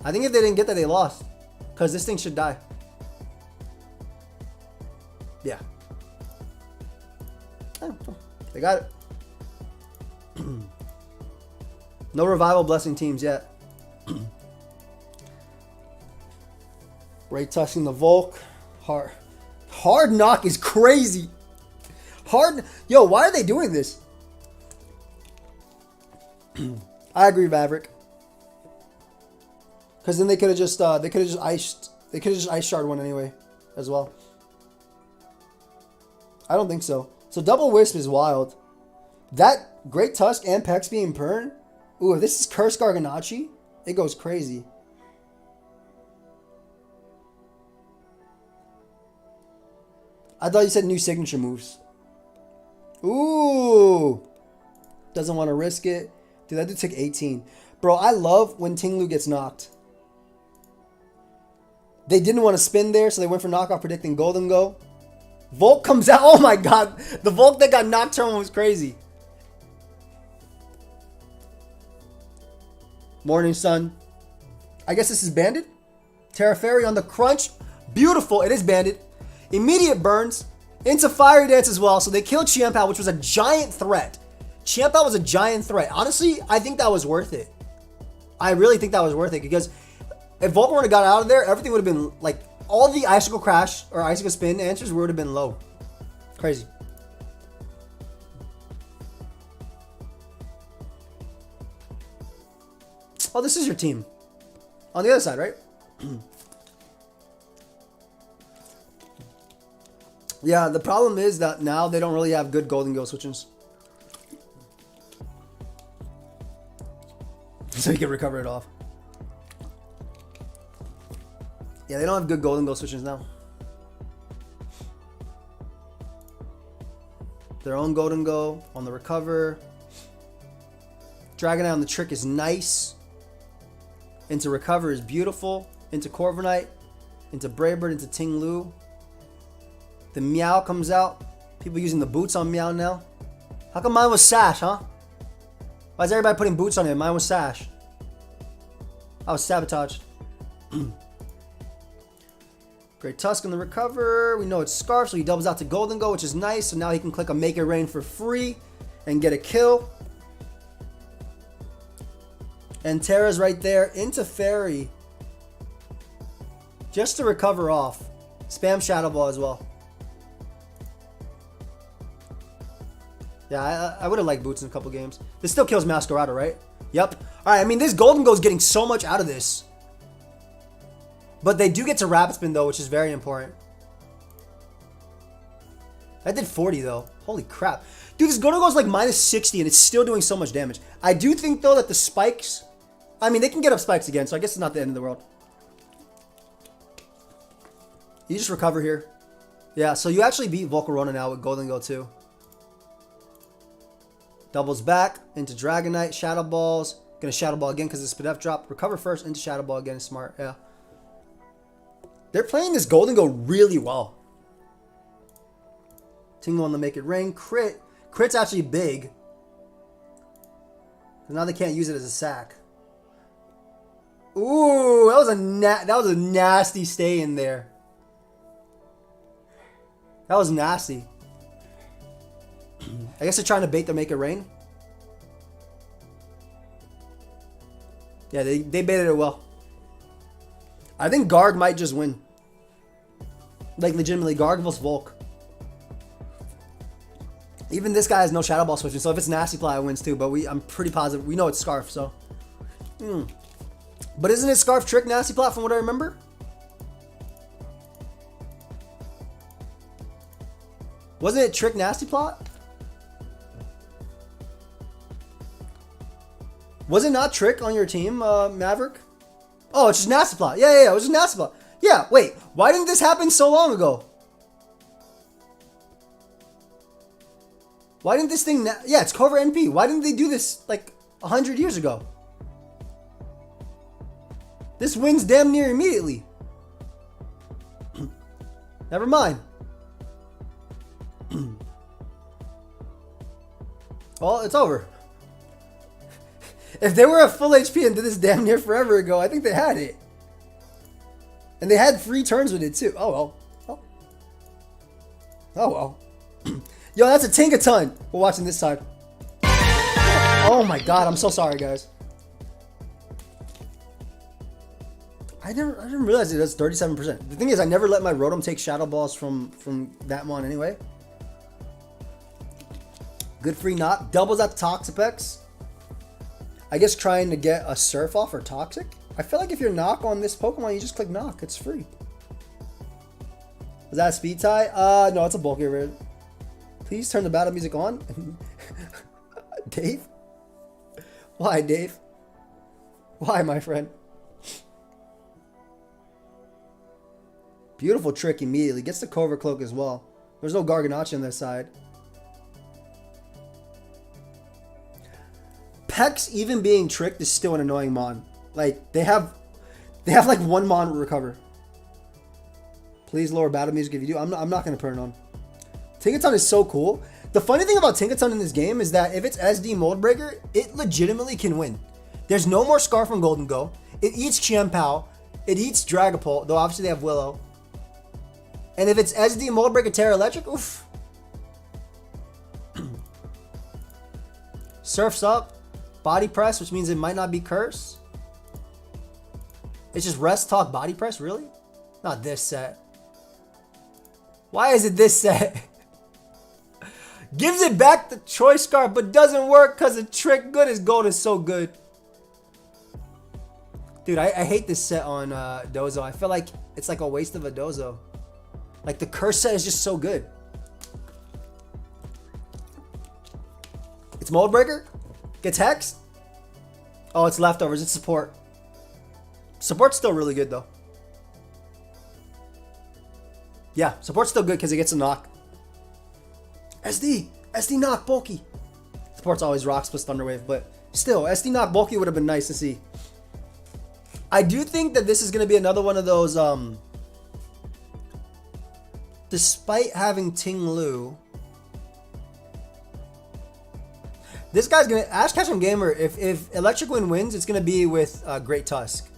I think if they didn't get that, they lost. Because this thing should die. Yeah. They got it. No revival blessing teams yet. Great Tusk in the Volk. Hard Knock is crazy. Hard. Yo, why are they doing this? I agree, Maverick. Because then they could have just ice shard one anyway, as well. I don't think so. So double wisp is wild. That Great Tusk and Pex being Pern. Ooh, if this is Curse Garganacl, it goes crazy. I thought you said new signature moves. Ooh. Doesn't want to risk it. Dude, that dude took 18. Bro, I love when Tinglu gets knocked. They didn't want to spin there, so they went for knockoff predicting Golden Go. Volk comes out. Oh my god. The Volk that got Nocturne was crazy. Morning Sun. I guess this is banded. Terra Fairy on the crunch. Beautiful. It is banded. Immediate burns. Into Fiery Dance as well. So they killed Chien-Pao, which was a giant threat. Chien-Pao was a giant threat. Honestly, I think that was worth it. I really think that was worth it. Because if Volk would have got out of there, everything would have been like... all the Icicle Crash or Icicle Spin answers would have been low. Crazy. Oh, this is your team. On the other side, right? Yeah, the problem is that now they don't really have good Golden Go switches. So you can recover it off. Yeah, they don't have good Golden Go switches now. Their own Golden Go on the recover. Dragonite on the trick is nice. Into recover is beautiful. Into Corviknight. Into Braybird. Into Tinglu. The Meow comes out. People using the boots on Meow now. How come mine was Sash, huh? Why is everybody putting boots on it? Mine was Sash. I was sabotaged. Great Tusk on the recover. We know it's Scarf, so he doubles out to Golden Go, which is nice. So now he can click a Make It Rain for free and get a kill. And Terra's right there into Fairy. Just to recover off. Spam Shadow Ball as well. Yeah, I would have liked Boots in a couple games. This still kills Masquerada, right? Yep. Alright, I mean, this Golden Go is getting so much out of this. But they do get to Rapid Spin, though, which is very important. That did 40, though. Holy crap. Dude, this Golden Go is like minus 60, and it's still doing so much damage. I do think, though, that the spikes... I mean, they can get up spikes again, so I guess it's not the end of the world. You just recover here. Yeah, so you actually beat Volcarona now with Golden Go, too. Doubles back into Dragonite. Shadow Balls. Gonna Shadow Ball again because it's Spadef drop. Recover first into Shadow Ball again. Smart, yeah. They're playing this Golden Go really well. Tingle on the Make It Rain. Crit. Crit's actually big. Now they can't use it as a sack. Ooh, that was a nasty stay in there. That was nasty. I guess they're trying to bait the Make It Rain. Yeah, they baited it well. I think Garg might just win. Like, legitimately, Garg vs Volk. Even this guy has no Shadow Ball switching, so if it's Nasty Plot, it wins too. But I'm pretty positive. We know it's Scarf, so. But isn't it Scarf Trick Nasty Plot from what I remember? Wasn't it Trick Nasty Plot? Was it not Trick on your team, Maverick? Oh, it's just Nasty Plot. Yeah, it was just Nasty Plot. Yeah, wait. Why didn't this happen so long ago? Why didn't this thing... Yeah, it's Covert NP. Why didn't they do this, like, 100 years ago? This wins damn near immediately. Never mind. Well, it's over. If they were at full HP and did this damn near forever ago, I think they had it. And they had 3 turns with it too. Oh well. Oh well. Yo, that's a Tinkaton. We're watching this side. Oh my god, I'm so sorry, guys. I didn't realize it does 37%. The thing is, I never let my Rotom take Shadow Balls from that one anyway. Good free knock. Doubles out the Toxapex. I guess trying to get a Surf off or Toxic. I feel like if you're knock on this Pokemon, you just click knock. It's free. Is that a speed tie? No, it's a bulky rid. Please turn the battle music on. Dave? Why, Dave? Why, my friend? Beautiful trick immediately. Gets the Covert Cloak as well. There's no Garganacl on their side. Pex even being tricked is still an annoying mon. Like, they have like one mon to recover. Please lower battle music if you do. I'm not going to turn it on. Tinkaton is so cool. The funny thing about Tinkaton in this game is that if it's SD Mold Breaker, it legitimately can win. There's no more Scar from Golden Go. It eats Chien-Pao. It eats Dragapult, though obviously they have Wellyou. And if it's SD Mold Breaker Terra Electric, oof. Surf's up. Body Press, which means it might not be Curse. It's just Rest Talk Body Press, really? Not this set. Why is it this set? Gives it back the Choice Scarf, but doesn't work because the trick good as gold is so good. Dude, I hate this set on Dozo. I feel like it's like a waste of a Dozo. Like the Curse set is just so good. It's Mold Breaker. Gets Hex. Oh, it's leftovers. It's support. Support's still really good though. Yeah, support's still good because it gets a knock. SD knock bulky. Support's always rocks plus Thunder Wave, but still, SD knock bulky would have been nice to see. I do think that this is going to be another one of those, despite having Ting Lu, this guy's going to, Ash Ketchum Gamer, if Electric Wind wins, it's going to be with Great Tusk.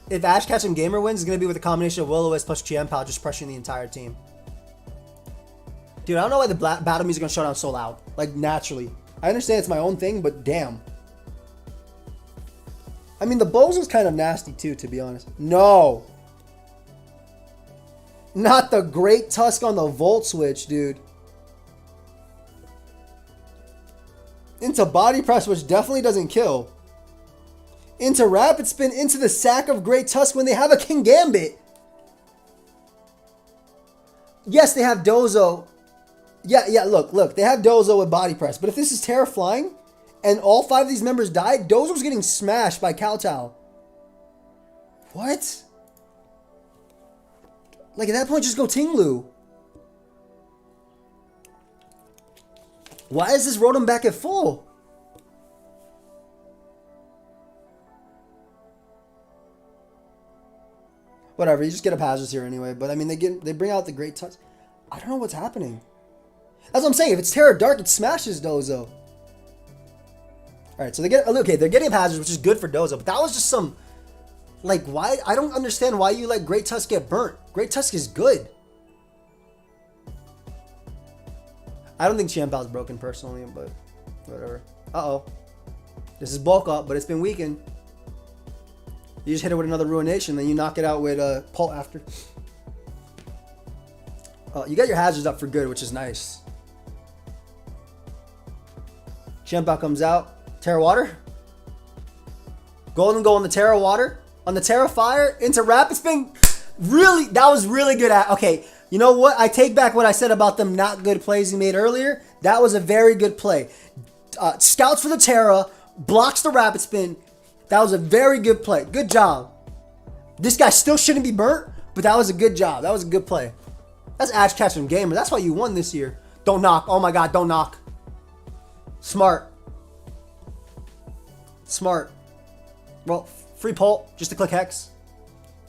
If Ash Ketchum Gamer wins, it's going to be with a combination of Will-O-Wisp plus Chien-Pao just pressuring the entire team. Dude, I don't know why the battle music is going to shut down so loud. Like, naturally. I understand it's my own thing, but damn. I mean, the Bows was kind of nasty too, to be honest. No. Not the Great Tusk on the Volt Switch, dude. Into Body Press, which definitely doesn't kill. Into Rapid Spin, into the sack of Great Tusk when they have a King Gambit. Yes, they have Dozo. Yeah, look. They have Dozo with Body Press. But if this is Terra Flying, and all 5 of these members died, Dozo's getting smashed by Kowtow. What? Like, at that point, just go Ting Lu. Why is this Rotom back at full? Whatever, you just get up hazards here anyway. But I mean, they bring out the Great Tusk. I don't know what's happening. That's what I'm saying. If it's Terra Dark, it smashes Dozo. Alright, so they're getting up hazards, which is good for Dozo. But that was just some, like, why? I don't understand why you let Great Tusk get burnt. Great Tusk is good. I don't think Chien-Pao's broken personally, but whatever. Uh-oh. This is bulk up, but it's been weakened. You just hit it with another Ruination, then you knock it out with Pult after. You got your hazards up for good, which is nice. Chien-Pao comes out. Terra Water. Golden Go on the Terra Water. On the Terra Fire. Into Rapid Spin. Really, that was really good. Okay, you know what? I take back what I said about them not good plays he made earlier. That was a very good play. Scouts for the Terra. Blocks the Rapid Spin. That was a very good play. Good job. This guy still shouldn't be burnt, but that was a good job. That was a good play. That's Ash Ketchum Gamer. That's why you won this year. Don't knock. Oh my god, don't knock. Smart. Smart. Well, free Pult, just to click Hex.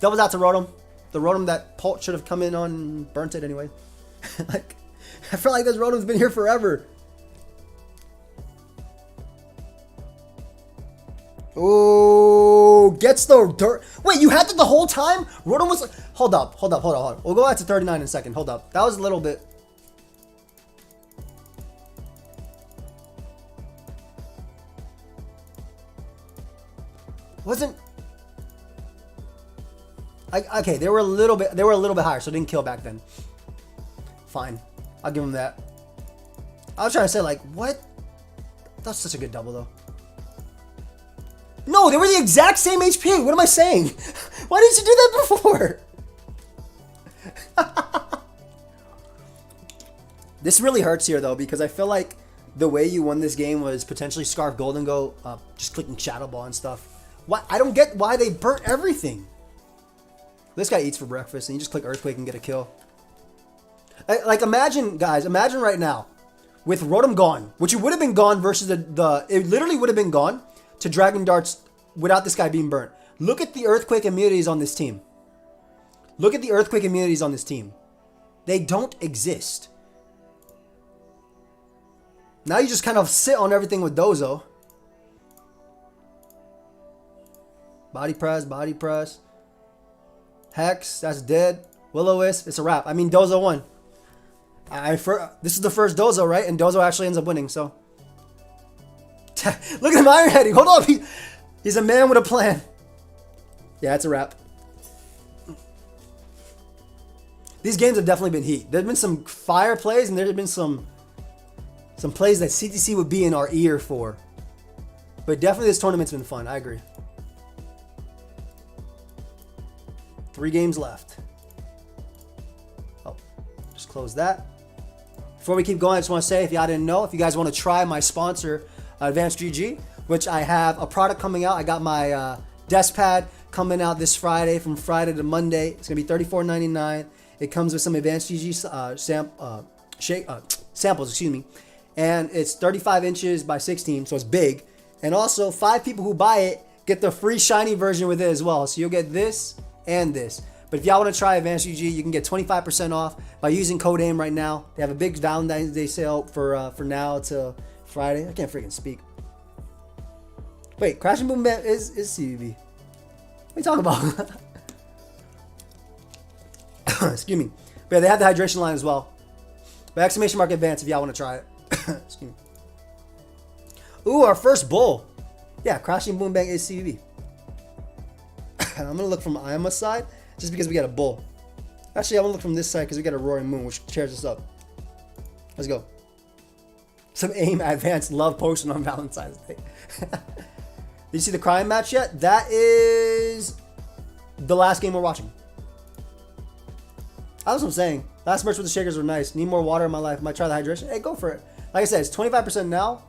Doubles out to Rotom. The Rotom that Pult should have come in on and burnt it anyway. Like, I feel like this Rotom's been here forever. Oh, gets the dirt. Wait, you had that the whole time? Rotom was like, hold up. We'll go back to 39 in a second. Hold up. That was a little bit. Wasn't. Okay, they were a little bit higher, so it didn't kill back then. Fine. I'll give them that. I was trying to say, like, what? That's such a good double, though. No, they were the exact same HP. What am I saying? Why didn't you do that before? This really hurts here, though, because I feel like the way you won this game was potentially Scarf Golden Go, just clicking Shadow Ball and stuff. Why? I don't get why they burnt everything. This guy eats for breakfast, and you just click Earthquake and get a kill. Like, imagine, guys, imagine right now, with Rotom gone, which it would have been gone versus it literally would have been gone to Dragon Darts without this guy being burnt. Look at the Earthquake immunities on this team. Look at the Earthquake immunities on this team. They don't exist. Now you just kind of sit on everything with Dozo. Body press, body press. Hex, that's dead. Will-O-Wisp, it's a wrap. I mean, Dozo won. This is the first Dozo, right? And Dozo actually ends up winning, so. Look at him iron heading. Hold on. He's a man with a plan. Yeah, it's a wrap. These games have definitely been heat. There's been some fire plays, and there's been some plays that CTC would be in our ear for. But definitely this tournament's been fun. I agree. 3 games left. Oh, just close that. Before we keep going, I just want to say, if y'all didn't know, if you guys want to try my sponsor, Advanced GG, which I have a product coming out. I got my desk pad coming out this Friday, from Friday to Monday. It's going to be $34.99. It comes with some Advanced GG samples, excuse me. And it's 35 inches by 16, so it's big. And also, 5 people who buy it get the free shiny version with it as well. So you'll get this and this. But if y'all want to try Advanced GG, you can get 25% off by using code AIM right now. They have a big Valentine's Day sale for now till Friday. I can't freaking speak. Wait, Crash and Boom Bam is CVB. What are you talking about? Excuse me. But yeah, they have the hydration line as well. But exclamation mark advance if y'all want to try it. Excuse me. Ooh, our first bull. Yeah, Crashing Boom Bang is CVB. I'm going to look from Iama's side just because we got a bull. Actually, I'm going to look from this side because we got a Roaring Moon, which cheers us up. Let's go. Some AIM advanced love potion on Valentine's Day. Did you see the crime match yet? That is the last game we're watching. That's what I'm saying. Last merch with the shakers were nice. Need more water in my life. Might try the hydration. Hey, go for it. Like I said, it's 25% now.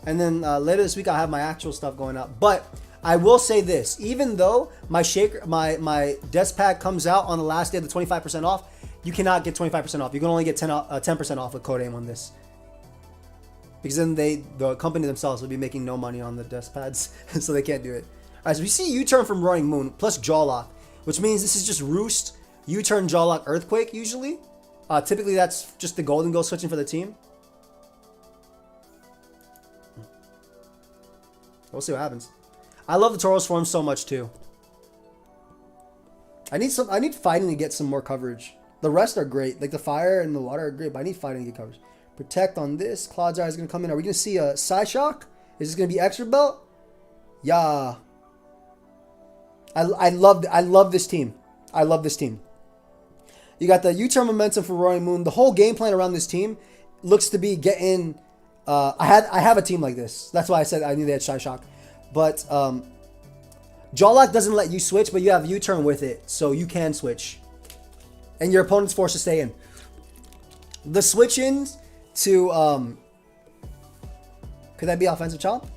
And then later this week, I'll have my actual stuff going up. But I will say this. Even though my shaker, my desk pad comes out on the last day of the 25% off, you cannot get 25% off. You can only get 10% off with code AIM on this. Because then the company themselves will be making no money on the desk pads. So they can't do it. All right, so we see U-turn from Roaring Moon plus Jaw Lock, which means this is just Roost, U-turn, Jaw Lock, Earthquake usually. Typically that's just the Golden Go switching for the team. We'll see what happens. I love the Tauros form so much too. I need fighting to get some more coverage. The rest are great. Like the fire and the water are great, but I need fighting to get coverage. Protect on this. Clodsire is going to come in. Are we going to see a Psyshock? Is this going to be extra belt? Yeah. I love this team. I love this team. You got the U-turn momentum for Roaring Moon. The whole game plan around this team looks to be getting... I have a team like this. That's why I said I knew they had Psyshock. But Jawlock doesn't let you switch, but you have U-turn with it, so you can switch. And your opponent's forced to stay in. The switch-ins to... could that be offensive chomp?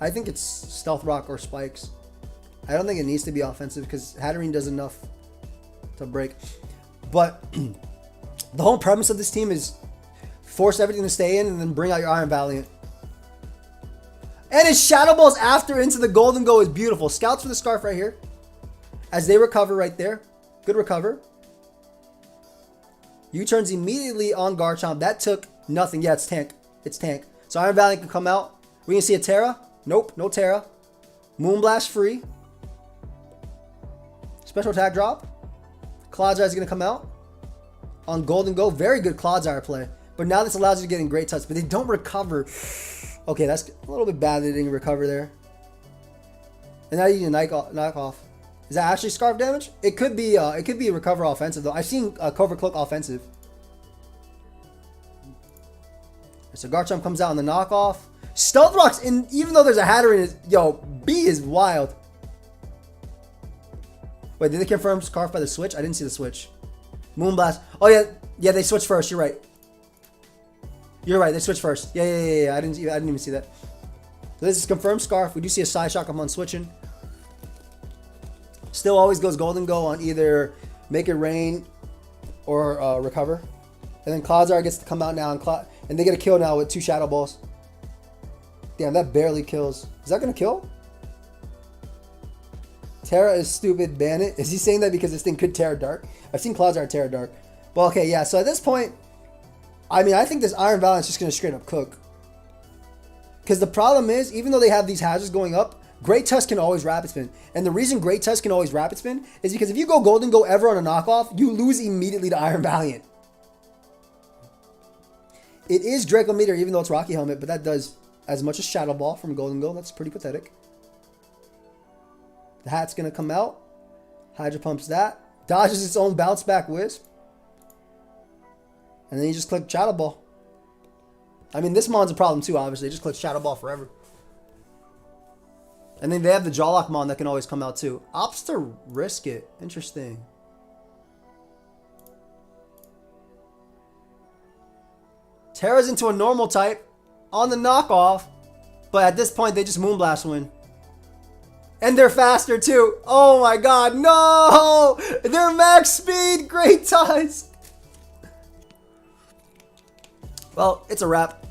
I think it's Stealth Rock or Spikes. I don't think it needs to be offensive because Hatterene does enough to break. But the whole premise of this team is force everything to stay in and then bring out your Iron Valiant. And his Shadow Balls after into the Golden Go is beautiful. Scouts for the Scarf right here. As they recover right there. Good recover. U-turns immediately on Garchomp. That took nothing. Yeah, it's tank. It's tank. So Iron Valiant can come out. We can see a Terra. Nope, no Terra. Moonblast free. Special attack drop. Clodsire is going to come out on Golden Go. Very good Clodsire play. But now this allows you to get in great touch. But they don't recover. Okay, that's a little bit bad they didn't recover there. And now you need to knock off. Is that actually Scarf damage? It could be Recover offensive, though. I've seen Covert Cloak offensive. So Garchomp comes out on the knockoff. Stealth Rocks, and even though there's a Hatter in it, yo, B is wild. Wait, did they confirm Scarf by the switch? I didn't see the switch. Moonblast. Oh, yeah. Yeah, they switched first. You're right. You're right. They switched first. Yeah. I didn't even see that. So this is confirmed Scarf. We do see a Side Shock on switching. Still always goes Golden Go on either Make It Rain or Recover. And then Clodsire gets to come out now and they get a kill now with 2 Shadow Balls. Damn, that barely kills. Is that going to kill? Terra is stupid, ban it. Is he saying that because this thing could Terra Dark? I've seen Clodsire Terra Dark. Well, okay, yeah. So at this point, I mean, I think this Iron Valiant's just going to straight up cook. Because the problem is, even though they have these hazards going up, Great Tusk can always Rapid Spin. And the reason Great Tusk can always Rapid Spin is because if you go Golden Go ever on a knockoff, you lose immediately to Iron Valiant. It is Draco Meteor, even though it's Rocky Helmet, but that does as much as Shadow Ball from Golden Go. That's pretty pathetic. The hat's going to come out. Hydro Pumps that. Dodges its own Bounce Back Wisp. And then you just click Shadow Ball. I mean, this Mon's a problem too, obviously. Just click Shadow Ball forever. And then they have the Jawlock Mon that can always come out too. Opts to risk it. Interesting. Terra's into a normal type on the knockoff. But at this point, they just Moonblast win. And they're faster too. Oh my god, no! They're max speed! Great Tusk! Well, it's a wrap.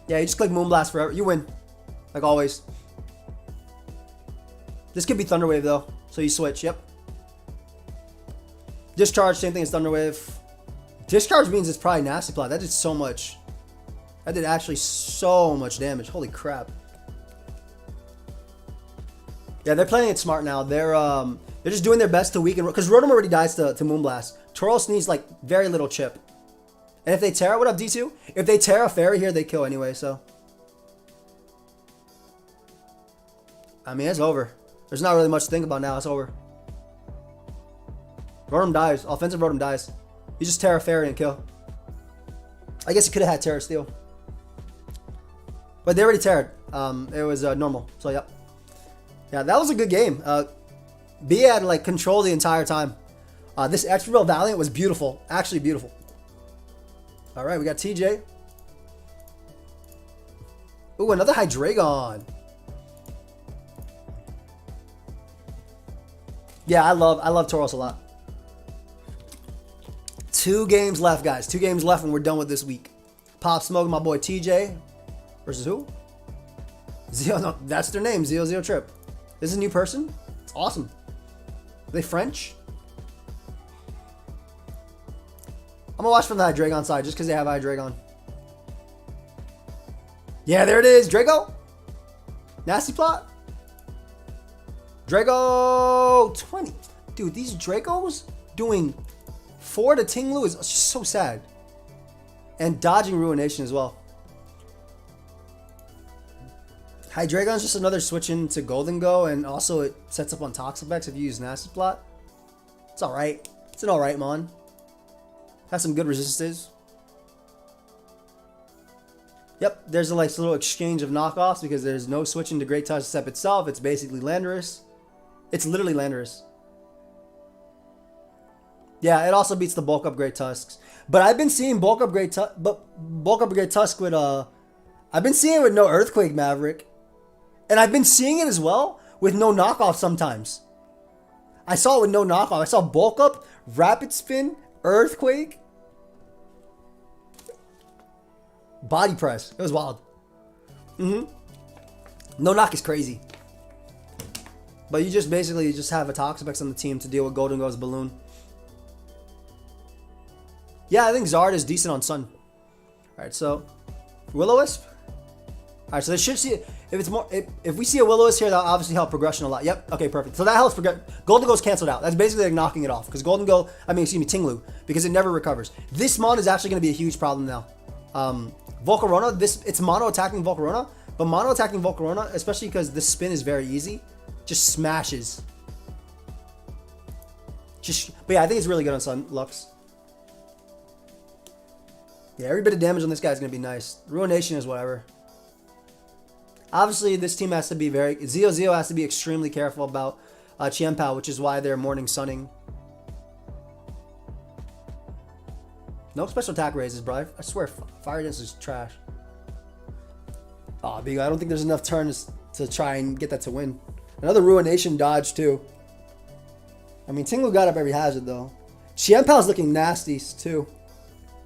Yeah, you just click Moonblast forever. You win. Like always. This could be Thunder Wave though. So you switch, yep. Discharge, same thing as Thunder Wave. Discharge means it's probably Nasty Plot. That did so much. That did actually so much damage. Holy crap. Yeah, they're playing it smart now. They're just doing their best to weaken, because Rotom already dies to Moonblast. Tauros needs like very little chip. And if they Terra, what up D2? If they Terra Fairy here, they kill anyway, so. I mean, it's over. There's not really much to think about now. It's over. Rotom dies. Offensive Rotom dies. You just Terra Fairy and kill. I guess you could have had Terra Steel. But they already Terra'd. It was normal. So, yep. Yeah, that was a good game. B had like control the entire time. This Extra Valiant was beautiful. Actually beautiful. Alright, we got TJ. Ooh, another Hydreigon. Yeah, I love Tauros a lot. 2 games left, guys. 2 games left and we're done with this week. Pop Smoke, my boy TJ. Versus who? Zeo, no, that's their name. Zeo Trip. This is a new person? It's awesome. Are they French? I'm gonna watch from the Hydreigon side just because they have Hydreigon. Yeah, there it is. Draco. Nasty Plot. Draco 20. Dude, these Dracos doing 4 to Tinglu is just so sad. And dodging Ruination as well. Hydreigon's just another switch into Golden Go, and also it sets up on Toxapex if you use Nasty Plot. It's alright. It's an alright mon. Has some good resistances. Yep, there's a little exchange of knockoffs because there's no switching to Great Tusk except itself. It's basically Landorus. It's literally Landorus. Yeah, it also beats the bulk up Great Tusks. But I've been seeing bulk up Great Tusk with I've been seeing it with no Earthquake Maverick. And I've been seeing it as well with no knockoff sometimes. I saw it with no knockoff. I saw bulk up, Rapid Spin, Earthquake, Body Press. It was wild. No knock is crazy. But you just basically just have a Toxapex on the team to deal with Golden Go's Balloon. Yeah, I think Zard is decent on Sun. Alright, so Will-O-Wisp. Alright, so they should see it. If we see a Will-O-Wisp here, that'll obviously help progression a lot. Yep, okay, perfect. So that helps progression. Golden Go's canceled out. That's basically like knocking it off. Because Tinglu, because it never recovers. This mon is actually going to be a huge problem now. Volcarona, it's mono attacking Volcarona, but mono attacking Volcarona, especially because the spin is very easy, Just smashes. But yeah, I think it's really good on Sun Lux. Yeah, every bit of damage on this guy is going to be nice. Ruination is whatever. Obviously, this team has to be Zio has to be extremely careful about Chien-Pao, which is why they're morning sunning. No special attack raises, bro. I swear, Fire Dance is trash. Oh, I don't think there's enough turns to try and get that to win. Another Ruination dodge, too. I mean, Tinglu got up every hazard, though. Chien-Pao's looking nasty, too.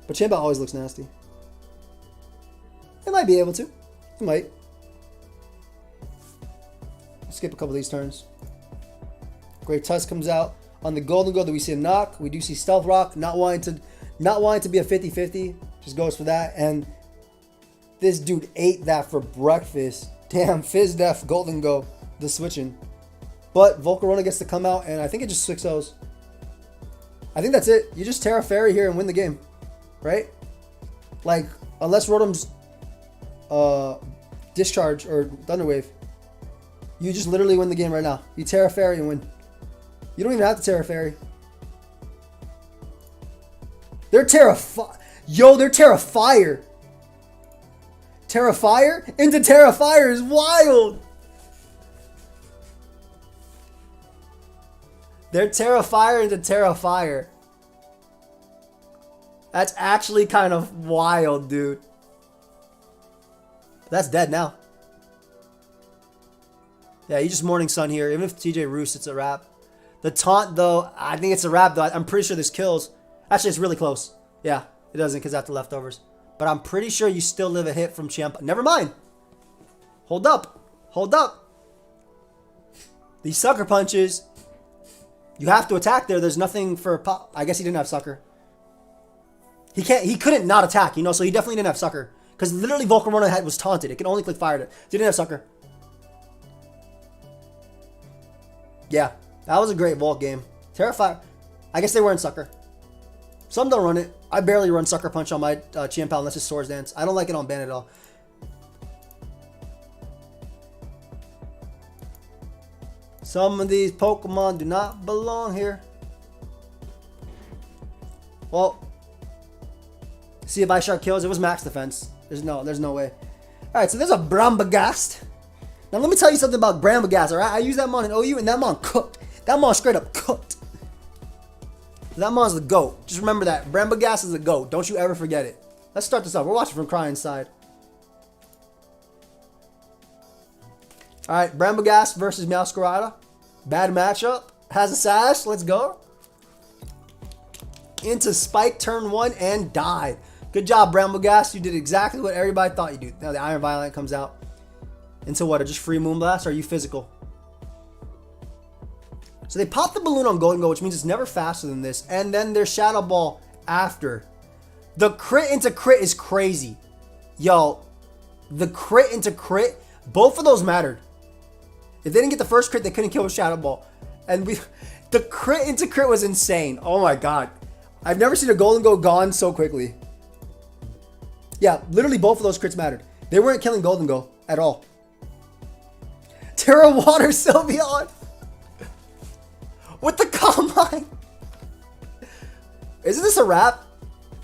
But Chien-Pao always looks nasty. It might be able to. It might. Skip a couple of these turns. Great Tusk comes out. On the Golden Gold, do we see a knock? We do see Stealth Rock. Not wanting to be a 50-50. Just goes for that. And this dude ate that for breakfast. Damn, Fizz Def, Golden Go. The switching. But Volcarona gets to come out, and I think it just 6-0s. I think that's it. You just Terra Fairy here and win the game. Right? Like, unless Rotom's Discharge or Thunder Wave, you just literally win the game right now. You Terra Fairy and win. You don't even have to Terra Fairy. They're Yo, they're Terrafire. Terrafire into Terrafire is wild. They're Terrafire into Terrafire. That's actually kind of wild, dude. That's dead now. Yeah, you just Morning Sun here. Even if TJ roosts, it's a wrap. The taunt, though, I think it's a wrap, though. I'm pretty sure this kills. Actually, it's really close. Yeah, it doesn't because after leftovers. But I'm pretty sure you still live a hit from Chien-Pao. Never mind. Hold up. Hold up. These sucker punches. You have to attack there. There's nothing for pop. I guess he didn't have sucker. He couldn't not attack, you know, so he definitely didn't have sucker. Because literally Volcarona was taunted. It can only click fire. Didn't have sucker. Yeah, that was a great Volk game. Terrifire. I guess they weren't sucker. Some don't run it. I barely run sucker punch on my Chien-Pao unless it's Swords Dance. I don't like it on ban at all. Some of these Pokemon do not belong here. Well, see if Ice Shark kills. It was max defense. There's no way. Alright, so there's a Brambagast. Now let me tell you something about Brambagast, alright? I used that mon in OU and that mon cooked. That mon straight up cooked. That mon's the GOAT. Just remember that. Brambagast is the GOAT. Don't you ever forget it. Let's start this off. We're watching from Crying Side. Alright, Brambagast versus Meowscarada. Bad matchup. Has a sash. Let's go. Into Spike turn 1 and died. Good job, Brambagast. You did exactly what everybody thought you'd do. Now the Iron Violent comes out. Into what? Just free Moonblast? Or are you physical? So they popped the balloon on Golden Go, which means it's never faster than this. And then their Shadow Ball after. The crit into crit is crazy. Yo, the crit into crit, both of those mattered. If they didn't get the first crit, they couldn't kill with Shadow Ball. And the crit into crit was insane. Oh my god. I've never seen a Golden Go gone so quickly. Yeah, literally both of those crits mattered. They weren't killing Golden Go at all. Terra Water Sylveon with the Combine. Isn't this a wrap?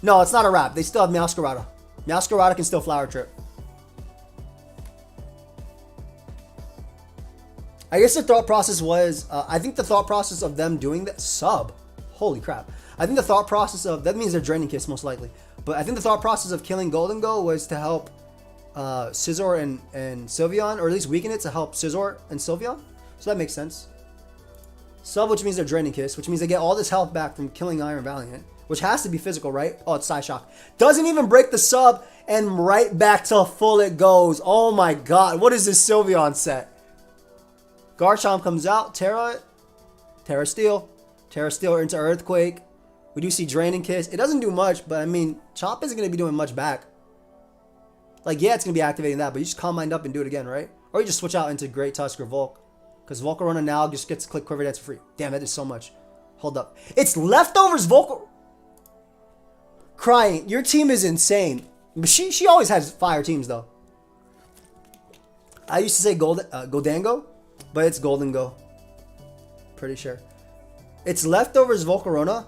No, it's not a wrap. They still have Meowscarada. Meowscarada can still Flower Trip. I guess the thought process was, I think the thought process of them doing that, sub. Holy crap. I think the thought process of, that means they're Draining Kiss most likely. But I think the thought process of killing Golden Go was to help Scizor and Sylveon, or at least weaken it to help Scizor and Sylveon. So that makes sense. Sub, which means they're Draining Kiss, which means they get all this health back from killing Iron Valiant, which has to be physical, right? Oh, it's Psyshock. Doesn't even break the sub, and right back to full it goes. Oh my god, what is this Sylveon set? Garchomp comes out, Terra Steel into Earthquake. We do see Draining Kiss. It doesn't do much, but I mean, Chomp isn't going to be doing much back. Like, yeah, it's going to be activating that, but you just Calm Mind up and do it again, right? Or you just switch out into Great Tusk or Volk. Because Volcarona now just gets to click Quiver Dance for free. Damn, that is so much. Hold up. It's Leftovers Volcar. Crying. Your team is insane. But she always has fire teams, though. I used to say Goldango. But it's Golden Go. Pretty sure. It's leftovers Volcarona.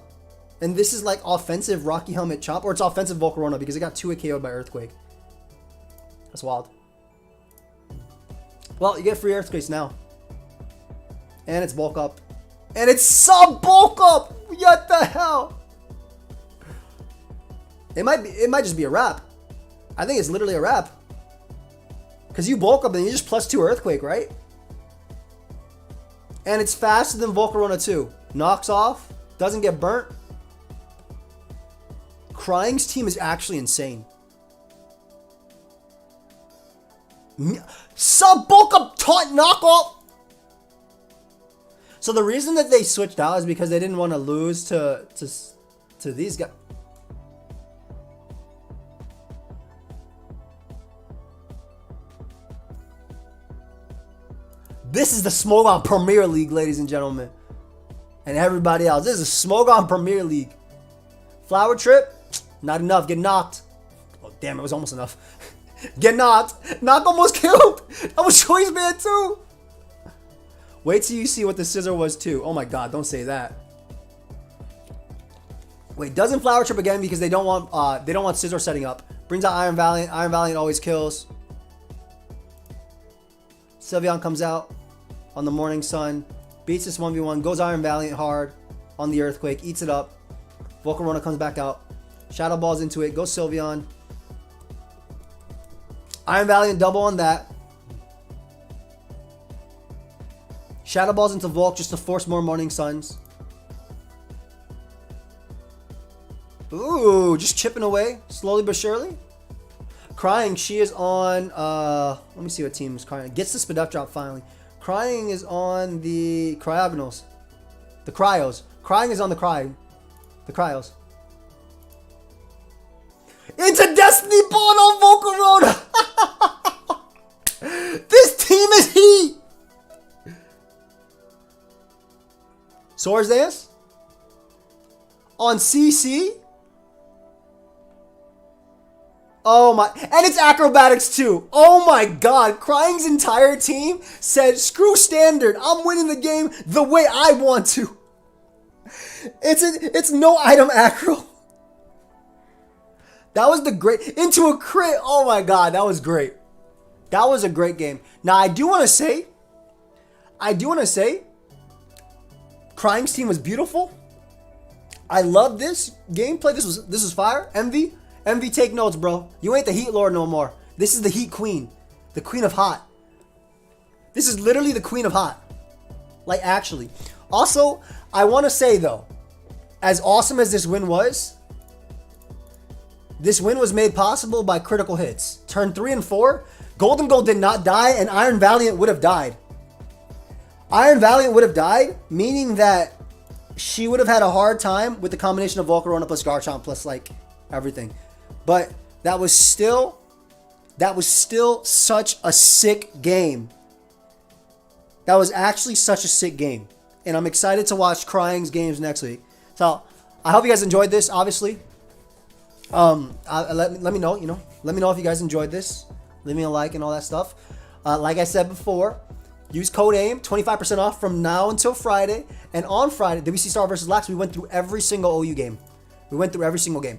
And this is like offensive Rocky Helmet Chomp. Or it's offensive Volcarona because it got 2 KO'd by Earthquake. That's wild. Well, you get free Earthquakes now. And it's Bulk Up. And it's sub Bulk Up! What the hell? It might just be a wrap. I think it's literally a wrap. Because you Bulk Up and you just +2 Earthquake, right? And it's faster than Volcarona 2. Knocks off. Doesn't get burnt. Crying's team is actually insane. Sub Bulk Up taunt knockoff. So the reason that they switched out is because they didn't want to lose to these guys. This is the Smogon Premier League, ladies and gentlemen. And everybody else. This is the Smogon Premier League. Flower Trip, not enough. Get knocked. Oh, damn, it was almost enough. Get knocked. Knock almost killed. That was Choice Man too. Wait till you see what the Scissor was too. Oh my god, don't say that. Wait, doesn't Flower Trip again because they don't want Scissor setting up. Brings out Iron Valiant. Iron Valiant always kills. Sylveon comes out on the Morning Sun. Beats this 1v1. Goes Iron Valiant hard on the Earthquake. Eats it up. Volcarona comes back out. Shadow Balls into it. Goes Sylveon. Iron Valiant double on that. Shadow Balls into Volk just to force more Morning Suns. Ooh, just chipping away. Slowly but surely. Crying, she is on, let me see what team is Crying. Gets the Spadef drop finally. Crying is on the Cryogonals. The Cryos. Crying is on the Cryos. Into Destiny Bond on Volcarona! This team is heat! Swords Dance? On CC? Oh my, and it's Acrobatics too. Oh my god, Crying's entire team said, screw standard, I'm winning the game the way I want to. It's no item acro. That was the great, into a crit, oh my god, that was great. That was a great game. Now I do want to say, Crying's team was beautiful. I love this gameplay, this was fire, MV. MV, take notes, bro. You ain't the Heat Lord no more. This is the Heat Queen. The Queen of Hot. This is literally the Queen of Hot. Like, actually. Also, I want to say, though, as awesome as this win was made possible by critical hits. Turn 3 and 4, Golden Gold did not die, and Iron Valiant would have died. Iron Valiant would have died, meaning that she would have had a hard time with the combination of Volcarona plus Garchomp plus, like, everything. But that was still such a sick game. That was actually such a sick game. And I'm excited to watch Crying's games next week. So I hope you guys enjoyed this, obviously. Let me know, let me know if you guys enjoyed this. Leave me a like and all that stuff. Like I said before, use code AIM, 25% off from now until Friday. And on Friday, WC Star vs. Lax, we went through every single OU game. We went through every single game.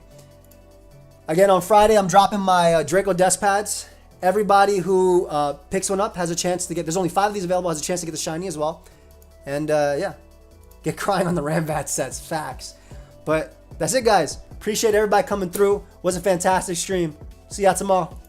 Again, on Friday, I'm dropping my Draco Desk Pads. Everybody who picks one up has a chance to get, there's only 5 of these available, has a chance to get the shiny as well. And yeah, get Crying on the Rambat sets, facts. But that's it, guys. Appreciate everybody coming through. Was a fantastic stream. See ya tomorrow.